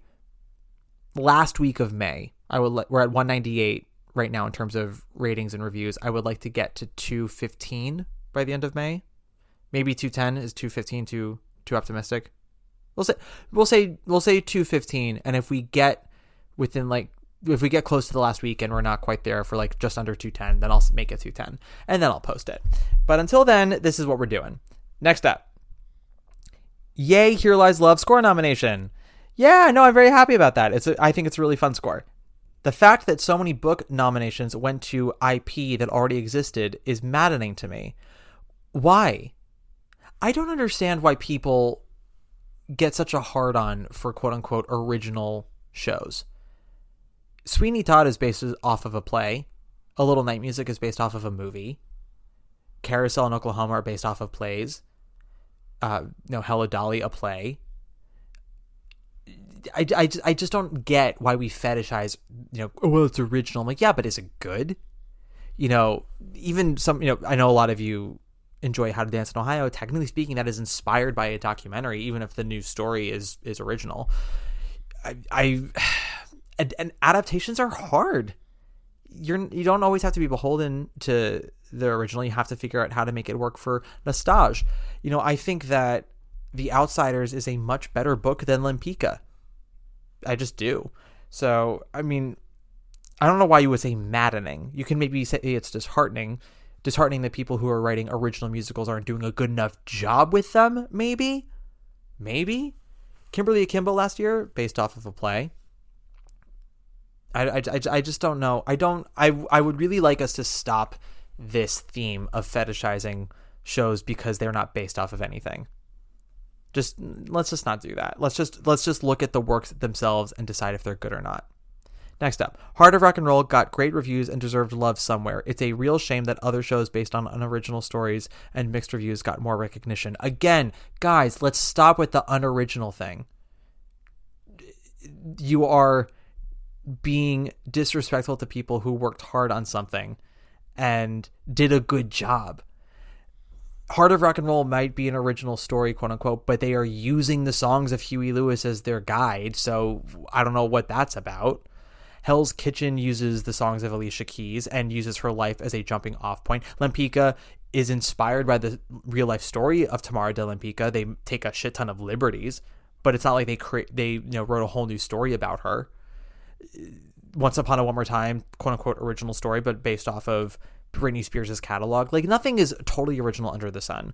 Speaker 3: last week of May, we're at 198 right now in terms of ratings and reviews. I would like to get to 215 by the end of May. Maybe 210. Is 215 too optimistic? We'll say 215, and if we get close to the last week and we're not quite there for like just under 210, then I'll make it 210 and then I'll post it. But until then, this is what we're doing. Next up. Yay, Here Lies Love score nomination. Yeah, no, I'm very happy about that. I think it's a really fun score. The fact that so many book nominations went to IP that already existed is maddening to me. Why? I don't understand why people get such a hard-on for quote-unquote original shows. Sweeney Todd is based off of a play. A Little Night Music is based off of a movie. Carousel and Oklahoma are based off of plays. Hello Dolly, a play. I just don't get why we fetishize, well, it's original. I'm like, yeah, but is it good? Even some, I know a lot of you enjoy How to Dance in Ohio. Technically speaking, that is inspired by a documentary, even if the new story is original. And adaptations are hard. You don't always have to be beholden to the original. You have to figure out how to make it work for nostalgia. I think that The Outsiders is a much better book than Lempicka. I just do. So, I mean, I don't know why you would say maddening. You can maybe say it's disheartening that people who are writing original musicals aren't doing a good enough job with them, maybe. Kimberly Akimbo last year, based off of a play. I just don't know. I would really like us to stop this theme of fetishizing shows because they're not based off of anything. Let's just not do that. Let's just look at the works themselves and decide if they're good or not. Next up, Heart of Rock and Roll got great reviews and deserved love somewhere. It's a real shame that other shows based on unoriginal stories and mixed reviews got more recognition. Again, guys, let's stop with the unoriginal thing. You are being disrespectful to people who worked hard on something and did a good job. Heart of Rock and Roll might be an original story, quote unquote, but they are using the songs of Huey Lewis as their guide, so I don't know what that's about. Hell's Kitchen uses the songs of Alicia Keys and uses her life as a jumping off point. Lempicka is inspired by the real life story of Tamara de Lempicka. They take a shit ton of liberties, but it's not like they wrote a whole new story about her. Once Upon a One More Time, quote unquote original story, but based off of Britney Spears' catalog. Like, nothing is totally original under the sun.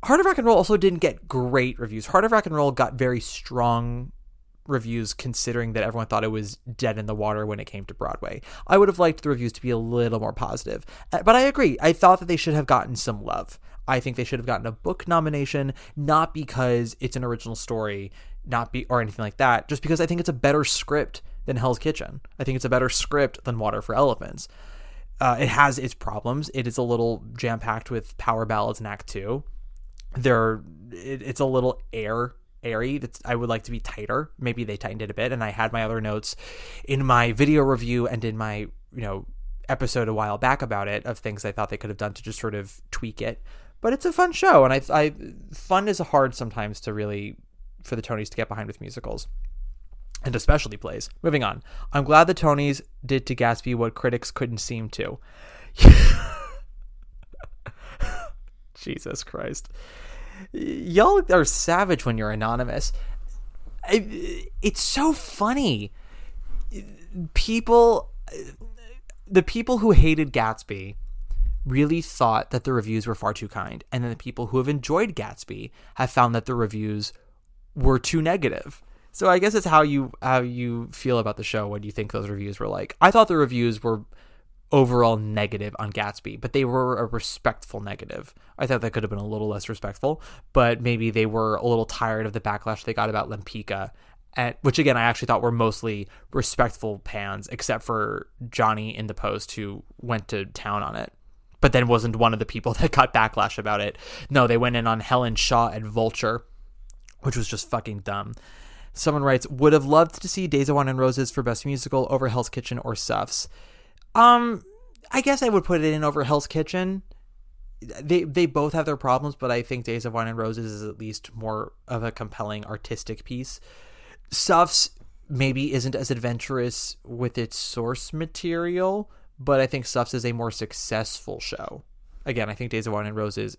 Speaker 3: Heart of Rock and Roll also didn't get great reviews. Heart of Rock and Roll got very strong reviews considering that everyone thought it was dead in the water when it came to Broadway. I would have liked the reviews to be a little more positive. But I agree. I thought that they should have gotten some love. I think they should have gotten a book nomination, not because it's an original story, or anything like that, just because I think it's a better script than Hell's Kitchen. I think it's a better script than Water for Elephants. It has its problems. It is a little jam-packed with power ballads in Act 2. It's a little airy. I would like to be tighter. Maybe they tightened it a bit. And I had my other notes in my video review and in my episode a while back about it of things I thought they could have done to just sort of tweak it. But it's a fun show, and fun is hard sometimes to really for the Tonys to get behind with musicals. And especially plays. Moving on. I'm glad the Tonys did to Gatsby what critics couldn't seem to. Jesus Christ. Y'all are savage when you're anonymous. It's so funny. The people who hated Gatsby really thought that the reviews were far too kind. And then the people who have enjoyed Gatsby have found that the reviews were too negative. So I guess it's how you feel about the show when you think those reviews were like. I thought the reviews were overall negative on Gatsby, but they were a respectful negative. I thought that could have been a little less respectful, but maybe they were a little tired of the backlash they got about Lempicka, which again I actually thought were mostly respectful pans, except for Johnny in the Post who went to town on it, but then wasn't one of the people that got backlash about it. No, they went in on Helen Shaw at Vulture, which was just fucking dumb. Someone writes, would have loved to see Days of Wine and Roses for Best Musical over Hell's Kitchen or Suffs. I guess I would put it in over Hell's Kitchen. They both have their problems, but I think Days of Wine and Roses is at least more of a compelling artistic piece. Suffs maybe isn't as adventurous with its source material, but I think Stuffs is a more successful show. Again, I think Days of Wine and Roses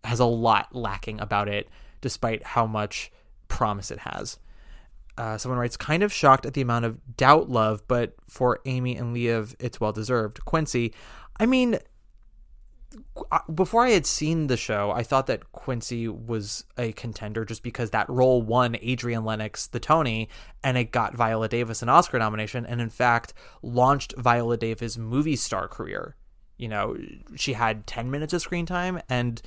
Speaker 3: has a lot lacking about it, despite how much promise it has. Someone writes, kind of shocked at the amount of doubt love, but for Amy and Liev, it's well-deserved. Quincy, I mean, before I had seen the show, I thought that Quincy was a contender just because that role won Adrienne Lennox the Tony, and it got Viola Davis an Oscar nomination, and in fact launched Viola Davis' movie star career. You know, she had 10 minutes of screen time, and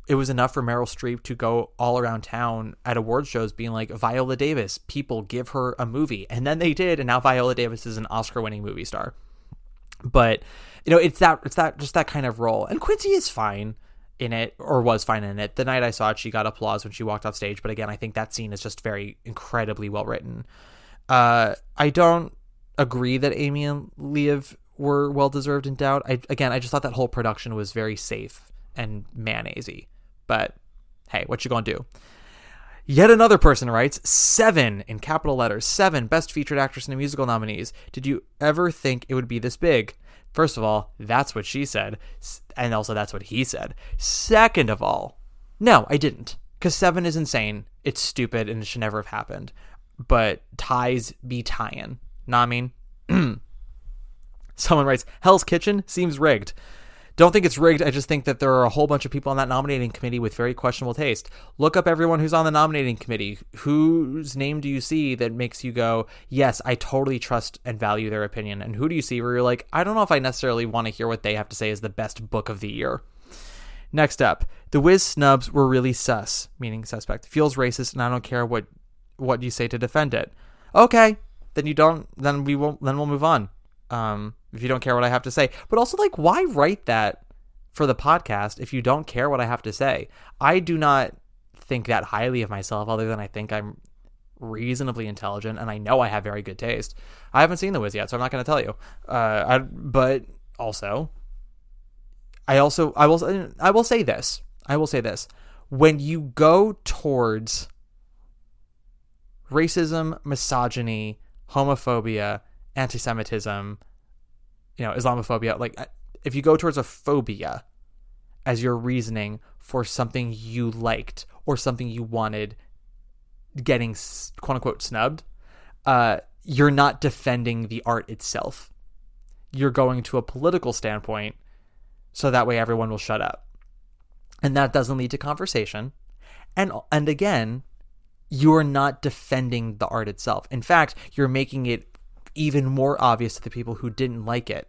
Speaker 3: it was enough for Meryl Streep to go all around town at award shows being like, Viola Davis, people, give her a movie. And then they did, and now Viola Davis is an Oscar-winning movie star. But, you know, it's that kind of role. And Quincy is fine in it, or was fine in it. The night I saw it, she got applause when she walked off stage. But again, I think that scene is just very incredibly well written. I don't agree that Amy and Liev were well-deserved in doubt. I just thought that whole production was very safe and mayonnaise-y. But hey, what you gonna do? Yet another person writes, 7 in capital letters, 7 Best Featured Actress in a Musical nominees. Did you ever think it would be this big? First of all, that's what she said. And also that's what he said. Second of all, no, I didn't. Because 7 is insane. It's stupid and it should never have happened. But ties be tying. Know what I mean? Someone writes, Hell's Kitchen seems rigged. Don't think it's rigged. I just think that there are a whole bunch of people on that nominating committee with very questionable taste. Look up everyone who's on the nominating committee. Whose name do you see that makes you go, yes, I totally trust and value their opinion? And who do you see where you're like, I don't know if I necessarily want to hear what they have to say is the best book of the year? Next up, the Wiz snubs were really sus, meaning suspect. Feels racist, and I don't care what you say to defend it. Okay, then we'll move on. If you don't care what I have to say. But also, like, why write that for the podcast if you don't care what I have to say? I do not think that highly of myself, other than I think I'm reasonably intelligent, and I know I have very good taste. I haven't seen The Wiz yet, so I'm not going to tell you. But also, I will say this. When you go towards racism, misogyny, homophobia, anti-Semitism, Islamophobia, like if you go towards a phobia as your reasoning for something you liked or something you wanted getting quote unquote snubbed, you're not defending the art itself. You're going to a political standpoint so that way everyone will shut up. And that doesn't lead to conversation. And again, you're not defending the art itself. In fact, you're making it even more obvious to the people who didn't like it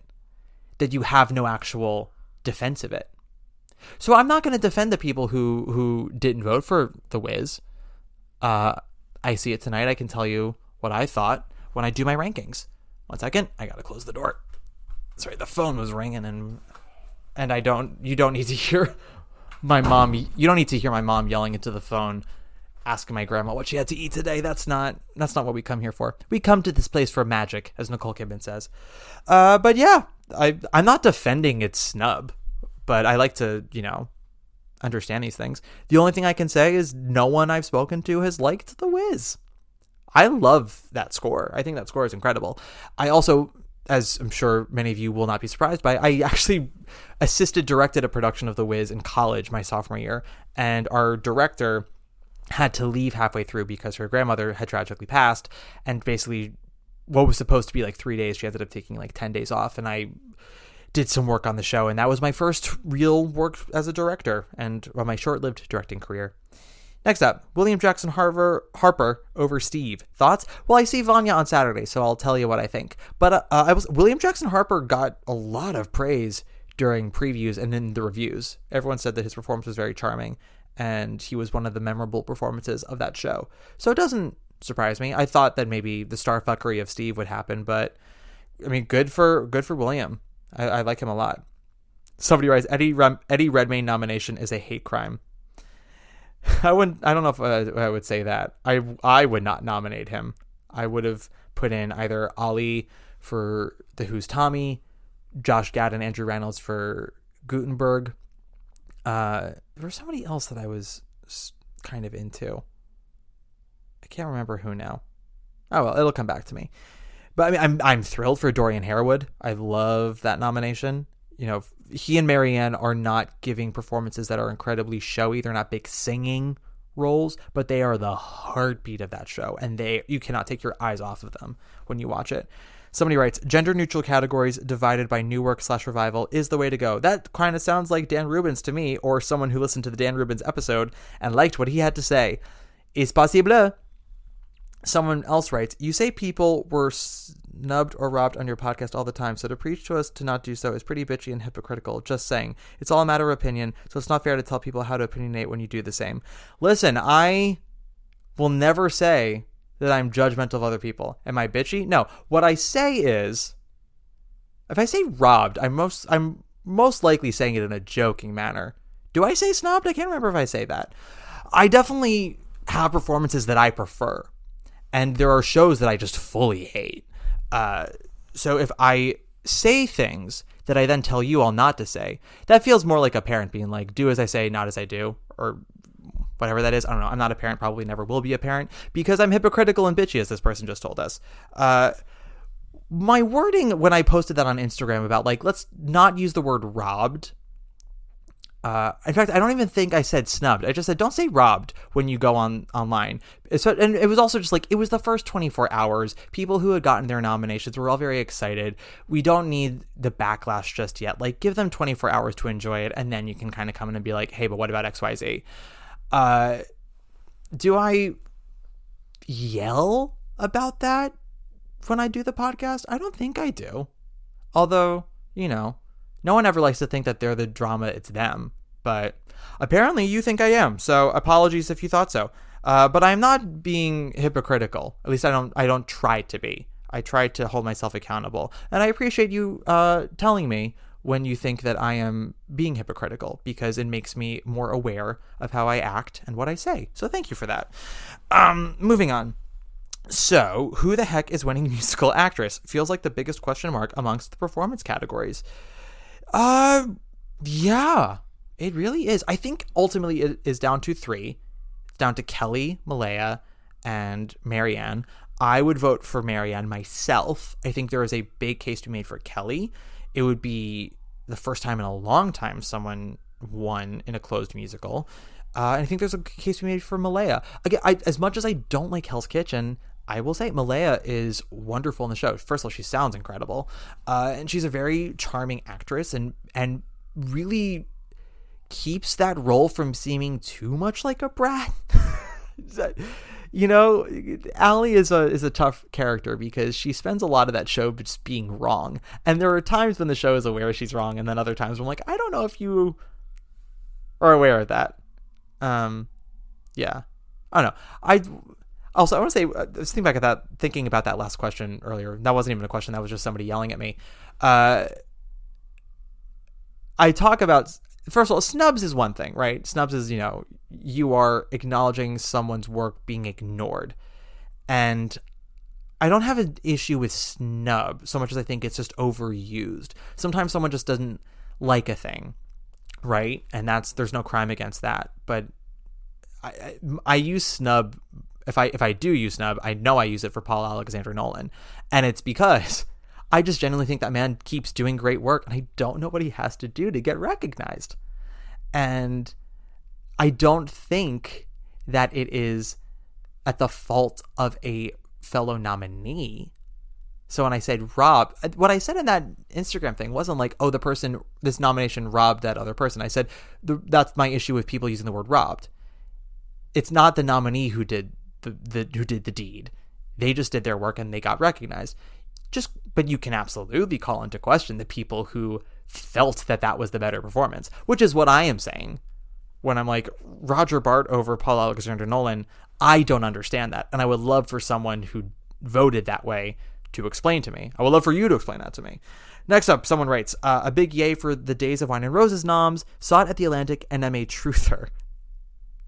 Speaker 3: that you have no actual defense of it. So I'm not going to defend the people who didn't vote for The Wiz. I see it tonight. I can tell you what I thought when I do my rankings. 1 second. I got to close the door. Sorry, the phone was ringing and you don't need to hear my mom. You don't need to hear my mom yelling into the phone, asking my grandma what she had to eat today. That's not what we come here for. We come to this place for magic, as Nicole Kidman says. But yeah, I'm not defending its snub, but I like to, understand these things. The only thing I can say is no one I've spoken to has liked The Wiz. I love that score. I think that score is incredible. I also, as I'm sure many of you will not be surprised by, I actually directed a production of The Wiz in college my sophomore year, and our director had to leave halfway through because her grandmother had tragically passed, and basically what was supposed to be like 3 days, she ended up taking like 10 days off, and I did some work on the show, and that was my first real work as a director and my short-lived directing career. Next up, William Jackson Harper over Steve. Thoughts? Well, I see Vanya on Saturday, so I'll tell you what I think. But William Jackson Harper got a lot of praise during previews and in the reviews. Everyone said that his performance was very charming, and he was one of the memorable performances of that show. So it doesn't surprise me. I thought that maybe the starfuckery of Steve would happen, but I mean, good for William. I like him a lot. Somebody writes, Eddie Redmayne nomination is a hate crime. I don't know if I would say that. I would not nominate him. I would have put in either Ali for The Who's Tommy, Josh Gad and Andrew Reynolds for Gutenberg. There was somebody else that I was kind of into. I can't remember who now. Oh well, it'll come back to me. But I mean, I'm thrilled for Dorian Harewood. I love that nomination. You know, he and Marianne are not giving performances that are incredibly showy. They're not big singing roles, but they are the heartbeat of that show, and you cannot take your eyes off of them when you watch it. Somebody writes, gender neutral categories divided by new work / revival is the way to go. That kind of sounds like Dan Rubens to me, or someone who listened to the Dan Rubens episode and liked what he had to say. It's possible. Someone else writes, you say people were snubbed or robbed on your podcast all the time, so to preach to us to not do so is pretty bitchy and hypocritical. Just saying. It's all a matter of opinion, so it's not fair to tell people how to opinionate when you do the same. Listen, I will never say that I'm judgmental of other people. Am I bitchy? No. What I say is, if I say robbed, I'm most likely saying it in a joking manner. Do I say snubbed? I can't remember if I say that. I definitely have performances that I prefer. And there are shows that I just fully hate. So if I say things that I then tell you all not to say, that feels more like a parent being like, do as I say, not as I do, or whatever that is. I don't know. I'm not a parent, probably never will be a parent, because I'm hypocritical and bitchy, as this person just told us. My wording when I posted that on Instagram about, like, let's not use the word robbed. In fact, I don't even think I said snubbed. I just said, don't say robbed when you go online. And it was also just like, it was the first 24 hours. People who had gotten their nominations were all very excited. We don't need the backlash just yet. Like, give them 24 hours to enjoy it, and then you can kind of come in and be like, hey, but what about XYZ? Do I yell about that when I do the podcast? I don't think I do. Although, you know, no one ever likes to think that they're the drama, it's them. But apparently you think I am, so apologies if you thought so. But I'm not being hypocritical. At least I don't try to be. I try to hold myself accountable. And I appreciate you telling me when you think that I am being hypocritical, because it makes me more aware of how I act and what I say. So thank you for that. Moving on. So, who the heck is winning musical actress? Feels like the biggest question mark amongst the performance categories. Yeah, it really is. I think ultimately it is down to 3. It's down to Kelly, Malaya, and Marianne. I would vote for Marianne myself. I think there is a big case to be made for Kelly. It would be the first time in a long time someone won in a closed musical. And I think there's a case to be made for Malaya. Again, as much as I don't like Hell's Kitchen, I will say Malaya is wonderful in the show. First of all, she sounds incredible. And she's a very charming actress and really keeps that role from seeming too much like a brat. You know, Allie is a tough character because she spends a lot of that show just being wrong. And there are times when the show is aware she's wrong, and then other times I'm like, I don't know if you are aware of that. Yeah. I don't know. I want to say, I was thinking about that last question earlier. That wasn't even a question. That was just somebody yelling at me. I talk about, first of all, snubs is one thing, right? Snubs is, you know, you are acknowledging someone's work being ignored. And I don't have an issue with snub so much as I think it's just overused. Sometimes someone just doesn't like a thing, right? And there's no crime against that. But I use snub. If I do use snub, I know I use it for Paul Alexander Nolan. And it's because I just genuinely think that man keeps doing great work, and I don't know what he has to do to get recognized. And I don't think that it is at the fault of a fellow nominee. So when I said rob, what I said in that Instagram thing wasn't like, oh, this nomination robbed that other person. I said that's my issue with people using the word robbed. It's not the nominee who did the deed. They just did their work and they got recognized. But you can absolutely call into question the people who felt that was the better performance, which is what I am saying when I'm like, Roger Bart over Paul Alexander Nolan. I don't understand that, and I would love for someone who voted that way to explain to me. I would love for you to explain that to me. Next up, someone writes, a big yay for the Days of Wine and Roses noms. Saw it at the Atlantic, and I'm a truther.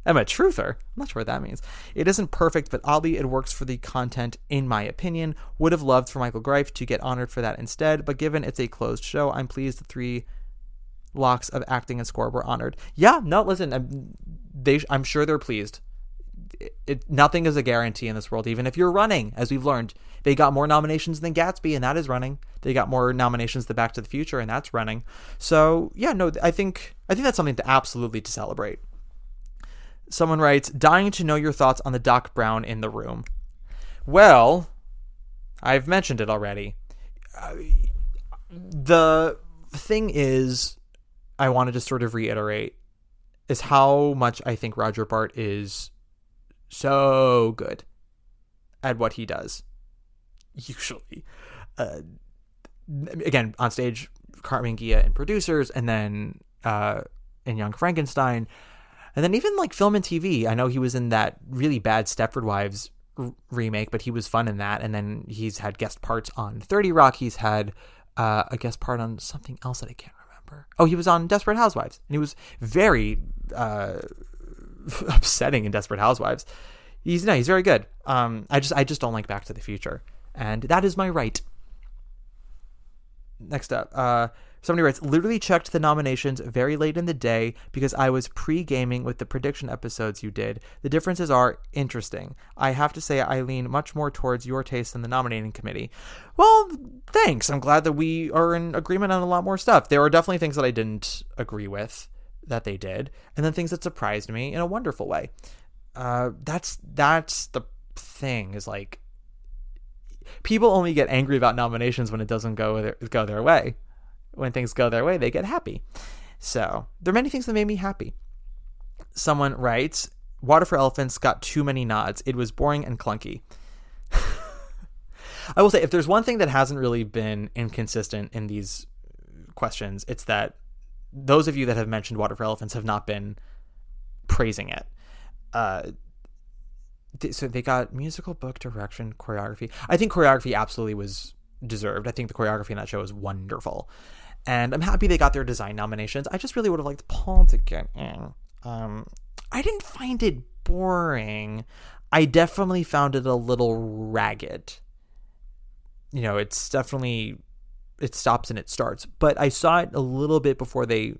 Speaker 3: I'm a truther? I'm not sure what that means. It isn't perfect, but oddly it works for the content, in my opinion. Would have loved for Michael Greif to get honored for that instead, but given it's a closed show, I'm pleased the 3 locks of acting and score were honored. Yeah, no, listen, I'm sure they're pleased. nothing is a guarantee in this world. Even if you're running, as we've learned, they got more nominations than Gatsby, and that is running. They got more nominations than Back to the Future, and that's running. So yeah, no, I think that's something to absolutely to celebrate. Someone writes, dying to know your thoughts on the Doc Brown in the Room. Well, I've mentioned it already. The thing is, I wanted to sort of reiterate, is how much I think Roger Bart is so good at what he does. Usually. Again, on stage, Cartman Gia and producers, and then in Young Frankenstein, and then even like film and TV. I know he was in that really bad Stepford Wives remake, but he was fun in that. And then he's had guest parts on 30 Rock. He's had a guest part on something else that I can't remember. Oh, he was on Desperate Housewives, and he was very upsetting in Desperate Housewives. He's very good. I just don't like Back to the Future, and that is my right. Next up, somebody writes, literally checked the nominations very late in the day because I was pre-gaming with the prediction episodes you did. The differences are interesting. I have to say I lean much more towards your taste than the nominating committee. Well, thanks. I'm glad that we are in agreement on a lot more stuff. There are definitely things that I didn't agree with that they did, and then things that surprised me in a wonderful way. That's the thing, is like, people only get angry about nominations when it doesn't go their way. When things go their way, they get happy. So there are many things that made me happy. Someone writes, Water for Elephants got too many nods. It was boring and clunky. I will say, if there's one thing that hasn't really been inconsistent in these questions, it's that those of you that have mentioned Water for Elephants have not been praising it. So they got musical, book, direction, choreography. I think choreography absolutely was deserved. I think the choreography in that show is wonderful. And I'm happy they got their design nominations. I just really would have liked Paul to get in. I didn't find it boring. I definitely found it a little ragged. You know, it's definitely, it stops and it starts. But I saw it a little bit before they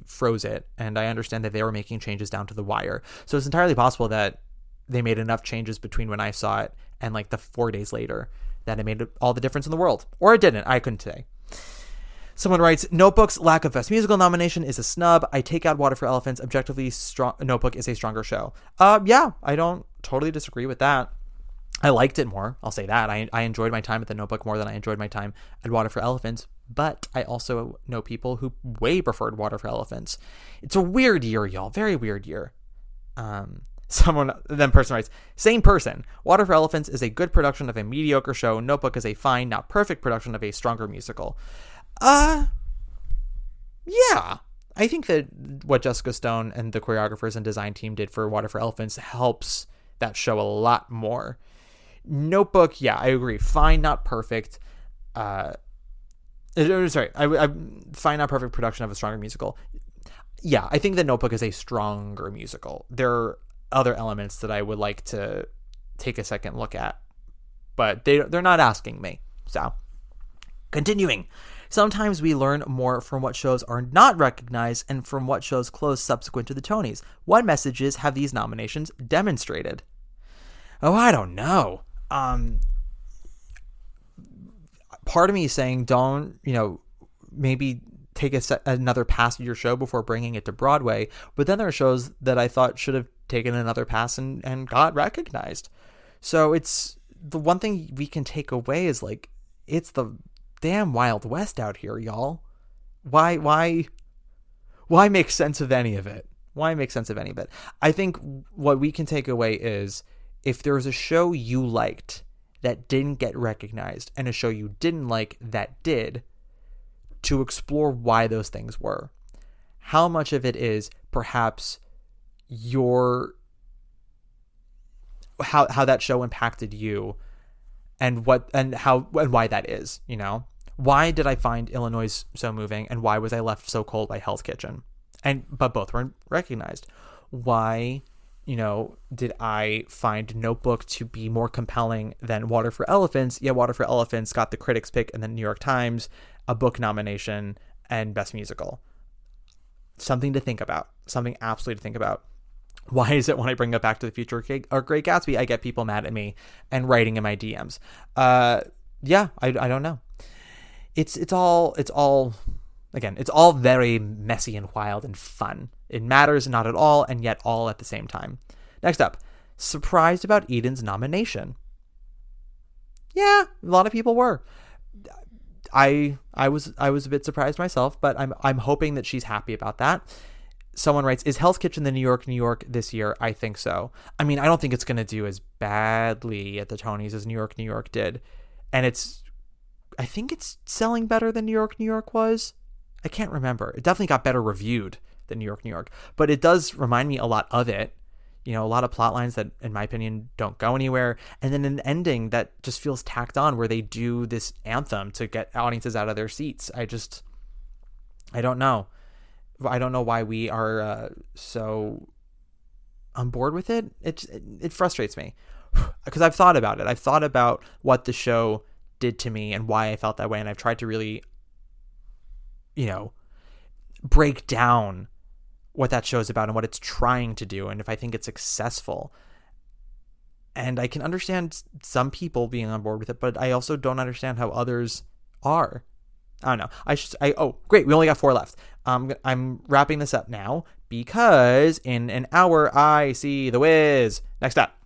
Speaker 3: froze it, and I understand that they were making changes down to the wire. So it's entirely possible that they made enough changes between when I saw it and like the 4 days later that it made all the difference in the world. Or it didn't. I couldn't say. Someone writes, Notebook's lack of Best Musical nomination is a snub. I take out Water for Elephants. Objectively, Notebook is a stronger show. Yeah, I don't totally disagree with that. I liked it more. I'll say that. I enjoyed my time at the Notebook more than I enjoyed my time at Water for Elephants. But I also know people who way preferred Water for Elephants. It's a weird year, y'all. Very weird year. Person writes, same person. Water for Elephants is a good production of a mediocre show. Notebook is a fine, not perfect production of a stronger musical. Yeah. I think that what Jessica Stone and the choreographers and design team did for Water for Elephants helps that show a lot more. Notebook, yeah, I agree. Fine, not perfect. Fine, not perfect production of a stronger musical. Yeah, I think that Notebook is a stronger musical. There are other elements that I would like to take a second look at, but they're not asking me. So, continuing. Sometimes we learn more from what shows are not recognized and from what shows close subsequent to the Tonys. What messages have these nominations demonstrated? Oh, I don't know. Part of me is saying don't, maybe take another pass at your show before bringing it to Broadway. But then there are shows that I thought should have taken another pass and got recognized. So it's the one thing we can take away is like, it's the damn Wild West out here, y'all. Why make sense of any of it? Why make sense of any of it? I think what we can take away is if there was a show you liked that didn't get recognized and a show you didn't like that did, to explore why those things were. How much of it is perhaps how that show impacted you and why that is, Why did I find Illinois so moving and why was I left so cold by Hell's Kitchen? But both weren't recognized. Why, did I find Notebook to be more compelling than Water for Elephants? Yeah, Water for Elephants got the critics pick in the New York Times, a book nomination, and Best Musical. Something to think about. Something absolutely to think about. Why is it when I bring up Back to the Future or Great Gatsby, I get people mad at me and writing in my DMs? Yeah, I don't know. It's all again, it's all very messy and wild and fun. It matters not at all, and yet all at the same time. Next up, surprised about Eden's nomination. Yeah, a lot of people were. I was a bit surprised myself, but I'm hoping that she's happy about that. Someone writes, is Hell's Kitchen the New York this year? I think so. I mean, I don't think it's going to do as badly at the Tonys as New York did. And I think it's selling better than New York was. I can't remember. It definitely got better reviewed than New York. But it does remind me a lot of it. You know, a lot of plot lines that, in my opinion, don't go anywhere. And then an ending that just feels tacked on where they do this anthem to get audiences out of their seats. I don't know. I don't know why we are so on board with it. It frustrates me because I've thought about it. I've thought about what the show did to me and why I felt that way. And I've tried to really, break down what that show's about and what it's trying to do. And if I think it's successful. And I can understand some people being on board with it, but I also don't understand how others are. I don't know. Oh, great. We only got 4 left. I'm wrapping this up now because in an hour I see The Wiz. Next up.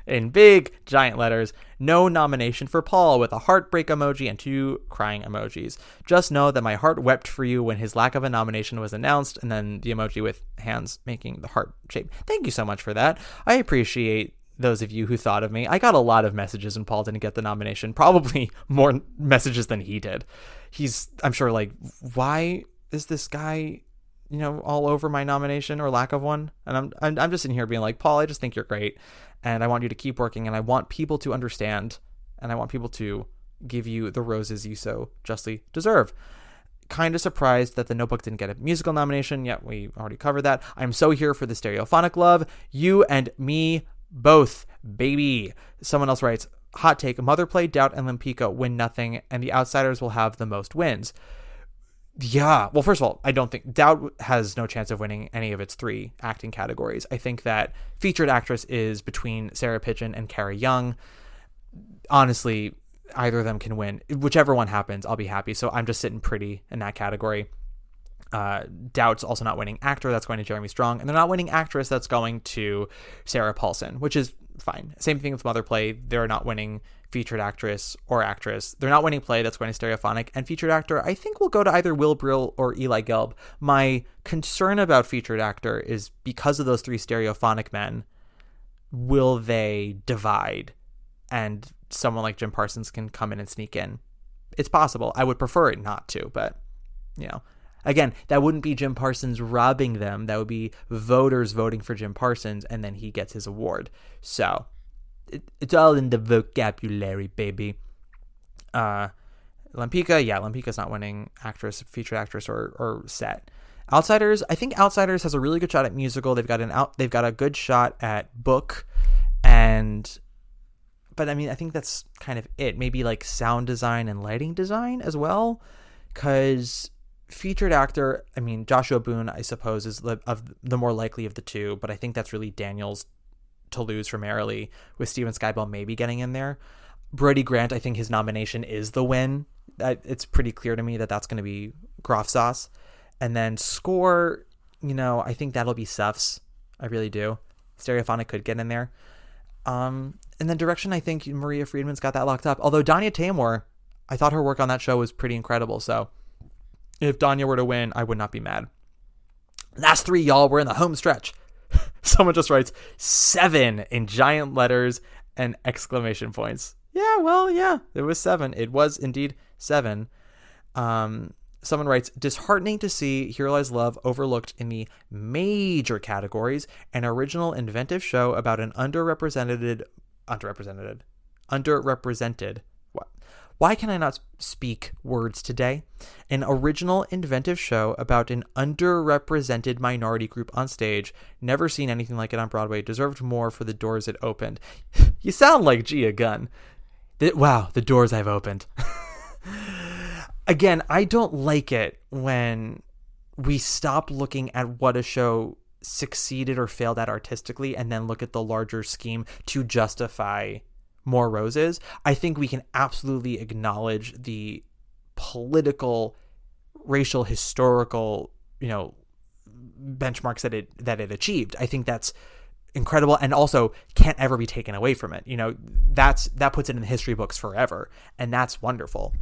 Speaker 3: In big giant letters, no nomination for Paul with a heartbreak emoji and 2 crying emojis. Just know that my heart wept for you when his lack of a nomination was announced, and then the emoji with hands making the heart shape. Thank you so much for that. I appreciate those of you who thought of me. I got a lot of messages when Paul didn't get the nomination, probably more messages than he did. I'm sure, like, why is this guy, all over my nomination or lack of one? And I'm just sitting here being like, Paul, I just think you're great. And I want you to keep working, and I want people to understand, and I want people to give you the roses you so justly deserve. Kind of surprised that The Notebook didn't get a musical nomination. Yeah, we already covered that. I'm so here for the stereophonic love. You and me both, baby. Someone else writes, hot take, Mother Play, Doubt, and Lempicka win nothing, and The Outsiders will have the most wins. Yeah, well, first of all, I don't think Doubt has no chance of winning any of its 3 acting categories. I think that featured actress is between Sarah Pitchen and Carrie Young. Honestly, either of them can win. Whichever one happens, I'll be happy. So I'm just sitting pretty in that category. Doubt's also not winning actor. That's going to Jeremy Strong. And they're not winning actress. That's going to Sarah Paulson, which is fine. Same thing with Mother Play. They're not winning featured actress or actress. They're not winning play. That's going to Stereophonic. And featured actor, I think, will go to either Will Brill or Eli Gelb. My concern about featured actor is because of those 3 Stereophonic men, will they divide and someone like Jim Parsons can come in and sneak in? It's possible. I would prefer it not to, but, again, that wouldn't be Jim Parsons robbing them. That would be voters voting for Jim Parsons, and then he gets his award. So it's all in the vocabulary, baby. Lempicka, Lempicka's not winning actress, featured actress, or set. Outsiders, I think Outsiders has a really good shot at musical. They've got a good shot at book, but I mean, I think that's kind of it. Maybe like sound design and lighting design as well, because featured actor, I mean, Joshua Boone, I suppose, is the more likely of the 2, but I think that's really Daniel's to lose for Merrily, with Steven Skybell maybe getting in there. Brody Grant, I think his nomination is the win. It's pretty clear to me that that's going to be Groff Sauce. And then score, I think that'll be Suffs. I really do. Stereophonic could get in there. And then direction, I think Maria Friedman's got that locked up. Although Danya Taymor, I thought her work on that show was pretty incredible. So if Danya were to win, I would not be mad. Last 3, y'all. We're in the home stretch. Someone just writes 7 in giant letters and exclamation points. Yeah, well, yeah, it was 7. It was indeed 7. Someone writes, disheartening to see Here Lies Love overlooked in the major categories. An original inventive show about an underrepresented. What? Why can I not speak words today? An original inventive show about an underrepresented minority group on stage. Never seen anything like it on Broadway. Deserved more for the doors it opened. You sound like Gia Gunn. Wow, the doors I've opened. Again, I don't like it when we stop looking at what a show succeeded or failed at artistically and then look at the larger scheme to justify more roses, I think we can absolutely acknowledge the political, racial, historical, benchmarks that it achieved. I think that's incredible and also can't ever be taken away from it. That puts it in the history books forever, and that's wonderful.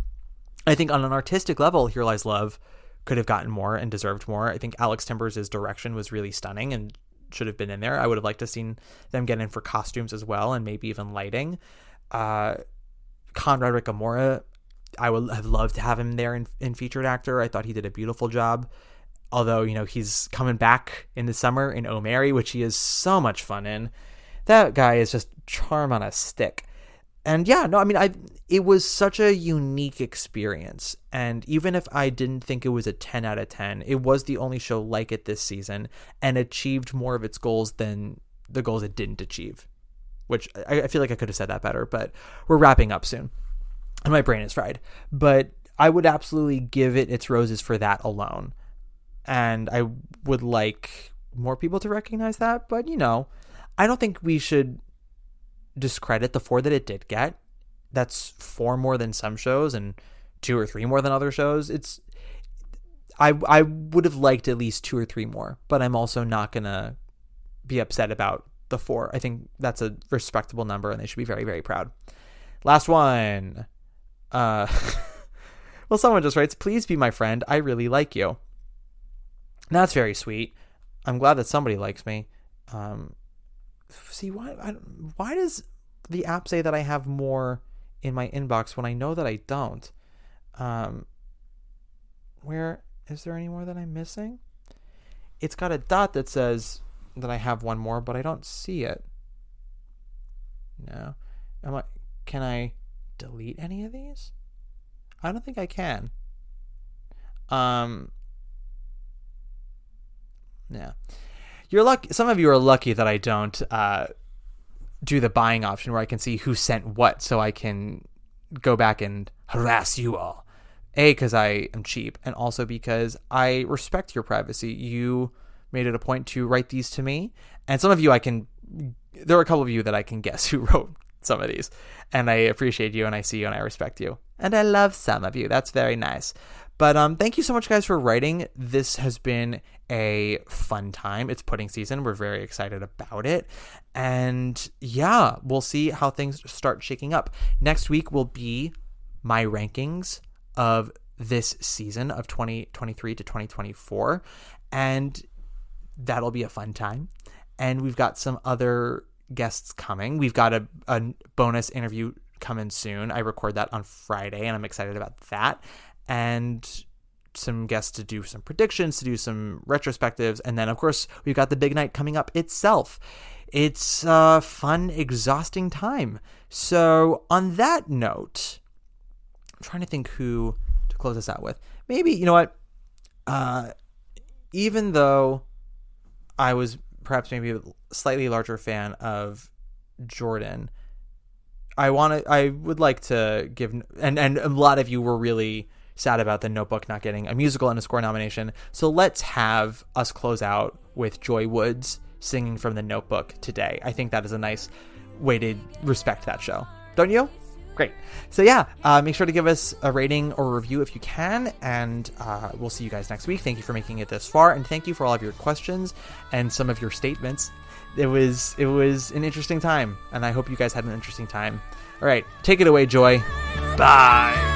Speaker 3: I think on an artistic level, Here Lies Love could have gotten more and deserved more. I think Alex Timbers' direction was really stunning and should have been in there. I would have liked to have seen them get in for costumes as well, and maybe even lighting. Conrad Ricamora, I would have loved to have him there in featured actor. I thought he did a beautiful job. Although, he's coming back in the summer in Oh Mary, which he is so much fun in. That guy is just charm on a stick. And it was such a unique experience. And even if I didn't think it was a 10 out of 10, it was the only show like it this season and achieved more of its goals than the goals it didn't achieve, which I feel like I could have said that better, but we're wrapping up soon and my brain is fried. But I would absolutely give it its roses for that alone. And I would like more people to recognize that. But, I don't think we should discredit the 4 that it did get. That's 4 more than some shows and 2 or 3 more than other shows. I would have liked at least 2 or 3 more, but I'm also not going to be upset about the 4. I think that's a respectable number and they should be very, very proud. Last one. Well, someone just writes, "Please be my friend. I really like you." That's very sweet. I'm glad that somebody likes me. See, why does the app say that I have more in my inbox when I know that I don't? Where is there any more that I'm missing? It's got a dot that says that I have one more, but I don't see it. No. Can I delete any of these? I don't think I can. Yeah. You're lucky. Some of you are lucky that I don't do the buying option where I can see who sent what so I can go back and harass you all. A, because I am cheap, and also because I respect your privacy. You made it a point to write these to me, and some of you there are a couple of you that I can guess who wrote some of these, and I appreciate you, and I see you, and I respect you, and I love some of you. That's very nice. But thank you so much, guys, for writing. This has been a fun time. It's pudding season. We're very excited about it. And yeah, we'll see how things start shaking up. Next week will be my rankings of this season of 2023 to 2024. And that'll be a fun time. And we've got some other guests coming. We've got a bonus interview coming soon. I record that on Friday, and I'm excited about that. And some guests to do some predictions, to do some retrospectives. And then, of course, we've got the big night coming up itself. It's a fun, exhausting time. So on that note, I'm trying to think who to close this out with. Maybe, you know what? Even though I was perhaps maybe a slightly larger fan of Jordan, I would like to give, and a lot of you were really sad about The Notebook not getting a musical and a score nomination. So let's have us close out with Joy Woods singing from The Notebook today. I think that is a nice way to respect that show. Don't you? Great. So yeah, make sure to give us a rating or a review if you can, and we'll see you guys next week. Thank you for making it this far, and thank you for all of your questions and some of your statements. It was an interesting time, and I hope you guys had an interesting time. All right, take it away, Joy. Bye.